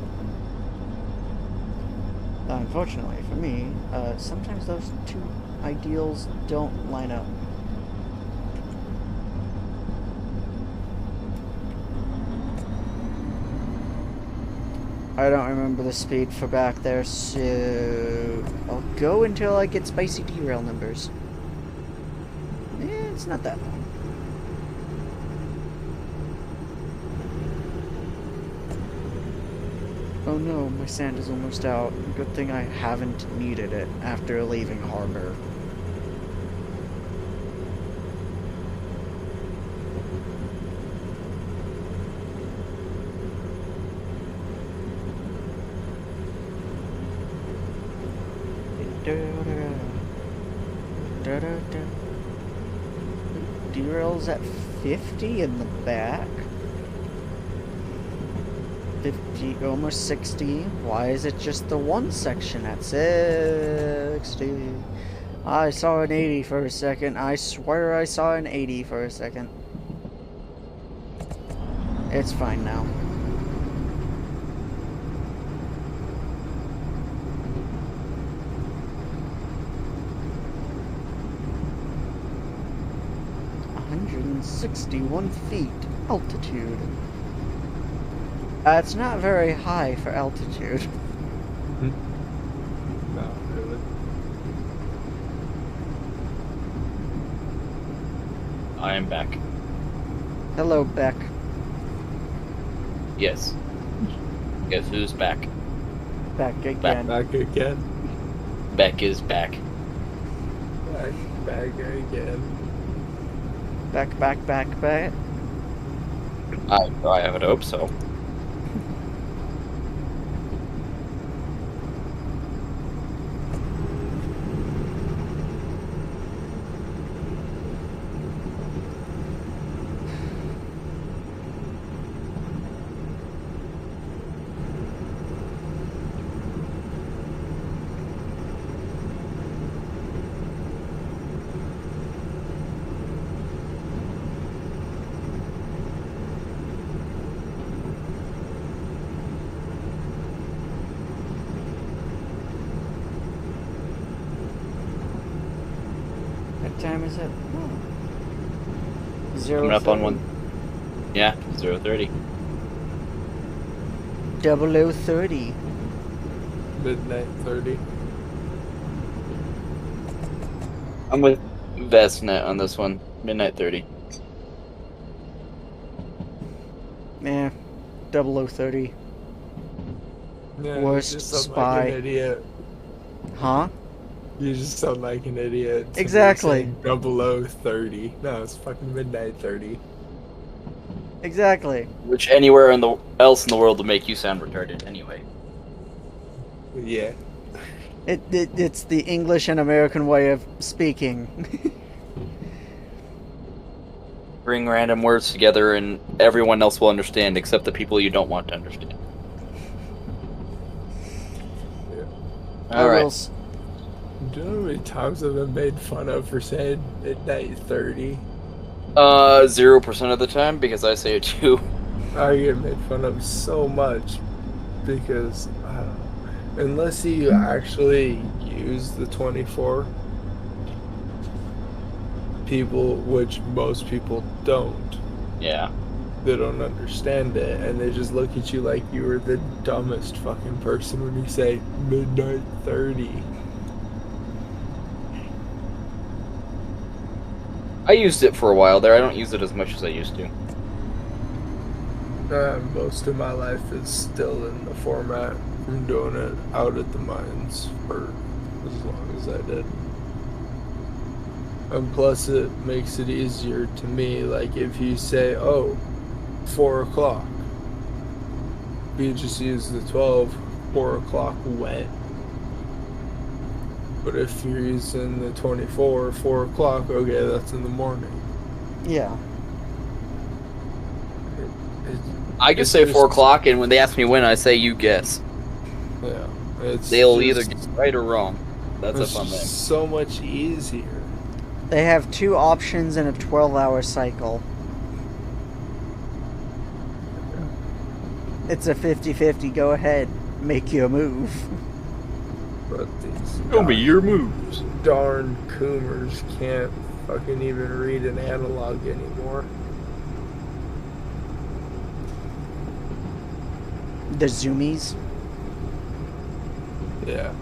Unfortunately for me, sometimes those two ideals don't line up. I don't remember the speed for back there, so I'll go until I get spicy derail numbers. It's not that long. Oh no, my sand is almost out. Good thing I haven't needed it after leaving harbor. Derail's at 50 in the back. 50, almost 60. Why is it just the one section at 60? I saw an 80 for a second. I swear I saw an 80 for a second. It's fine now. $161 feet altitude. It's not very high for altitude. Not really. I am back. Hello, Beck. Yes. Guess who's back? Back again. Back again. Beck is back. Back again. Back. I would hope so. What time is it? Coming up on one. Yeah, 0:30. 0030. Midnight 30. I'm with Vestnet on this one. Midnight 30. Yeah, 0030. Yeah, you Worst just sound spy. like an idiot. Huh? You just sound like an idiot. Exactly. 0030. No, it's fucking midnight 30. Exactly. Which anywhere else in the world would make you sound retarded anyway. Yeah. It's the English and American way of speaking. Bring random words together and everyone else will understand except the people you don't want to understand. I Alright. will s- Do you know how many times I've been made fun of for saying midnight 30? 0% of the time because I say it too. I get made fun of so much because unless you actually use the 24, people, which most people don't, Yeah. they don't understand it, and they just look at you like you were the dumbest fucking person when you say midnight 30. I used it for a while there. I don't use it as much as I used to. Most of my life is still in the format from doing it out at the mines for as long as I did. And plus, it makes it easier to me. Like, if you say, oh, 4 o'clock, you just use the 12, 4 o'clock went. But if you're using the 24, 4 o'clock, okay, that's in the morning. yeah. I can It's say just- 4 o'clock, and when they ask me when, I say you guess. Yeah. It's They'll just- either get right or wrong. That's a it's fun thing. so much easier. They have 2 options in a 12-hour cycle. It's a 50-50. Go ahead. Make your move. But these Show me your moves. darn coomers can't fucking even read an analog anymore. The Zoomies. Yeah.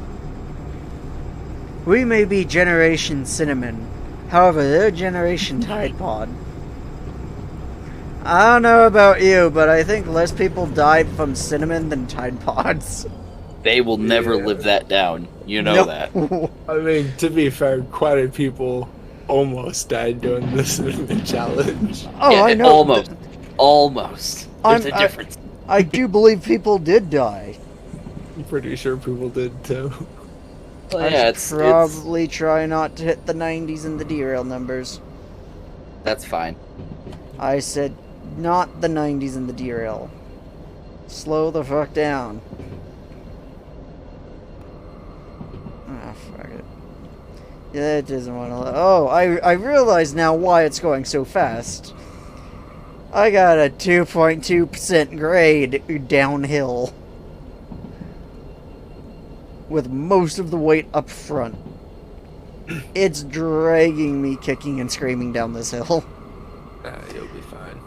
We may be Generation Cinnamon. However, they're Generation Tide Pod. I don't know about you, but I think less people died from cinnamon than Tide Pods. They will never Yeah. live that down. You know that. I mean, to be fair, quite a people almost died doing the cinnamon challenge. Oh, Yeah, I know. Almost. Almost. There's a I- difference. I do believe people did die. I'm pretty sure people did too. Well, I yeah, should it's probably try not to hit the 90s and the derail numbers. that's fine. I said not the 90s and the derail. Slow the fuck down. Ah, fuck it. Yeah, it doesn't want to. Oh, I realize now why it's going so fast. I got a 2.2% grade downhill. With most of the weight up front. It's dragging me kicking and screaming down this hill. You'll be fine.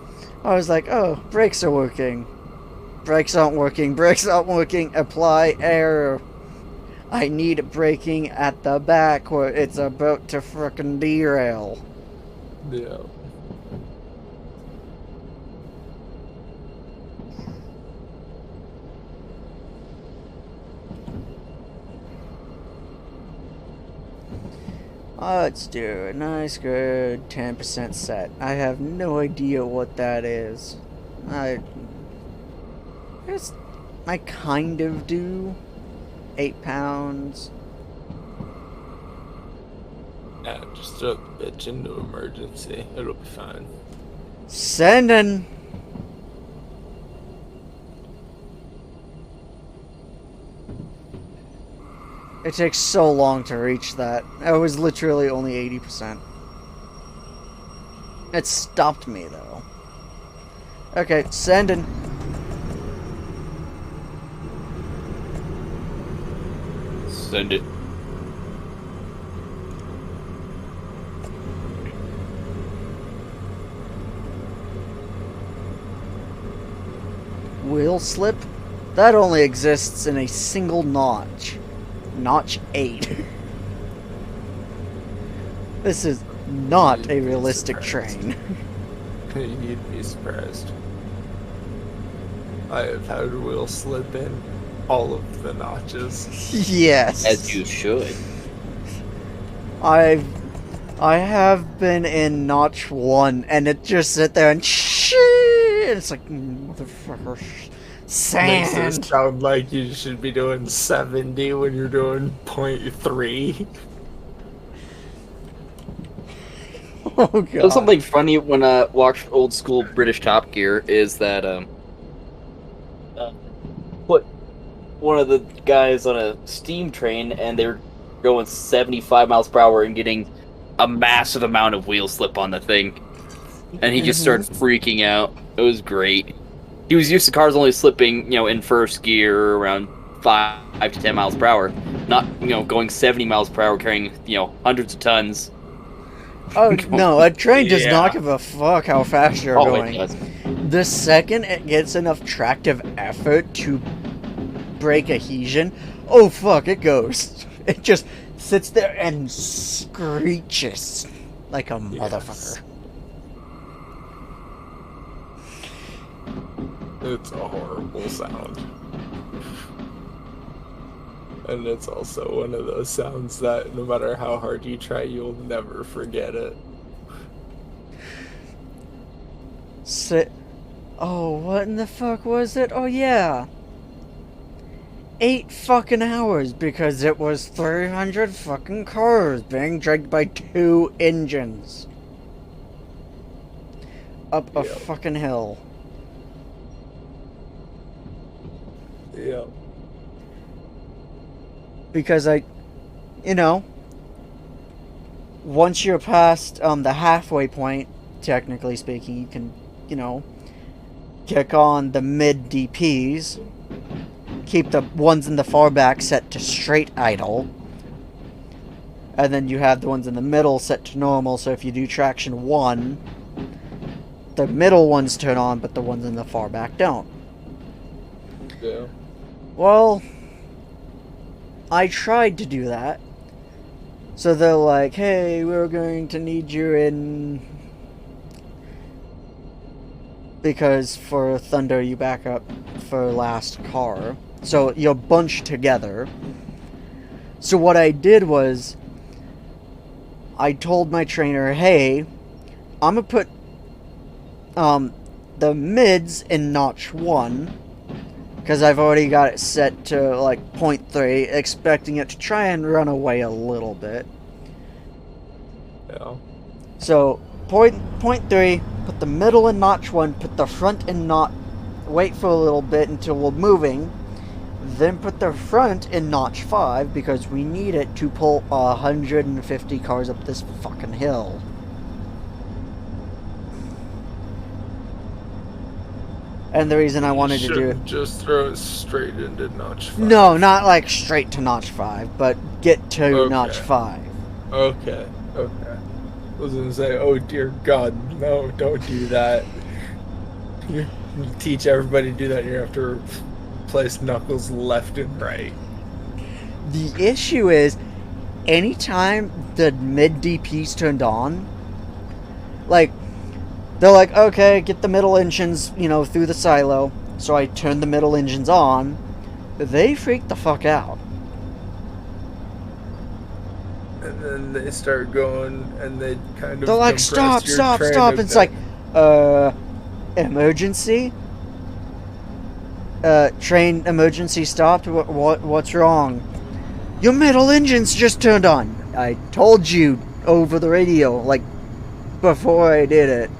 I was like, oh, brakes are working. Brakes aren't working. Brakes aren't working. Apply error. I need braking at the back where it's about to frickin' derail. Yeah. Let's do a nice, good 10% set. I have no idea what that is. I guess I kind of do. 8 pounds. Yeah, just throw the bitch into emergency. It'll be fine. Sending. It takes so long to reach that. I was literally only 80%. It stopped me though. Okay, sending. Send it. Wheel slip? That only exists in a single notch. Notch 8. This is not a realistic train. You'd be surprised. I have had wheel slip in all of the notches. Yes. As you should. I have been in notch 1 and it just sit there and shit. It's like, motherfucker, Makes it sand. sound like you should be doing 70 when you're doing 0.3. Oh god. So something funny when I watched old school British Top Gear is that put one of the guys on a steam train and they're going 75 miles per hour and getting a massive amount of wheel slip on the thing, and he just started freaking out. It was great. He was used to cars only slipping, in first gear around 5 to 10 miles per hour, not going 70 miles per hour carrying hundreds of tons. Oh no, a train does Yeah. not give a fuck how fast you're Oh, going. it does. The second it gets enough tractive effort to break adhesion, oh fuck, it goes. It just sits there and screeches like a motherfucker. It's a horrible sound. And it's also one of those sounds that no matter how hard you try, you'll never forget it. Oh, what in the fuck was it? Oh yeah. 8 fucking hours because it was 300 fucking cars being dragged by 2 engines. Up a Yep. fucking hill. Yeah. Because once you're past the halfway point, technically speaking, you can, kick on the mid DPs, keep the ones in the far back set to straight idle, and then you have the ones in the middle set to normal, so if you do traction 1, the middle ones turn on, but the ones in the far back don't. Yeah. Well, I tried to do that. So they're like, hey, we're going to need you in... Because for Thunder, you back up for last car. So you're bunched together. So what I did was, I told my trainer, hey, I'm going to put the mids in notch 1. Because I've already got it set to, like, 0.3, expecting it to try and run away a little bit. Yeah. So, 0.3, put the middle in notch 1, put the front in notch... Wait for a little bit until we're moving. Then put the front in notch 5, because we need it to pull 150 cars up this fucking hill. And the reason I wanted to do it... Just throw it straight into notch 5. No, not like straight to notch 5, but get to Okay. notch 5. Okay. I was gonna say, oh dear God, no, don't do that. You teach everybody to do that, and you have to place knuckles left and right. The issue is, anytime the mid DP's turned on, like, they're like, okay, get the middle engines, through the silo. So I turn the middle engines on. They freak the fuck out. And then they start going, and they kind of They're like, compress your stop. train And a it's bit. like, emergency? Train emergency stopped? What's wrong? Your middle engine's just turned on. I told you over the radio, like, before I did it.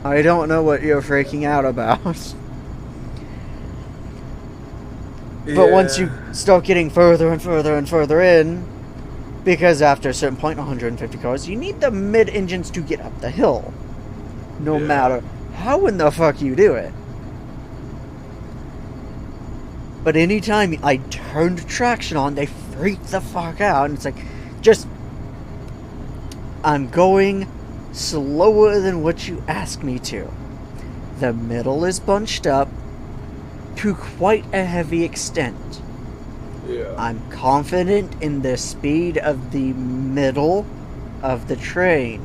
I don't know what you're freaking out about. But once you start getting further and further and further in, because after a certain point, 150 cars, you need the mid-engines to get up the hill. No Yeah. matter how in the fuck you do it. But anytime I turned traction on, they freak the fuck out. And it's like, I'm going slower than what you asked me to. The middle is bunched up to quite a heavy extent. Yeah. I'm confident in the speed of the middle of the train.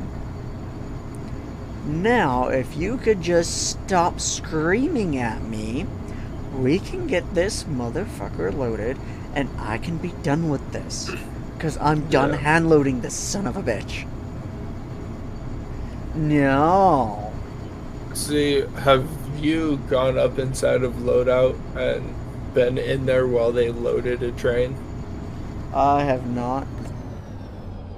Now, if you could just stop screaming at me, we can get this motherfucker loaded and I can be done with this. Because I'm done Yeah. hand loading this son of a bitch. No. See, have Have you gone up inside of loadout and been in there while they loaded a train? I have not.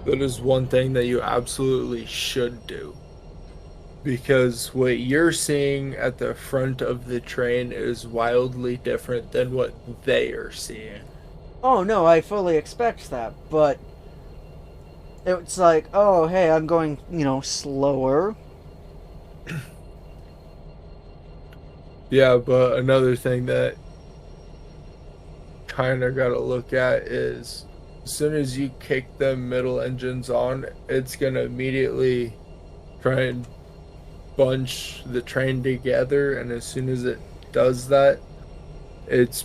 That is one thing that you absolutely should do. Because what you're seeing at the front of the train is wildly different than what they are seeing. Oh no, I fully expect that, but it's like, oh hey, I'm going, slower. Yeah, but another thing that kind of got to look at is as soon as you kick them middle engines on, it's going to immediately try and bunch the train together, and as soon as it does that, it's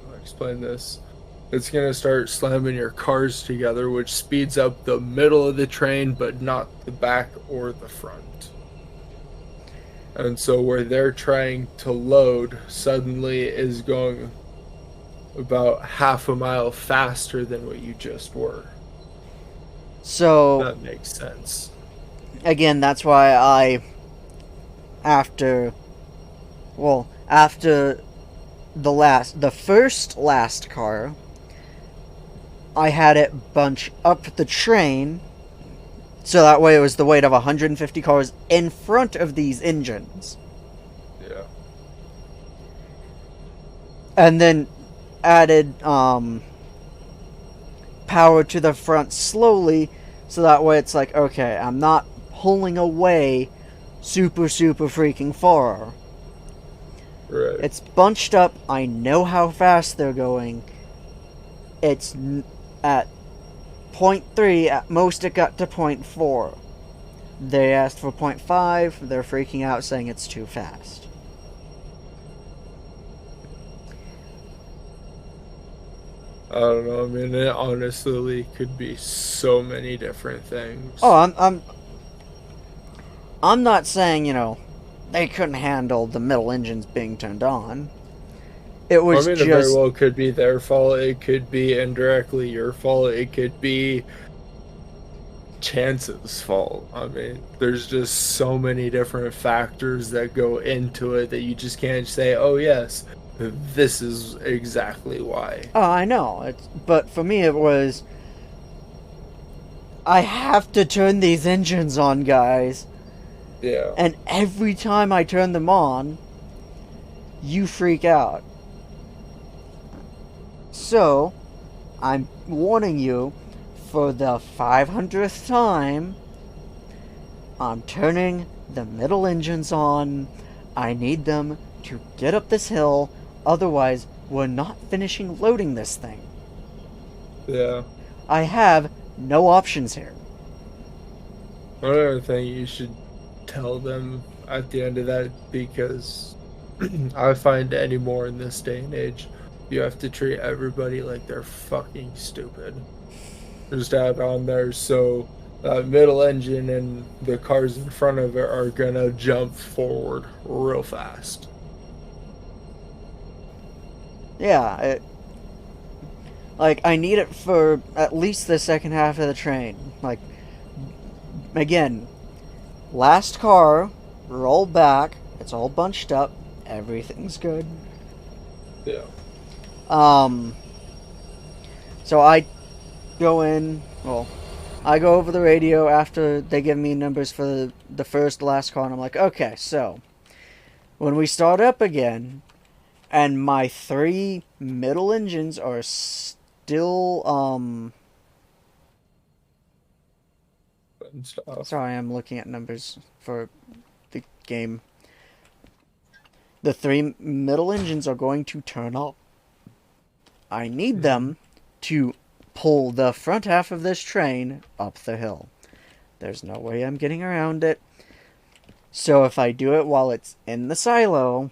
I'll explain this. It's going to start slamming your cars together, which speeds up the middle of the train, but not the back or the front. And so where they're trying to load suddenly is going about half a mile faster than what you just were. So That makes sense. again, that's why after the first last car, I had it bunch up the train, so that way it was the weight of 150 cars in front of these engines. Yeah. And then added power to the front slowly, so that way it's like, okay, I'm not pulling away super freaking far. Right. It's bunched up, I know how fast they're going. It's at 0.3, at most it got to 0.4. They asked for 0.5, they're freaking out saying it's too fast. I don't know. I mean, it honestly could be so many different things. Oh, I'm not saying, they couldn't handle the middle engines being turned on. It was I mean, it very well could be their fault. It could be indirectly your fault. It could be Chance's fault. I mean, there's just so many different factors that go into it that you just can't say, oh, yes, this is exactly why. Oh, I know. But for me, it was, I have to turn these engines on, guys. Yeah. And every time I turn them on, you freak out. So, I'm warning you, for the 500th time, I'm turning the middle engines on. I need them to get up this hill, otherwise we're not finishing loading this thing. Yeah. I have no options here. Another thing you should tell them at the end of that, because I find anymore in this day and age, you have to treat everybody like they're fucking stupid. Just add on there so that middle engine and the cars in front of it are gonna jump forward real fast. Yeah, I need it for at least the second half of the train. Like, again, last car, roll back, it's all bunched up, everything's good. Yeah. So I go in, I go over the radio after they give me numbers for the first last car, and I'm like, okay, so, when we start up again, and my 3 middle engines are still, sorry, I'm looking at numbers for the game. The 3 middle engines are going to turn off. I need them to pull the front half of this train up the hill. There's no way I'm getting around it. So if I do it while it's in the silo,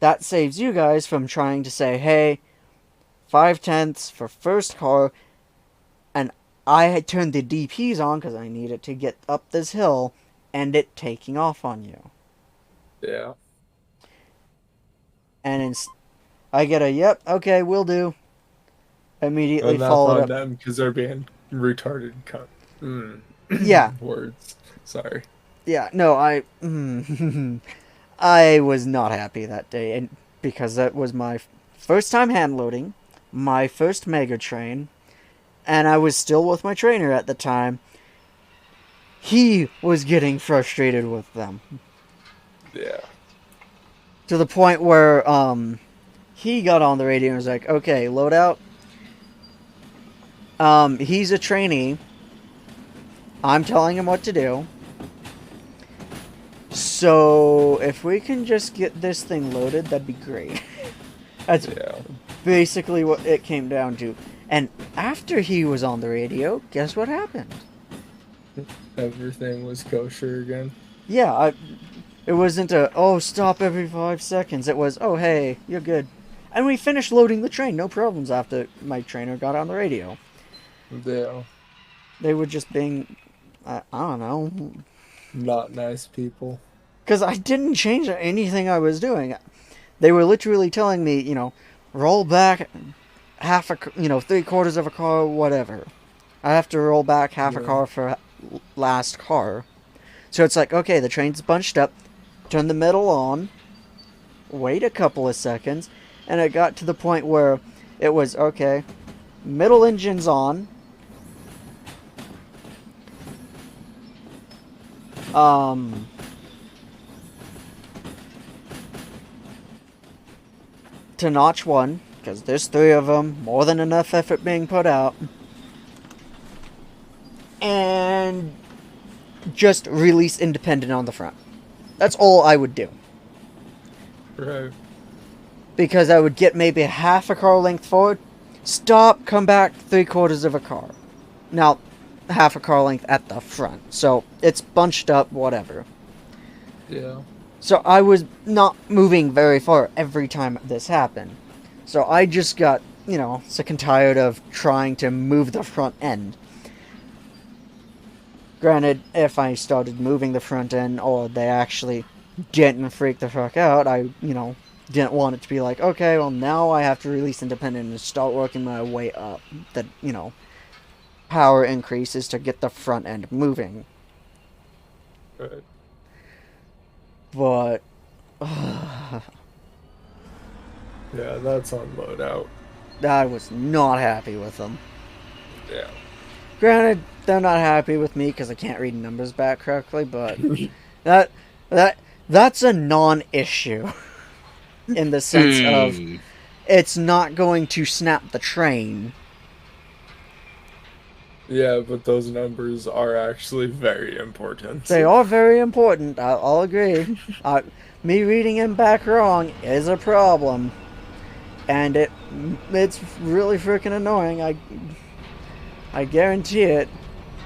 that saves you guys from trying to say, hey, 5/10 for first car, and I had turned the DPs on because I need it to get up this hill, and it taking off on you. Yeah. And I get a, yep, okay, will do. Immediately And that's followed on up. them because they're being retarded cunt. Yeah. Words. Sorry. Yeah, no, I was not happy that day, and because that was my first time hand loading, my first Mega Train, and I was still with my trainer at the time. He was getting frustrated with them Yeah. to the point where he got on the radio and was like, "Okay, load out. He's a trainee. I'm telling him what to do. So if we can just get this thing loaded, that'd be great." That's Yeah. basically what it came down to. And after he was on the radio, guess what happened? Everything was kosher again. Yeah, it wasn't a, oh, stop every 5 seconds. It was, oh, hey, you're good. And we finished loading the train, no problems, after my trainer got on the radio. Yeah. They were just being, I don't know. Not nice people. Because I didn't change anything I was doing. They were literally telling me, roll back half a, 3/4 of a car, whatever. I have to roll back half a Yeah. car for last car. So it's like, okay, the train's bunched up, turn the middle on, wait a couple of seconds, and it got to the point where it was, okay, middle engine's on, to notch one, because there's 3 of them, more than enough effort being put out, and just release independent on the front. That's all I would do. Right. Because I would get maybe half a car length forward, stop, come back 3/4 of a car. Now, half a car length at the front. So, it's bunched up, whatever. Yeah. So, I was not moving very far every time this happened. So, I just got, sick and tired of trying to move the front end. Granted, if I started moving the front end, or they actually didn't freak the fuck out, I, didn't want it to be like, okay, well, now I have to release independent and start working my way up. The, power increases to get the front end moving. Right. But, Yeah, that's on loadout. I was not happy with them. Yeah. Granted, they're not happy with me because I can't read numbers back correctly, but that's a non-issue. In the sense of, it's not going to snap the train. Yeah, but those numbers are actually very important. They are very important, I'll agree. Me reading them back wrong is a problem. And it's really freaking annoying, I guarantee it.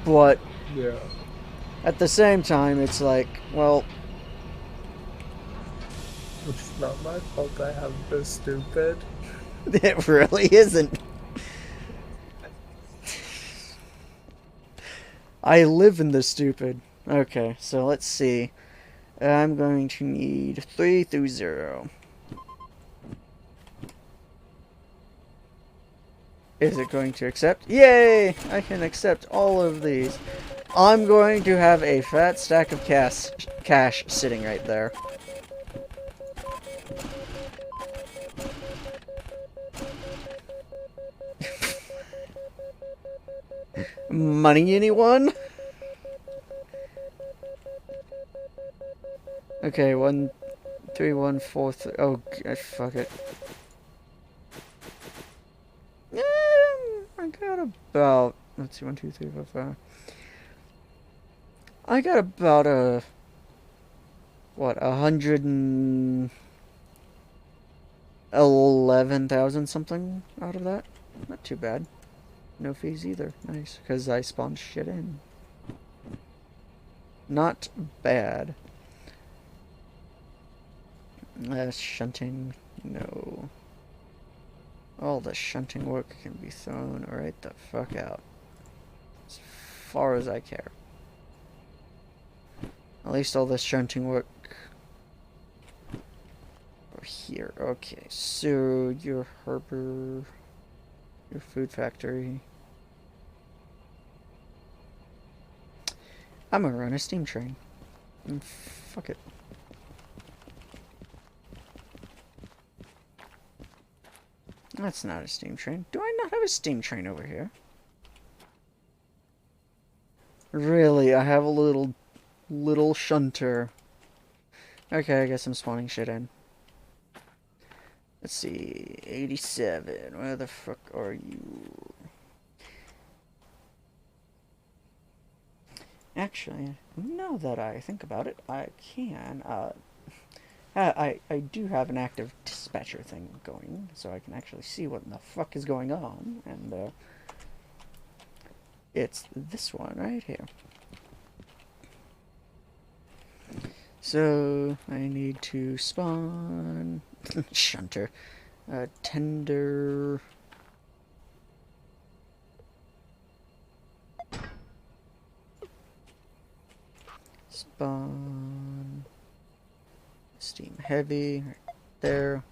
But Yeah. at the same time, it's like, well, It's not my fault I have this stupid. it really isn't. I live in the stupid. Okay, so let's see. I'm going to need 3 through 0. Is it going to accept? Yay! I can accept all of these. I'm going to have a fat stack of cash sitting right there. Money, anyone? Okay, 1, 3, 1, 4, 3. Oh, fuck it. I got about. Let's see, 1, 2, 3, 4, 5. I got about a. What, 111,000 something out of that? Not too bad. No fees either. Nice, because I spawned shit in. Not bad. Shunting, no. All the shunting work can be thrown right the fuck out. As far as I care. At least all the shunting work over here. Okay, so your harbor, your food factory. I'm gonna run a steam train. Fuck it. That's not a steam train. Do I not have a steam train over here? Really, I have a little shunter. Okay, I guess I'm spawning shit in. Let's see, 87. Where the fuck are you? Actually, now that I think about it, I can. I do have an active dispatcher thing going, so I can actually see what the fuck is going on, and it's this one right here. So I need to spawn shunter, tender. Spawn steam heavy right there.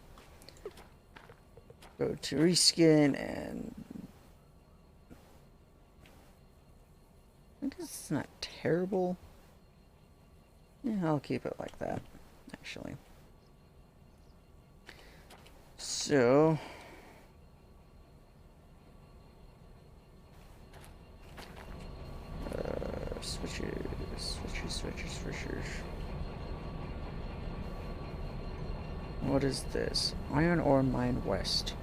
Go to reskin and I guess it's not terrible. Yeah, I'll keep it like that, actually. So switchers. What is this? Iron Ore Mine West.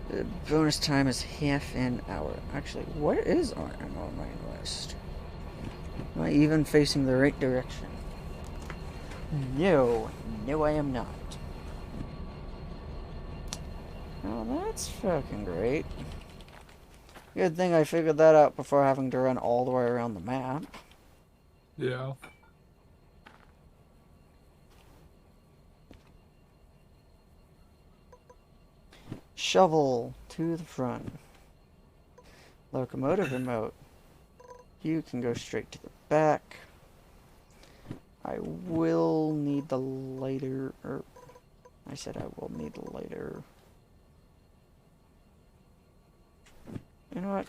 The bonus time is half an hour. Actually, what is Iron Ore Mine West? Am I even facing the right direction? No, I am not. Oh, that's fucking great. Good thing I figured that out before having to run all the way around the map. Yeah. Shovel to the front. Locomotive remote. You can go straight to the back. I will need the lighter. I said I will need the lighter. You know what?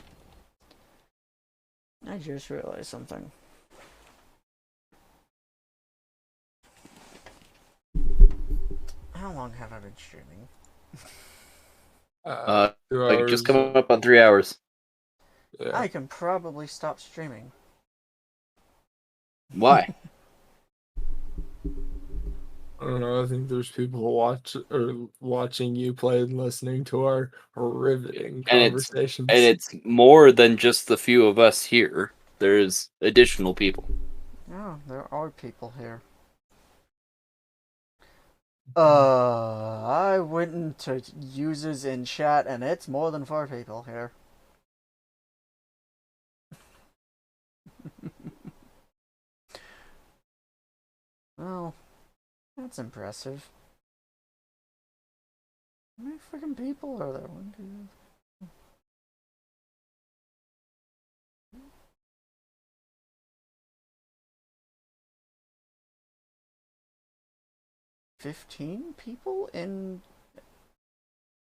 I just realized something. How long have I been streaming? Like just 2 come hours. up on 3 hours. Yeah. I can probably stop streaming. Why? I don't know. I think there's people watching you play and listening to our riveting And it's- conversations. And it's more than just the few of us here. There's additional people. Oh, there are people here. I went into users in chat and it's more than 4 people here. Well, that's impressive. How many freaking people are there? 1, 2, 15 people in.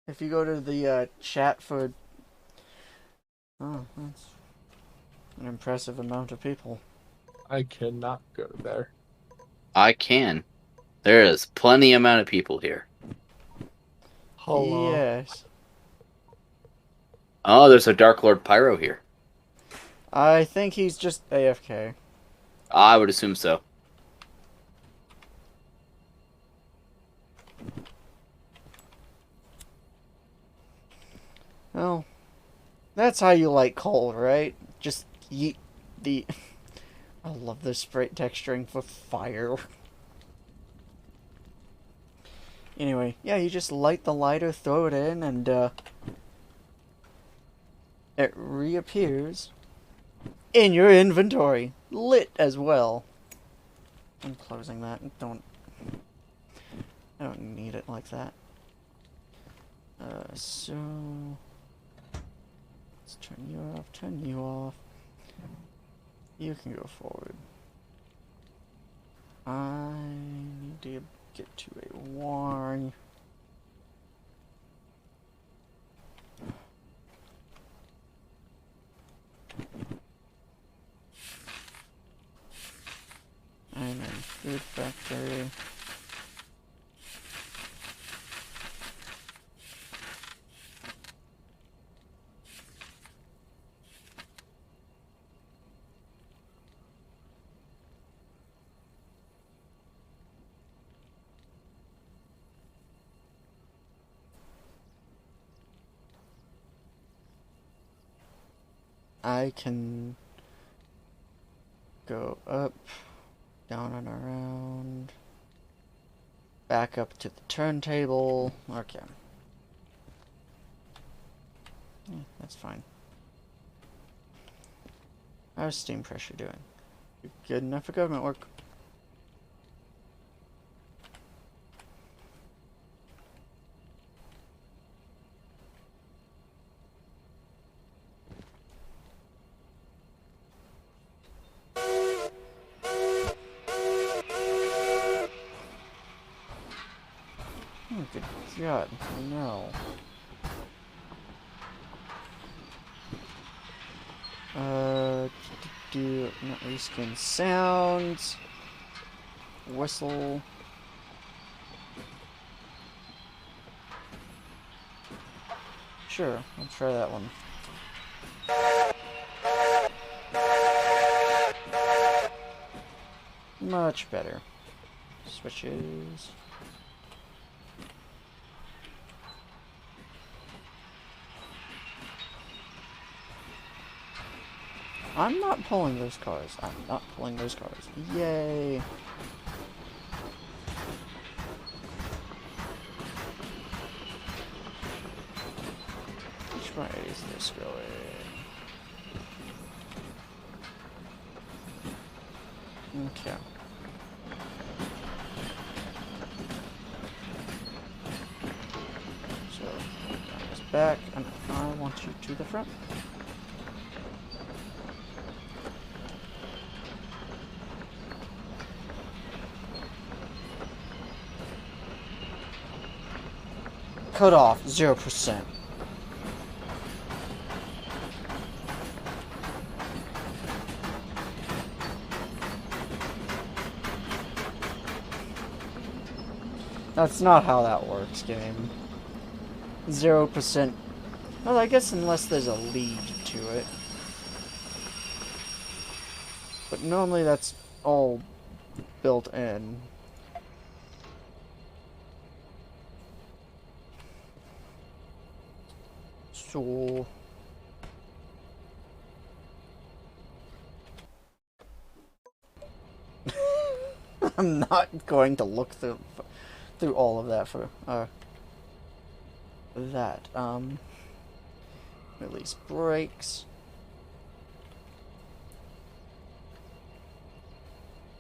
If you go to the chat for. Oh, that's an impressive amount of people. I cannot go there. I can. There is plenty amount of people here. Hello. Yes. Oh, there's a Dark Lord Pyro here. I think he's just AFK. I would assume so. Well, that's how you like coal, right? Just yeet the... I love this sprite texturing for fire. Anyway, yeah, you just light the lighter, throw it in, and it reappears in your inventory. Lit as well. I'm closing that. I don't need it like that. So... let's turn you off. You can go forward. I need to get to a warn. I can go up, down and around, back up to the turntable. Okay. Yeah, that's fine. How's steam pressure doing? Good enough for government work. Oh, good God, no. Not reskin sounds. Whistle. Sure, I'll try that one. Much better. Switches. I'm not pulling those cars. I'm not pulling those cars. Yay! Which way is this going? Okay. So, that is back, and I want you to the front. Cut off 0%. That's not how that works, game. 0%. Well, I guess unless there's a lead to it. But normally that's all built in. So... I'm not going to look through all of that for that. Release brakes.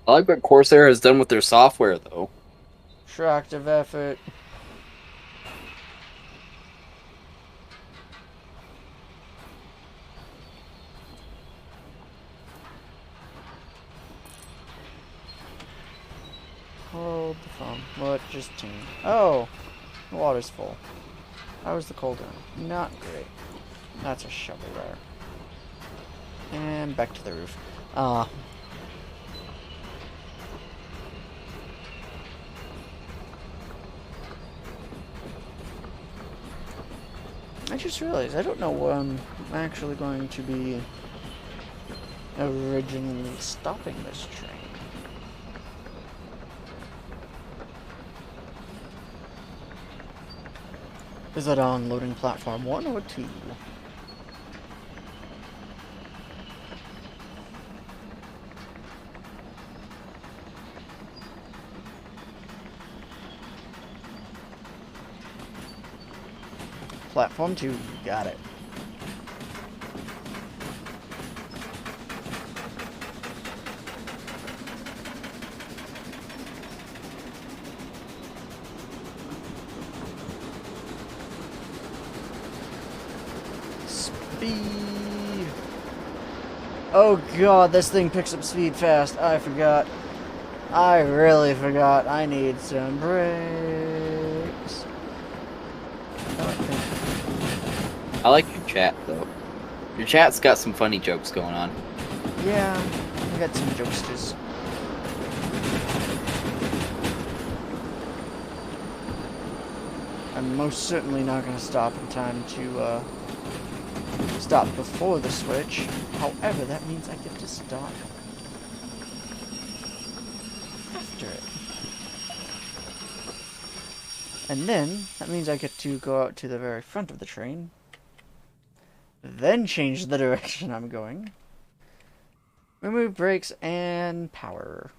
I like what Corsair has done with their software, though. Tractive effort. Hold the phone. What just tuned? Oh, the water's full. How was the cold one? Not great. That's a shovel there. And back to the roof. I just realized I don't know where I'm actually going to be originally stopping this train. Is it on loading platform 1 or 2? Platform 2, got it. Speed! Oh god, this thing picks up speed fast. I forgot. I really forgot. I need some brakes. I like your chat, though. Your chat's got some funny jokes going on. Yeah, I got some jokesters. I'm most certainly not going to stop in time to stop before the switch. However, that means I get to stop after it. And then, that means I get to go out to the very front of the train then change the direction I'm going. Remove brakes and power.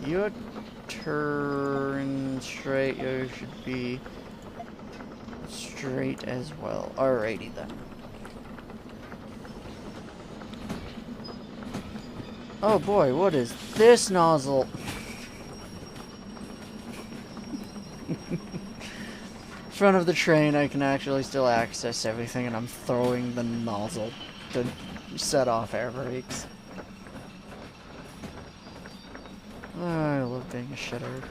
You turn straight, you should be straight as well. Alrighty then. Oh boy, what is this nozzle? Front of the train, I can actually still access everything, and I'm throwing the nozzle to set off air brakes. Oh, I love being a shitter.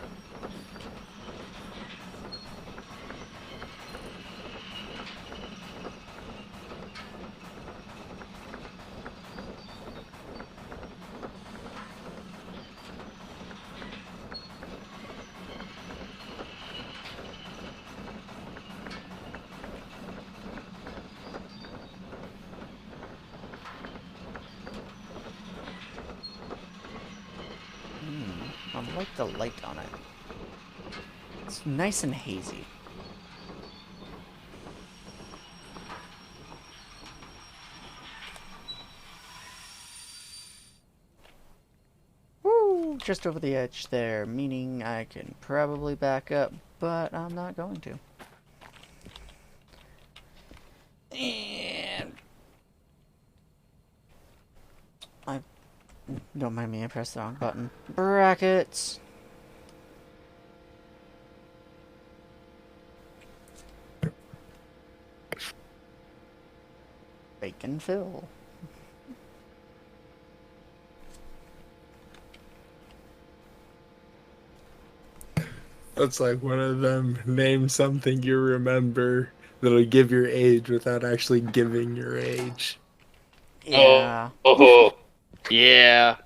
I like the light on it. It's nice and hazy. Woo! Just over the edge there, meaning I can probably back up, but I'm not going to. And don't mind me, I pressed the wrong button. Brackets. Bacon fill. That's like one of them, name something you remember that'll give your age without actually giving your age. Yeah. Oh, yeah.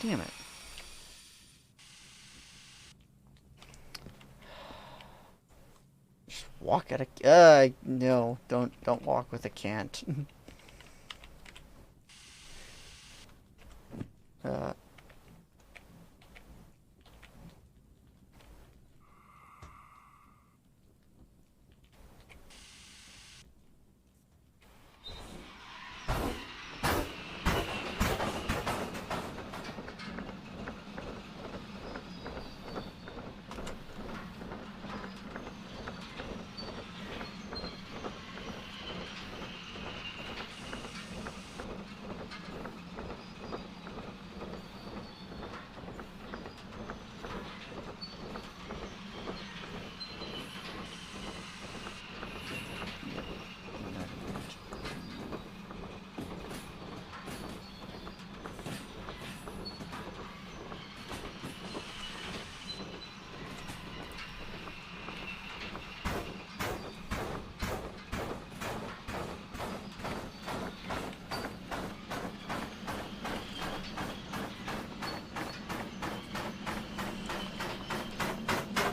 Damn it. Just walk at a no, don't walk with a can't. uh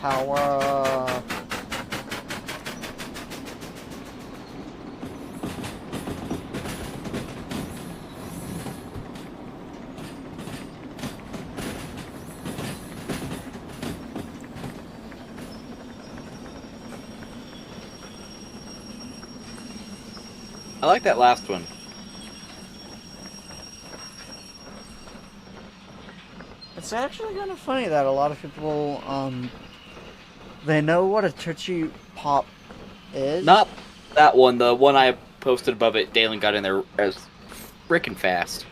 Power. I like that last one. It's actually kind of funny that a lot of people, they know what a Tootsie Pop is. Not that one. The one I posted above it. Dalen got in there as frickin' fast.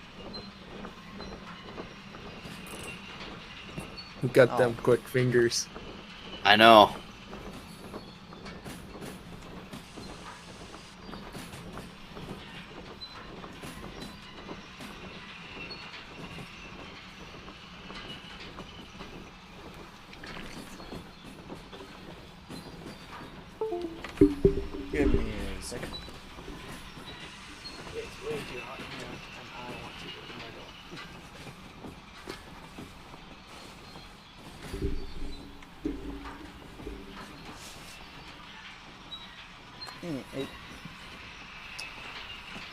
Who got Oh. them quick fingers? I know. Give me a second. It's way too hot in here, and I want to open my door.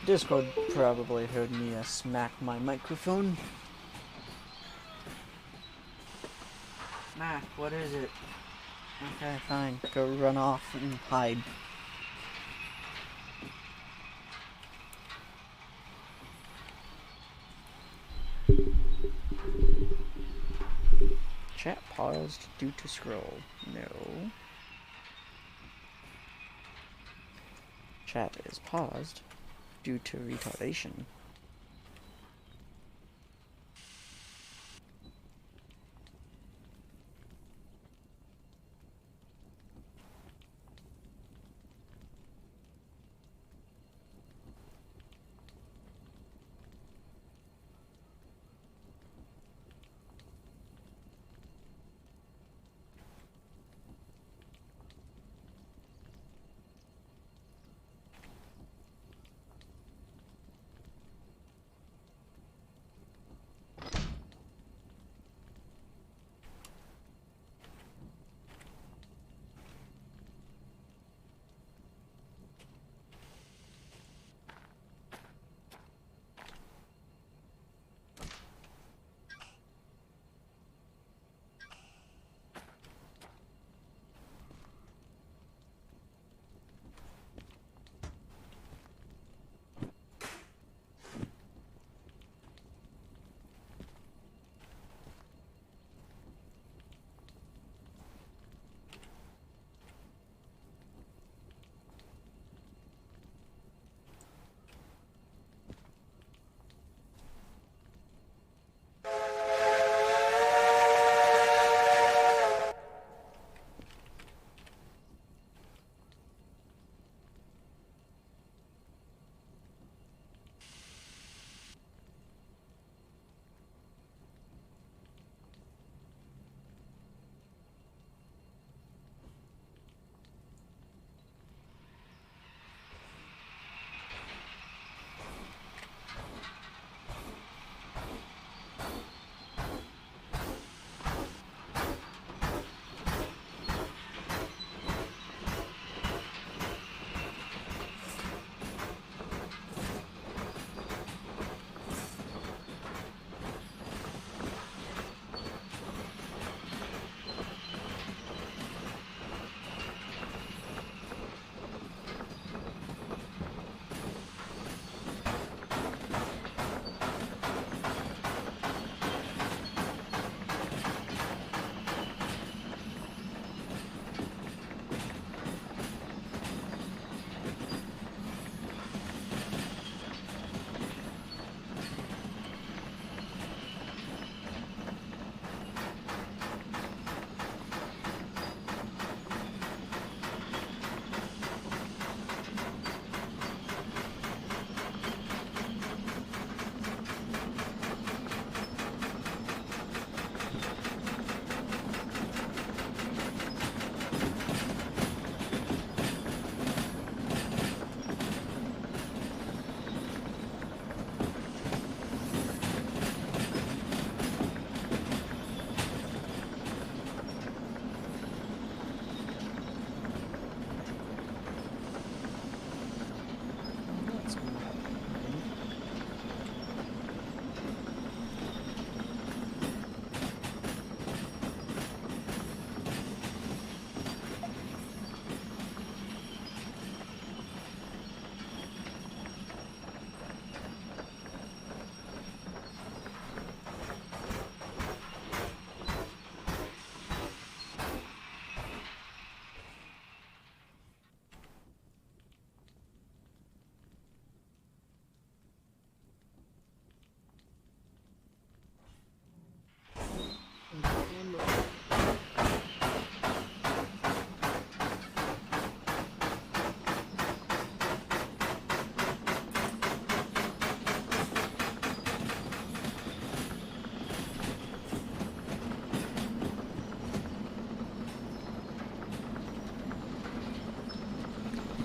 Discord probably heard me smack my microphone. Smack, what is it? Okay, fine. Go run off and hide. Chat paused due to scroll. No. Chat is paused due to retardation.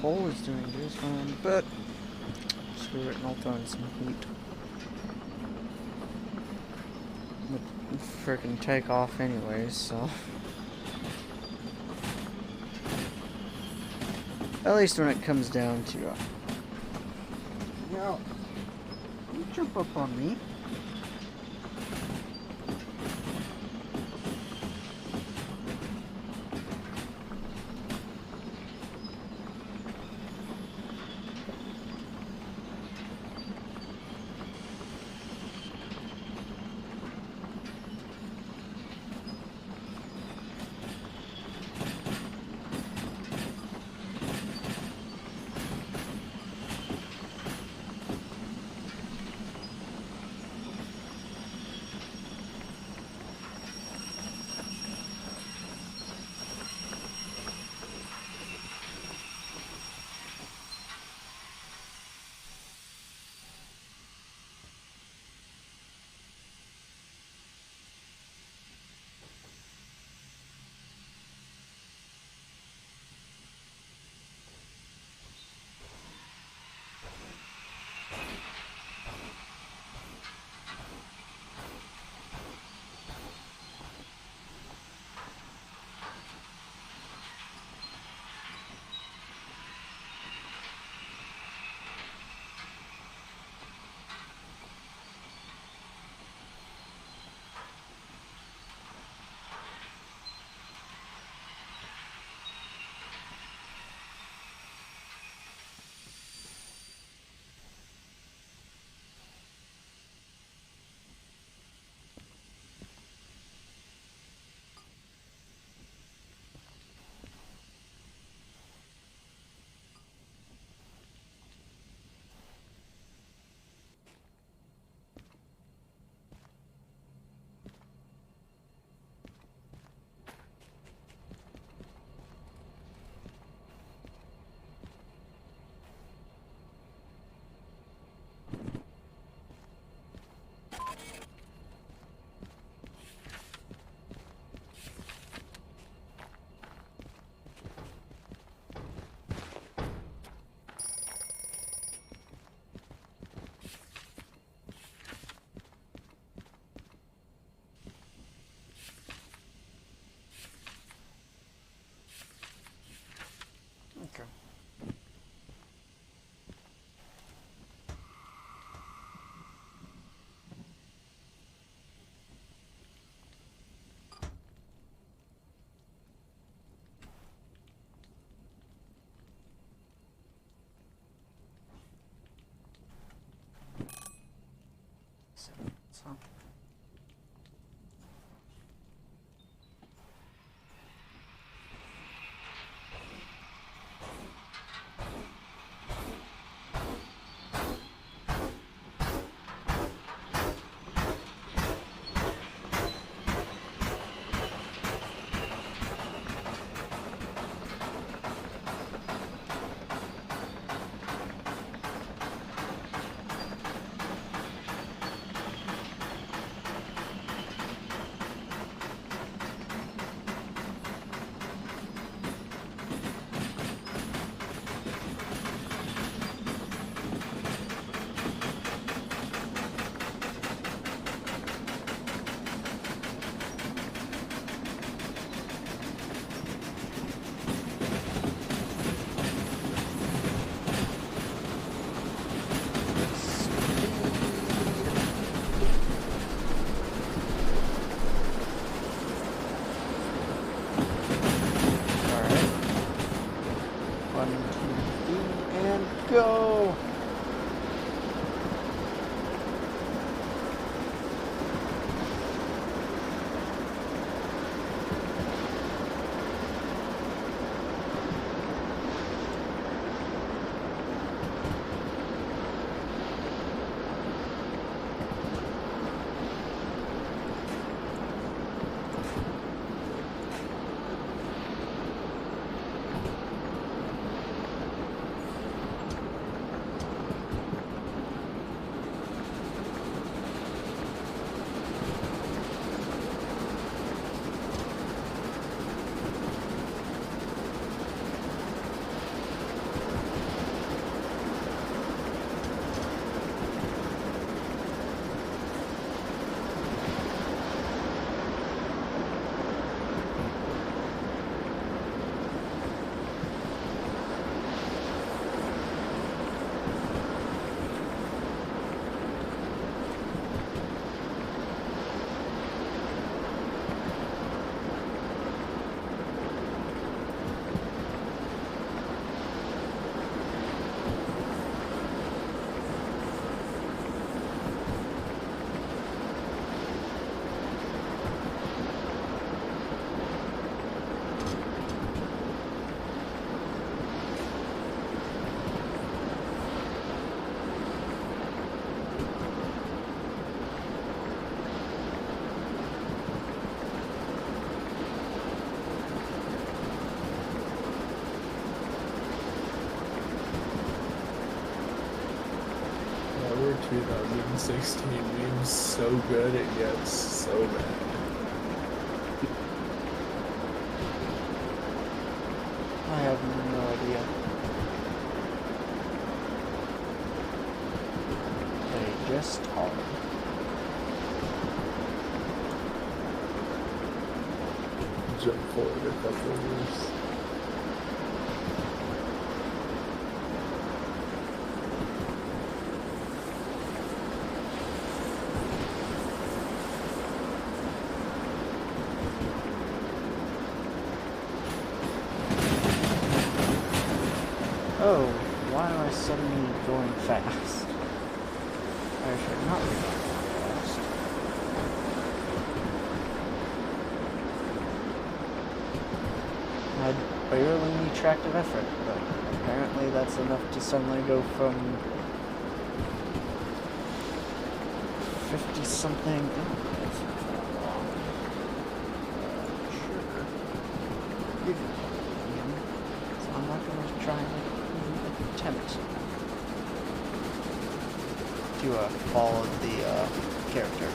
Cole is doing just fine, but screw it, and I'll throw in some heat. Would freaking take off anyways, so. At least when it comes down to now, you jump up on me. Okay. So. Go! 2016 memes so good it gets so bad. I have no idea. They just are. Jump forward a couple of years. Oh, why am I suddenly going fast? I should not be going fast. I barely need tractive effort, but apparently that's enough to suddenly go from 50 something. That's not long. Sure. Give me an opinion. So I'm not going to try and even attempt to follow the character.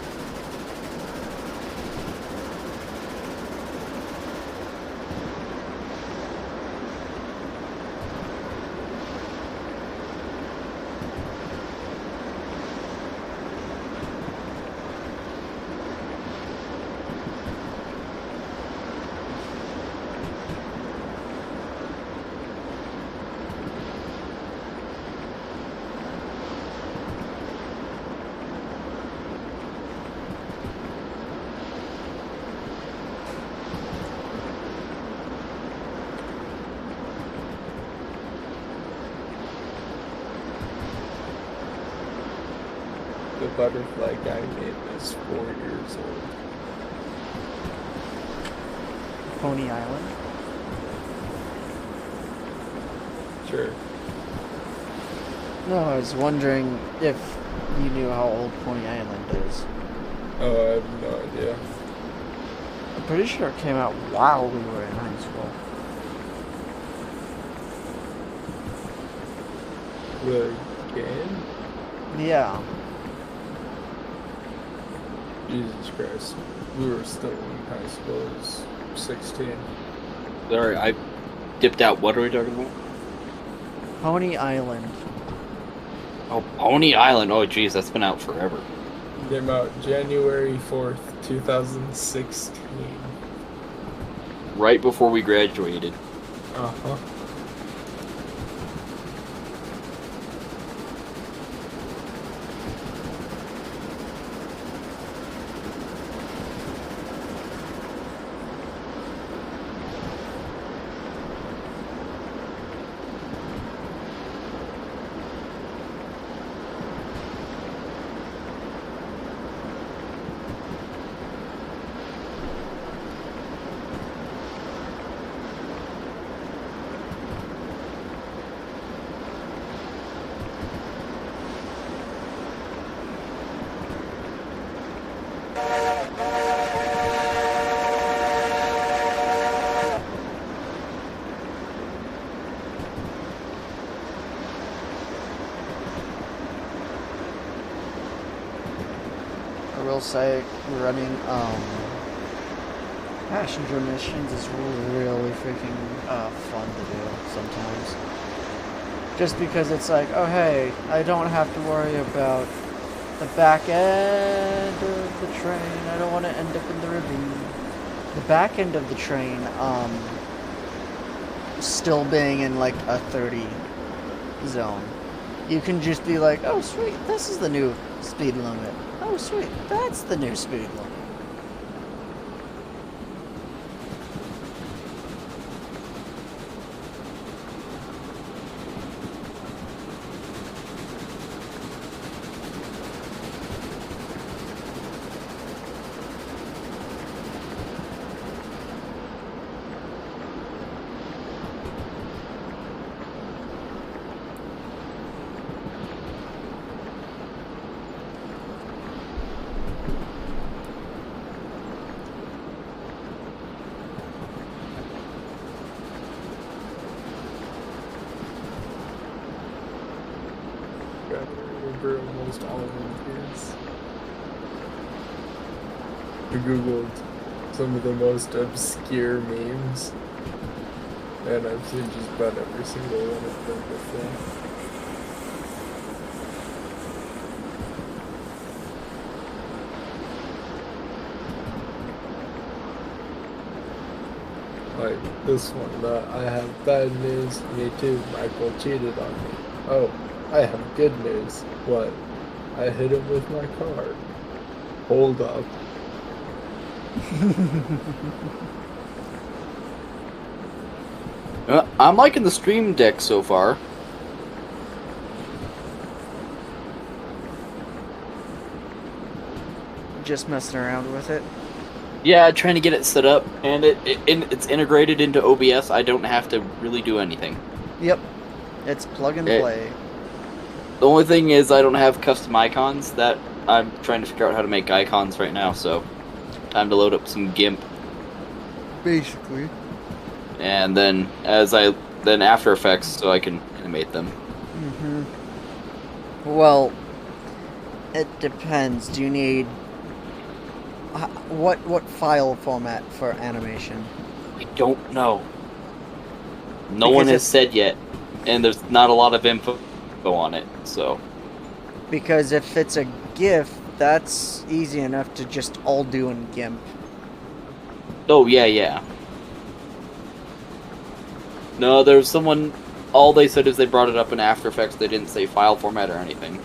The butterfly guy name is 4 years old. Pony Island? Sure. No, I was wondering if you knew how old Pony Island is. Oh, I have no idea. I'm pretty sure it came out while we were in high school. The game? Yeah. Jesus Christ. We were still in high school. It was 16. Sorry, I dipped out. What are we talking about? Pony Island. Oh, Pony Island. Oh, geez, that's been out forever. Came out January 4th, 2016. Right before we graduated. Uh-huh. I will say, running passenger missions is really freaking fun to do sometimes. Just because it's like, oh hey, I don't have to worry about the back end of the train. I don't want to end up in the ravine. The back end of the train, still being in like a 30 zone. You can just be like, oh sweet, this is the new speed limit. Oh sweet, that's the new speed limit. remember almost all of these. I googled some of the most obscure memes, and I've seen just about every single one of them before. Like this one, I have bad news. Me too. Michael cheated on me. Oh, I have good news. What? I hit him with my car. Hold up. I'm liking the stream deck so far. Just messing around with it. Yeah, trying to get it set up, and it's integrated into OBS. I don't have to really do anything. Yep. It's plug and It- play. The only thing is I don't have custom icons. That I'm trying to figure out how to make icons right now. So, time to load up some GIMP, Basically. and then then After Effects so I can animate them. Well, it depends. Do you need what file format for animation? I don't know. No one Because has said yet, and there's not a lot of info on it. So, Because if it's a GIF, that's easy enough to just all do in GIMP. oh yeah. No, there's someone. All they said is they brought it up in After Effects. They didn't say file format or anything.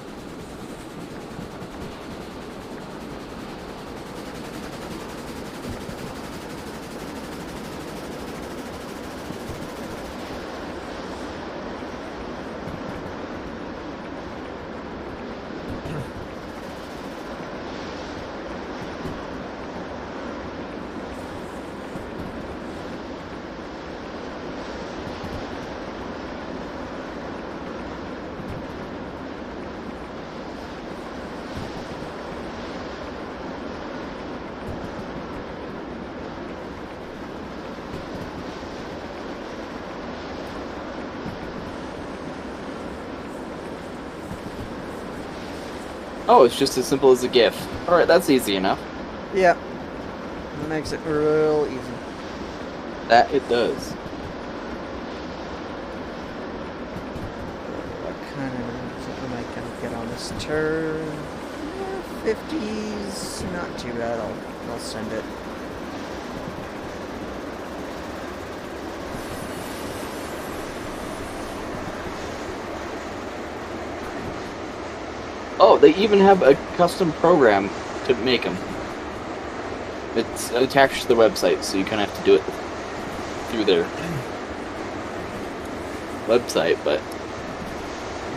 Oh, it's just as simple as a GIF. Alright, that's easy enough. Yeah. It makes it real easy. That it does. What kind of am I gonna get on this turn? 50s, not too bad. I'll send it. Oh, they even have a custom program to make them. It's attached to the website, so you kind of have to do it through their website, but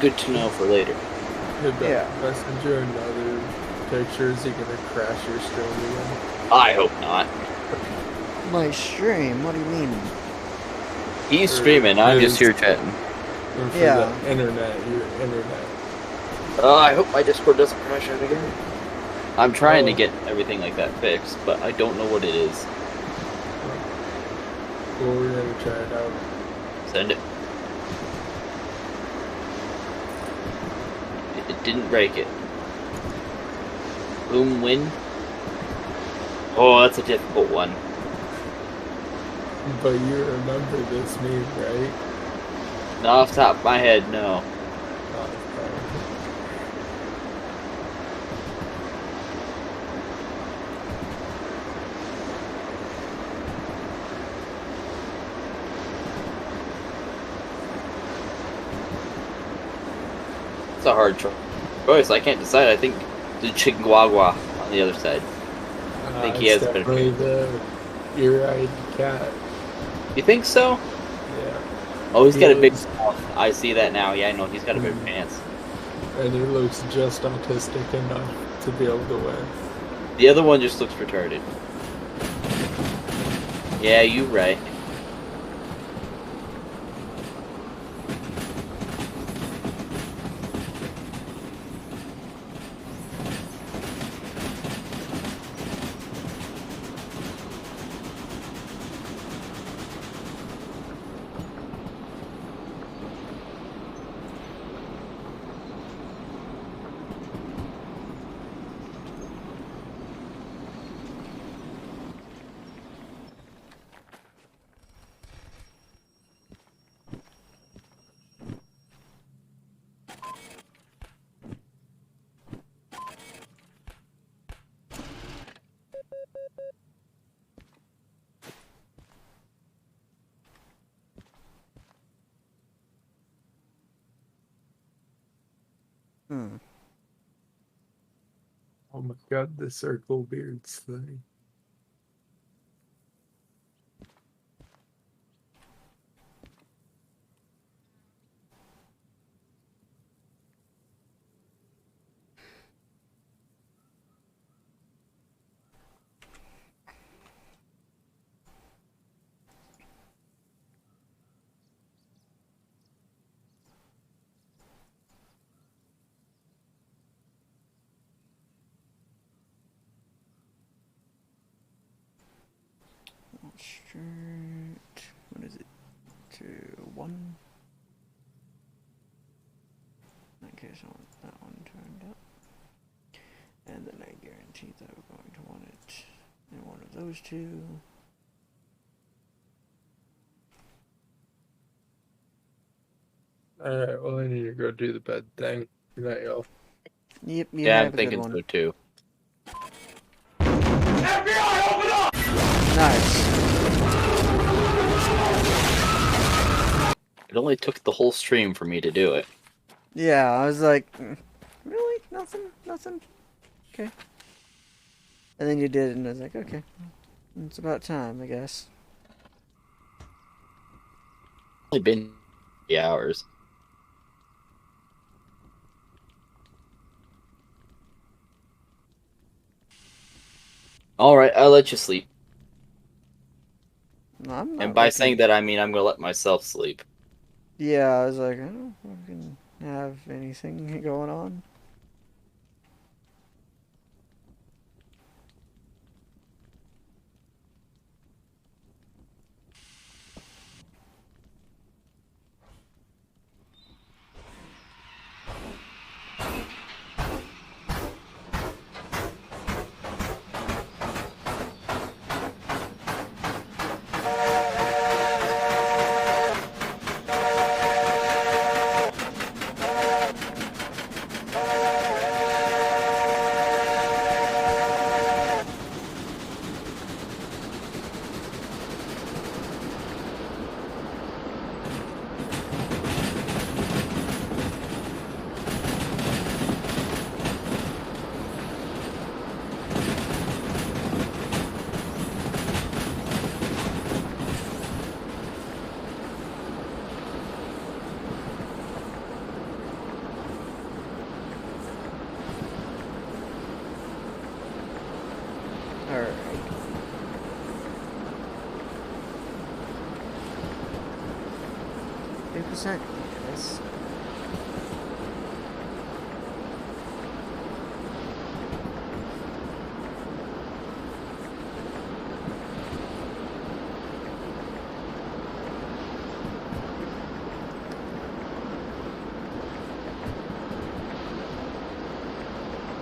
good to know for later. Hey, Ben, Yeah. if I send you another picture, is he gonna crash your stream again? I hope not. My stream? What do you mean? He's Or streaming, I'm just his- here chatting. Or for Yeah. the internet, your internet. I hope my Discord doesn't crash out again. I'm trying to Oh. get everything like that fixed, but I don't know what it is. Well, we're gonna try it out. Send it. It didn't break it. Boom win. Oh, that's a difficult one. But you remember this meme, right? Not off the top of my head, no. Oh, okay. It's a hard choice. I can't decide. I think the Chihuahua on the other side. I think he It's has a better definitely the ear-eyed cat. You think so? Yeah. Oh, he's got a big Yes. mouth. I see that now. Yeah, I know. He's got a big Mhm. pants. And he looks just autistic enough to be able to win. The other one just looks retarded. Yeah, you right. Hmm. Oh my god, the circle beards thing. Straight. What is it? 2, 1. In that case, I want that one turned up. And then I guarantee that we're going to want it in one of those two. Alright, well, I need to go do the bed thing. Good night, y'all. Yep, you Yeah, I'm have a good thinking one. so too. Nice. It only took the whole stream for me to do it. Yeah, I was like, really? Nothing? Okay. And then you did it, and I was like, okay. It's about time, I guess. Only been 3 hours. Alright, I'll let you sleep. No, I'm not And by looking- saying that, I mean I'm gonna let myself sleep. Yeah, I was like, I don't fucking have anything going on. Alright. %, yes.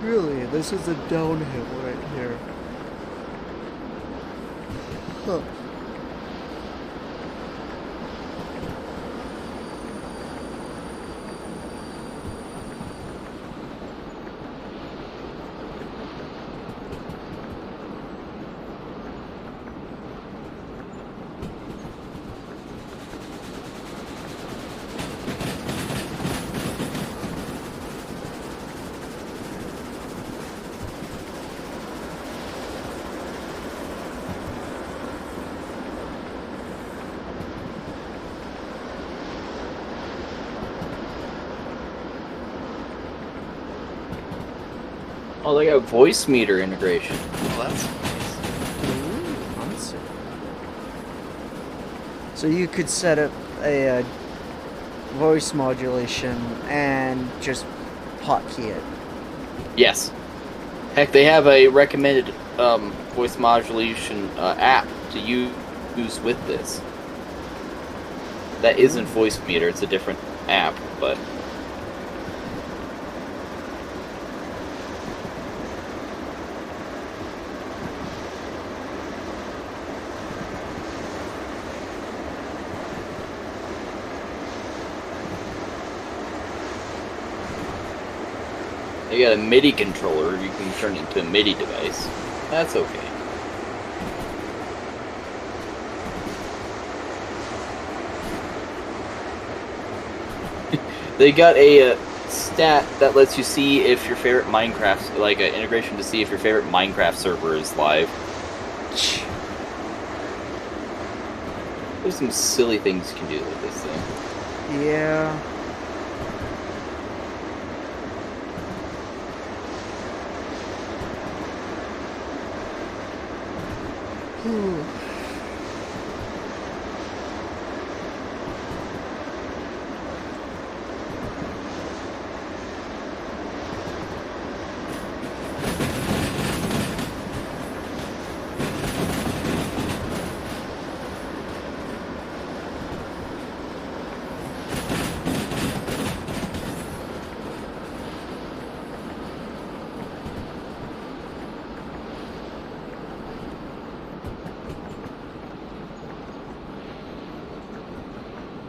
Really, this is a downhill right here. Huh. Oh, they got voice meter integration. Well, that's nice. Ooh, awesome. So you could set up a voice modulation and just hotkey it. Yes. Heck, they have a recommended voice modulation app to use with this. That isn't voice meter, it's a different app, but... They got a MIDI controller you can turn into a MIDI device. That's okay. They got a stat that lets you see if your favorite Minecraft, like an integration to see if your favorite Minecraft server is live. There's some silly things you can do with this thing. Yeah. Whew.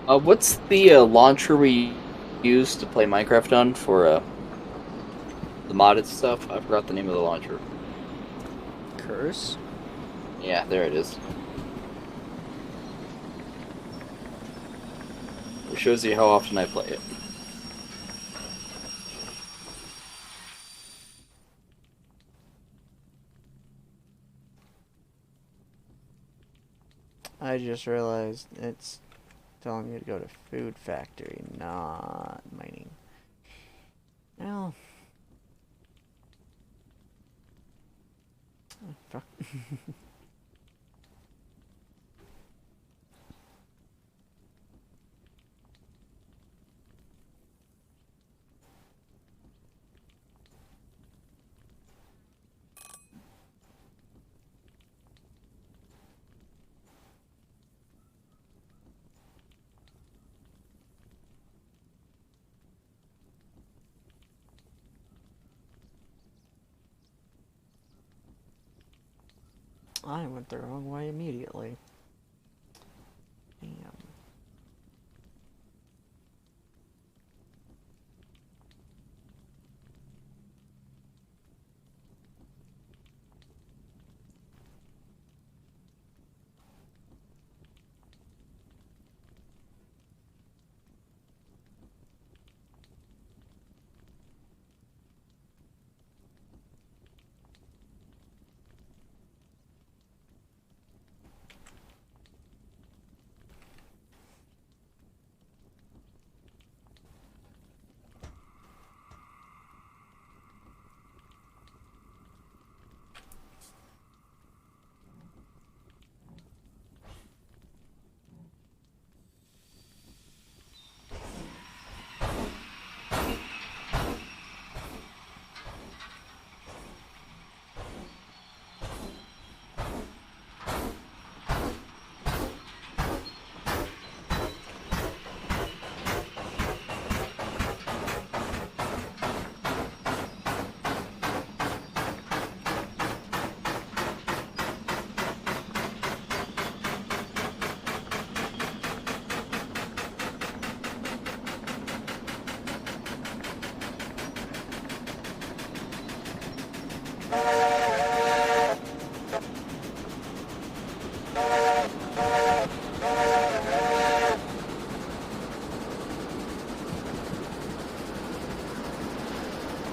What's the launcher we use to play Minecraft on for the modded stuff? I forgot the name of the launcher. Curse? Yeah, there it is. It shows you how often I play it. I just realized it's telling me to go to food factory, not mining. Well. Oh, fuck. I went the wrong way immediately. Damn.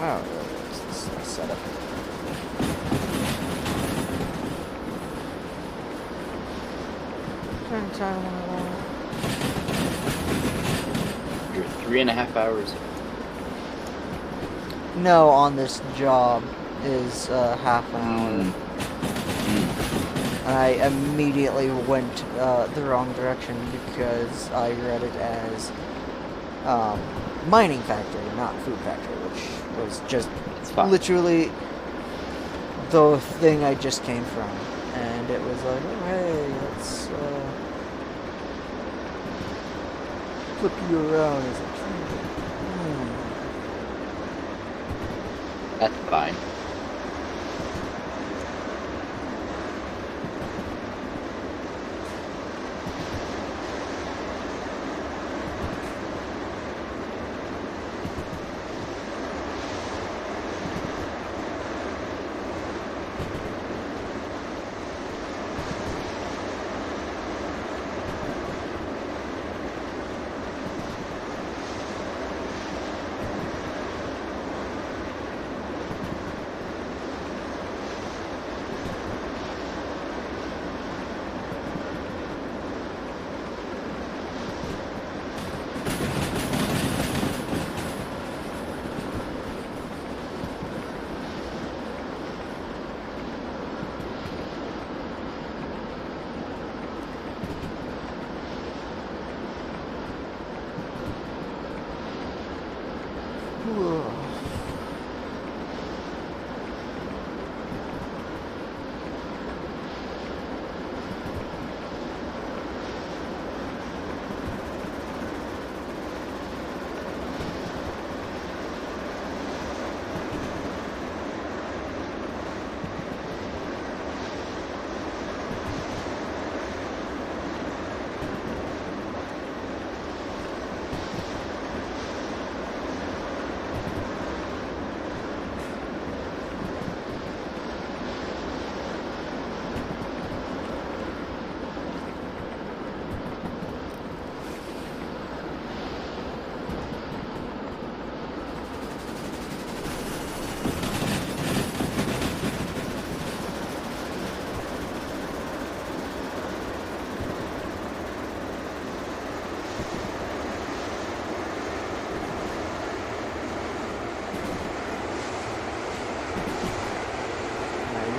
Oh, it's this setup. Turn time on. You're 3.5 hours. No, on this job is half an hour. And I immediately went the wrong direction because I read it as mining factory, not food factory, which was just It's fine. literally the thing I just came from. And it was like, oh hey, let's flip you around. It's like, That's fine.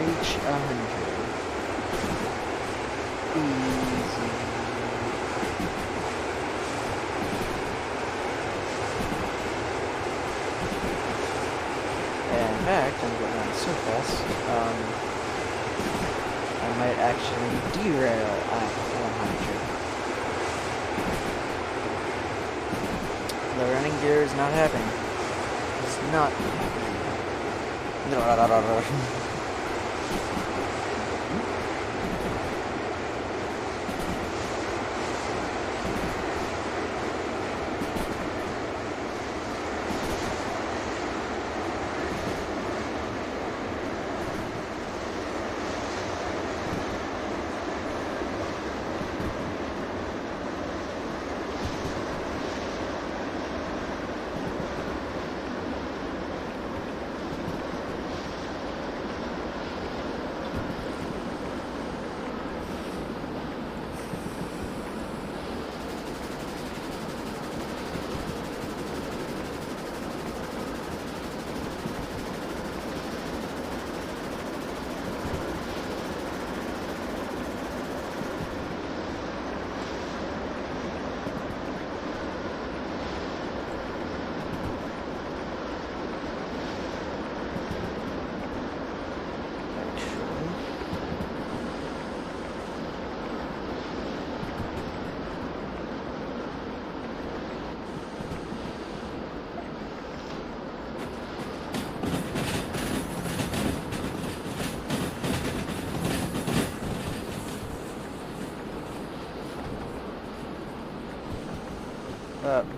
Reach 100. Easy. And in fact, I'm going on so fast, I might actually derail at 100. The running gear is not happening. It's not happening. No.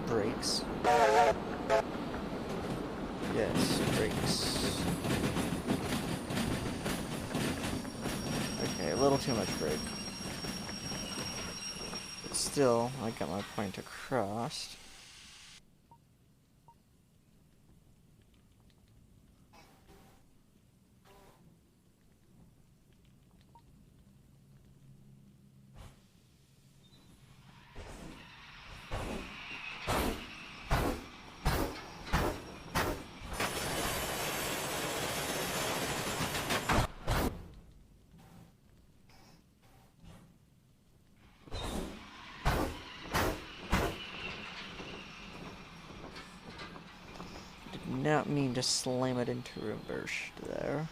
Brakes. Yes, brakes. Okay, a little too much brake. But still, I got my point across. Not mean to slam it into reverse there.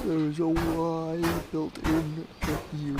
There's a Y built in here.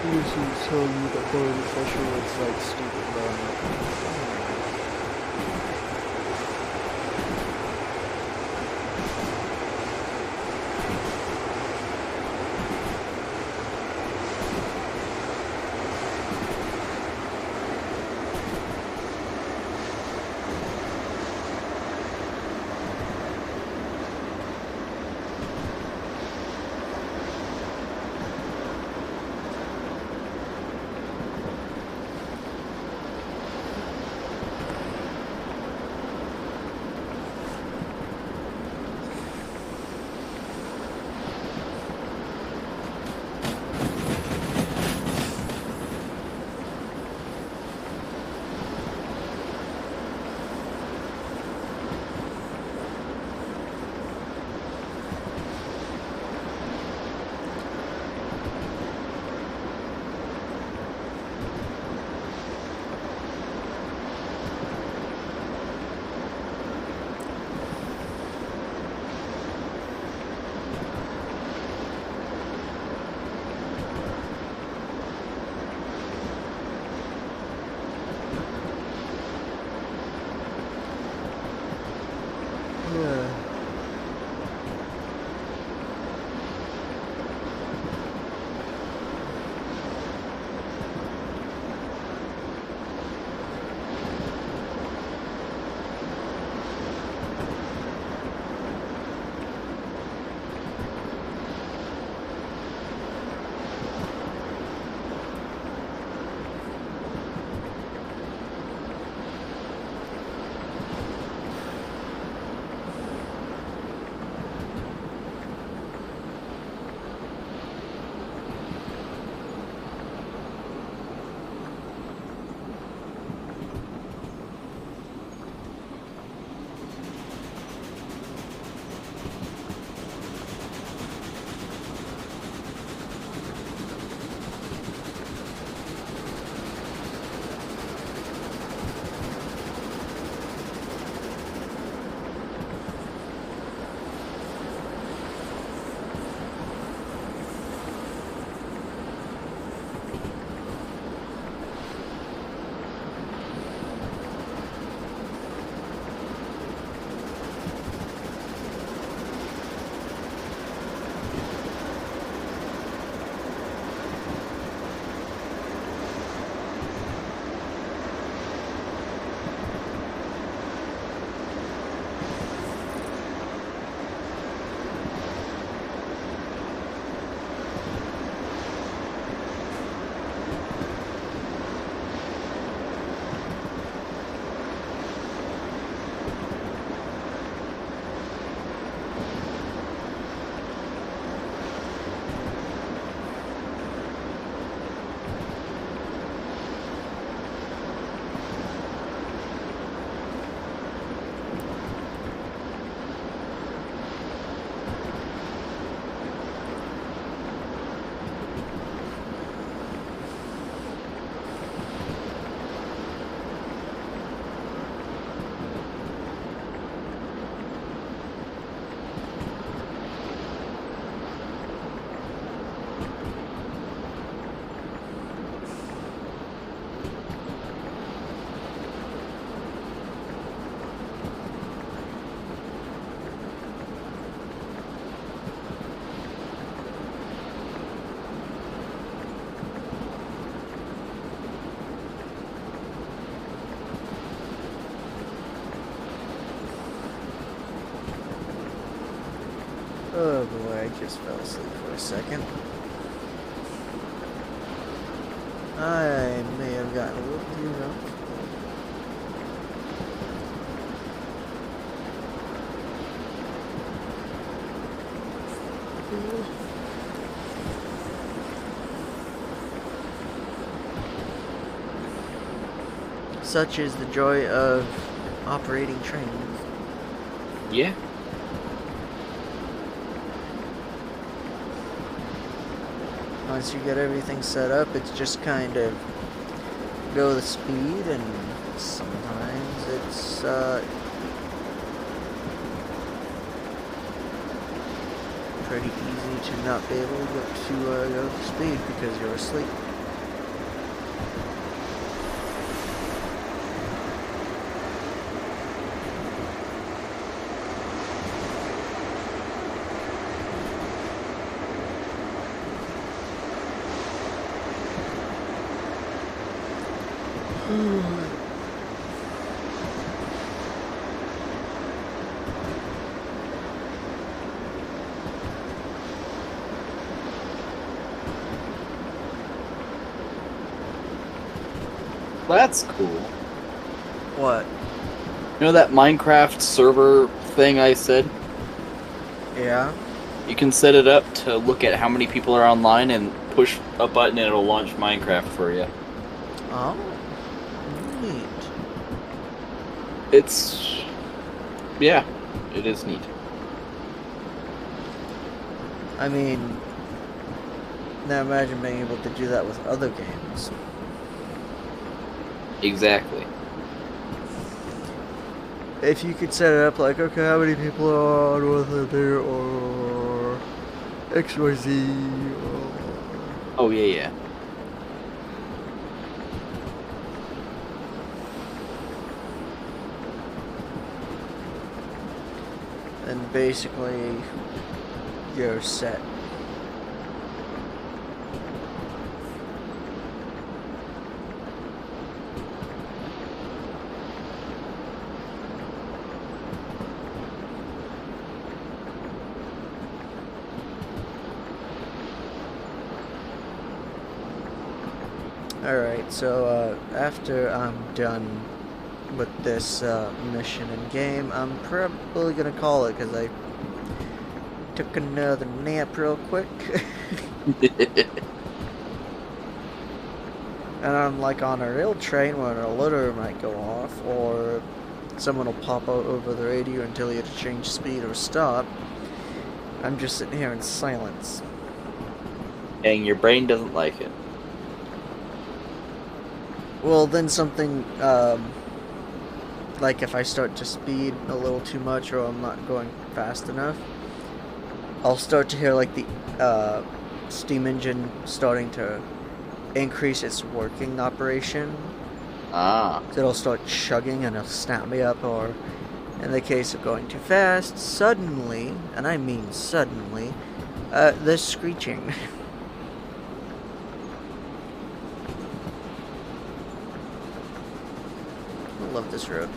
This is telling me that Boa Fisher was like stupid, bro. Yeah. Oh boy, I just fell asleep for a second. I may have gotten a little too drunk. Such is the joy of operating trains. Yeah. Once you get everything set up, it's just kind of go the speed, and sometimes it's pretty easy to not be able to go the speed because you're asleep. That's cool. What? You know that Minecraft server thing I said? Yeah? You can set it up to look at how many people are online and push a button and it'll launch Minecraft for you. Oh. Neat. It's... yeah, it is neat. I mean, now imagine being able to do that with other games. Exactly. If you could set it up like, okay, how many people are on whether there or XYZ or... Oh, yeah, yeah. And basically, you're set. Alright, so after I'm done with this mission and game, I'm probably gonna call it because I took another nap real quick. And I'm like on a rail train when a loader might go off, or someone will pop out over the radio and tell you to change speed or stop. I'm just sitting here in silence. And your brain doesn't like it. Well, then something, like if I start to speed a little too much or I'm not going fast enough, I'll start to hear like the steam engine starting to increase its working operation. Ah. So it'll start chugging and it'll snap me up, or in the case of going too fast, suddenly, and I mean suddenly, there's screeching. I love this road.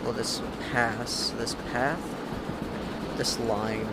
Well, this path, this line.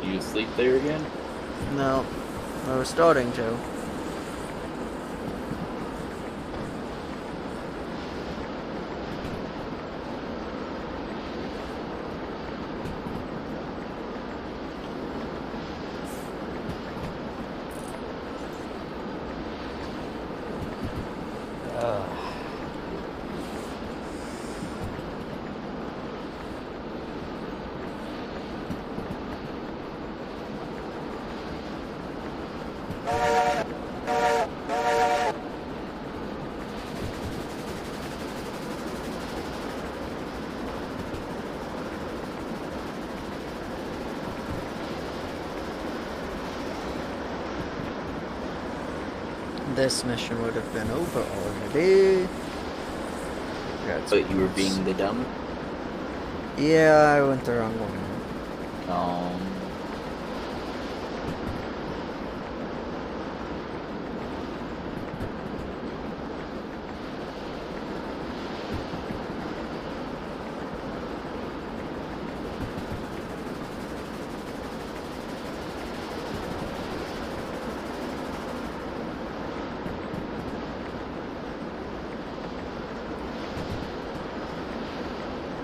You sleep there again? No, I was starting to. This mission would have been over already. But you were being the dumb? Yeah, I went the wrong way.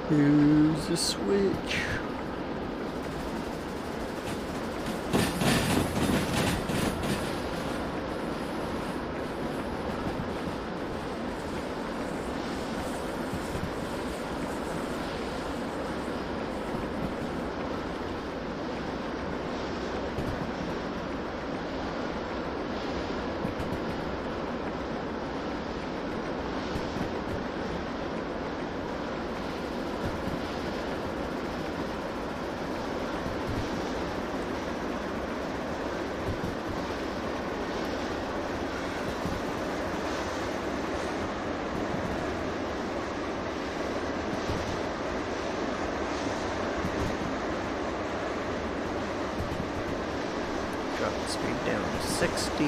Here's the switch. Drop the speed down to 60.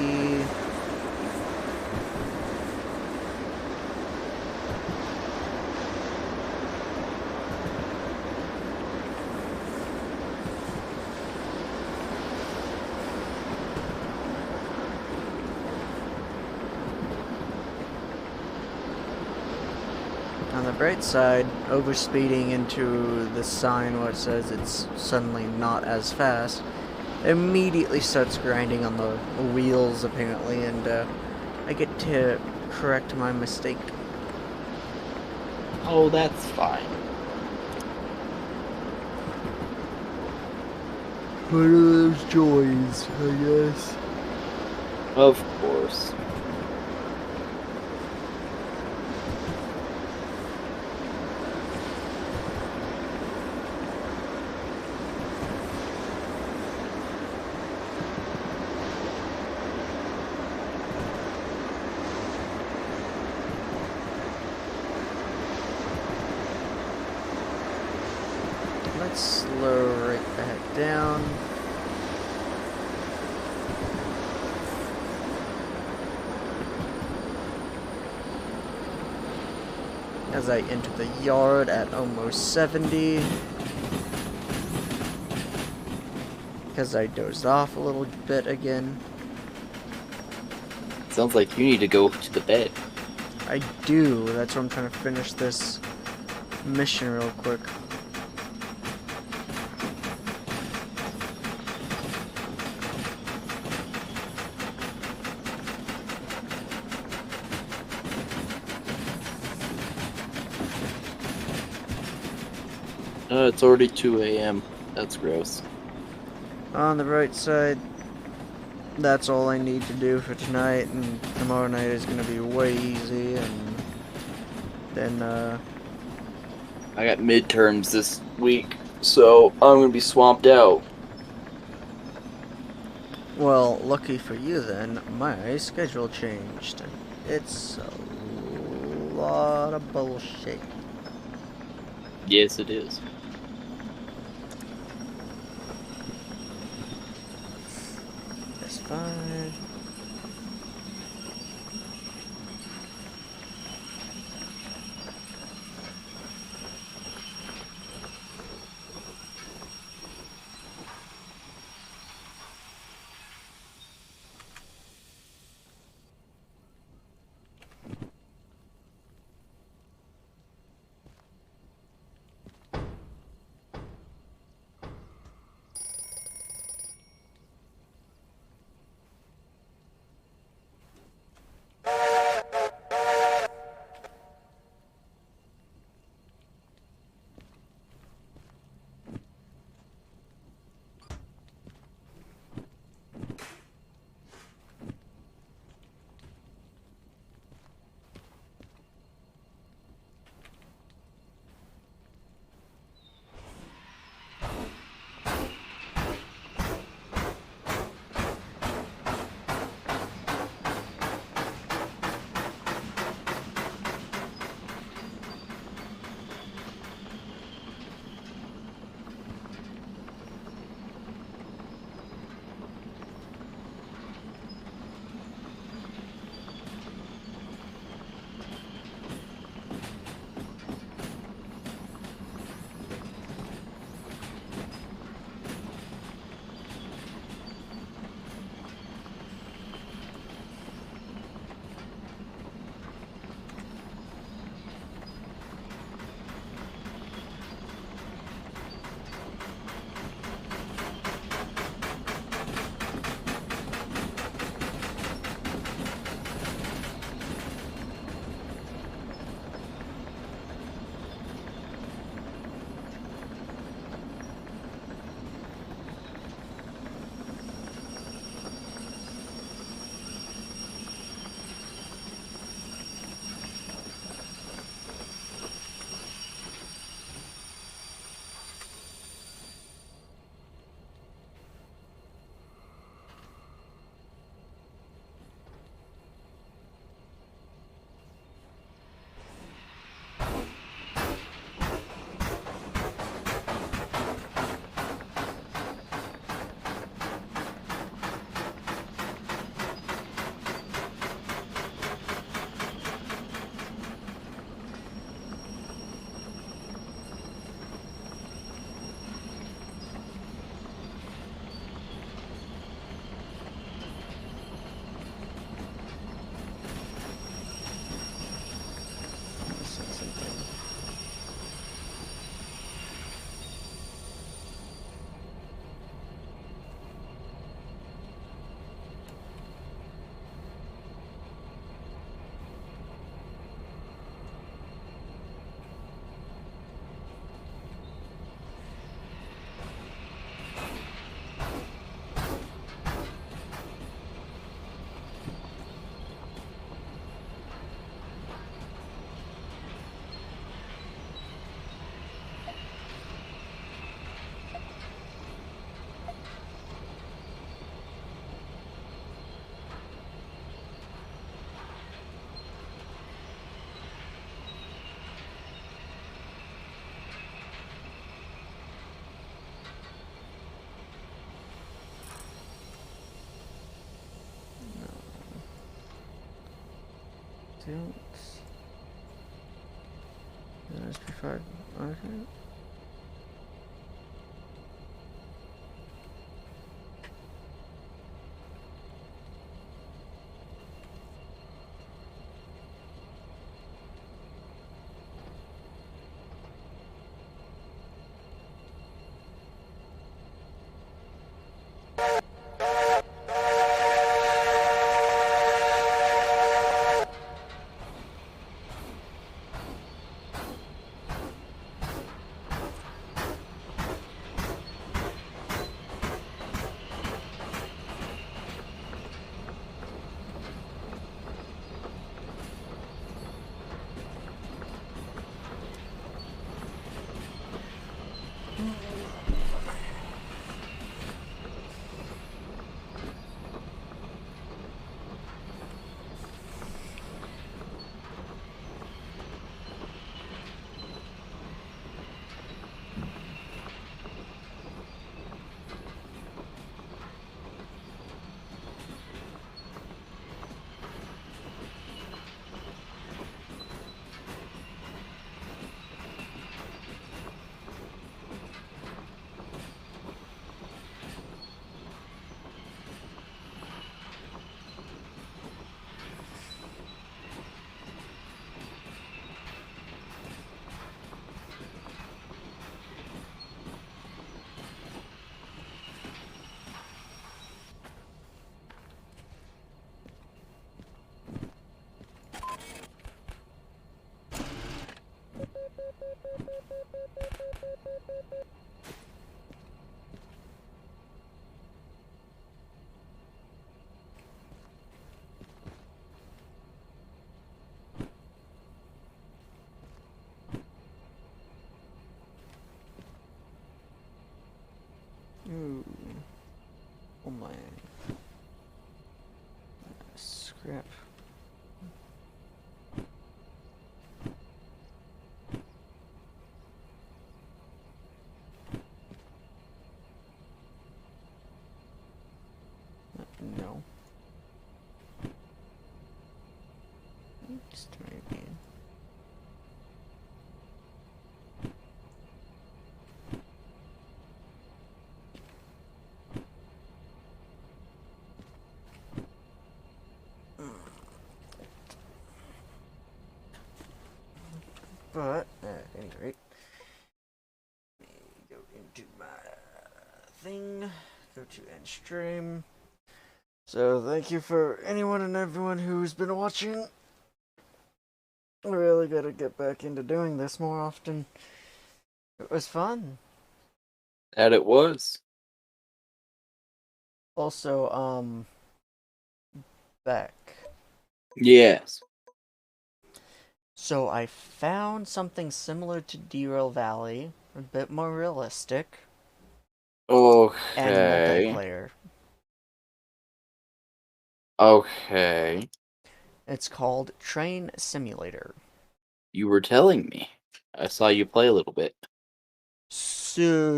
On the bright side, overspeeding into the sign where it says it's suddenly not as fast immediately starts grinding on the wheels apparently, and I get to correct my mistake. Oh, that's fine. One of those joys, I guess. Of course. Let's slow right the heck down. As I enter the yard at almost 70. Because I dozed off a little bit again. Sounds like you need to go to the bed. I do. That's why I'm trying to finish this mission real quick. It's already 2 a.m. That's gross. On the bright side, that's all I need to do for tonight, and tomorrow night is gonna be way easy, and then, I got midterms this week, so I'm gonna be swamped out. well, lucky for you then, my schedule changed. It's a lot of bullshit. Yes, it is. That's fine. don't. SP5. Okay. Ooh. Oh my. Scrap. No. Just maybe. But at any rate, let me go into my thing. Go to end stream. So thank you for anyone and everyone who's been watching. I really gotta get back into doing this more often. It was fun. That it was. Also, back. Yes. So I found something similar to Derail Valley, a bit more realistic, and Okay. multiplayer. Okay. It's called Train Simulator. You were telling me. I saw you play a little bit. So,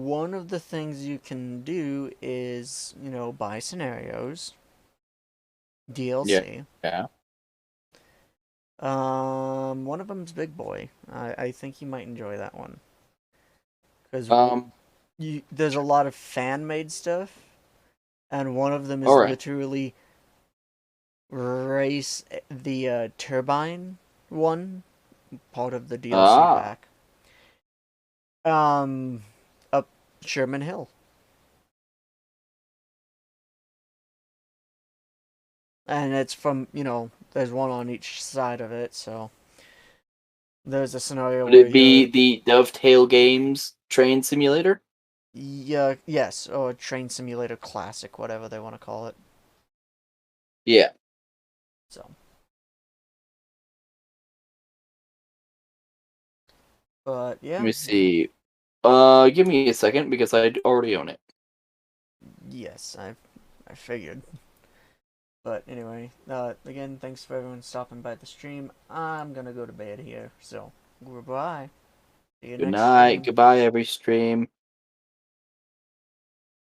one of the things you can do is, buy scenarios, DLC. Yeah. One of them's Big Boy. I think you might enjoy that one. Because there's a lot of fan-made stuff, and one of them is Alright. literally race the turbine one, part of the DLC pack. Up Sherman Hill. And it's from, there's one on each side of it, so there's a scenario Would it be the Dovetail Games Train Simulator? Yeah, yes, or Train Simulator Classic, whatever they want to call it. Yeah. So. But, yeah. Let me see. Give me a second because I already own it. Yes, I figured. But anyway, again, thanks for everyone stopping by the stream. I'm gonna go to bed here, so goodbye. See you Good next night. stream. Goodbye, every stream.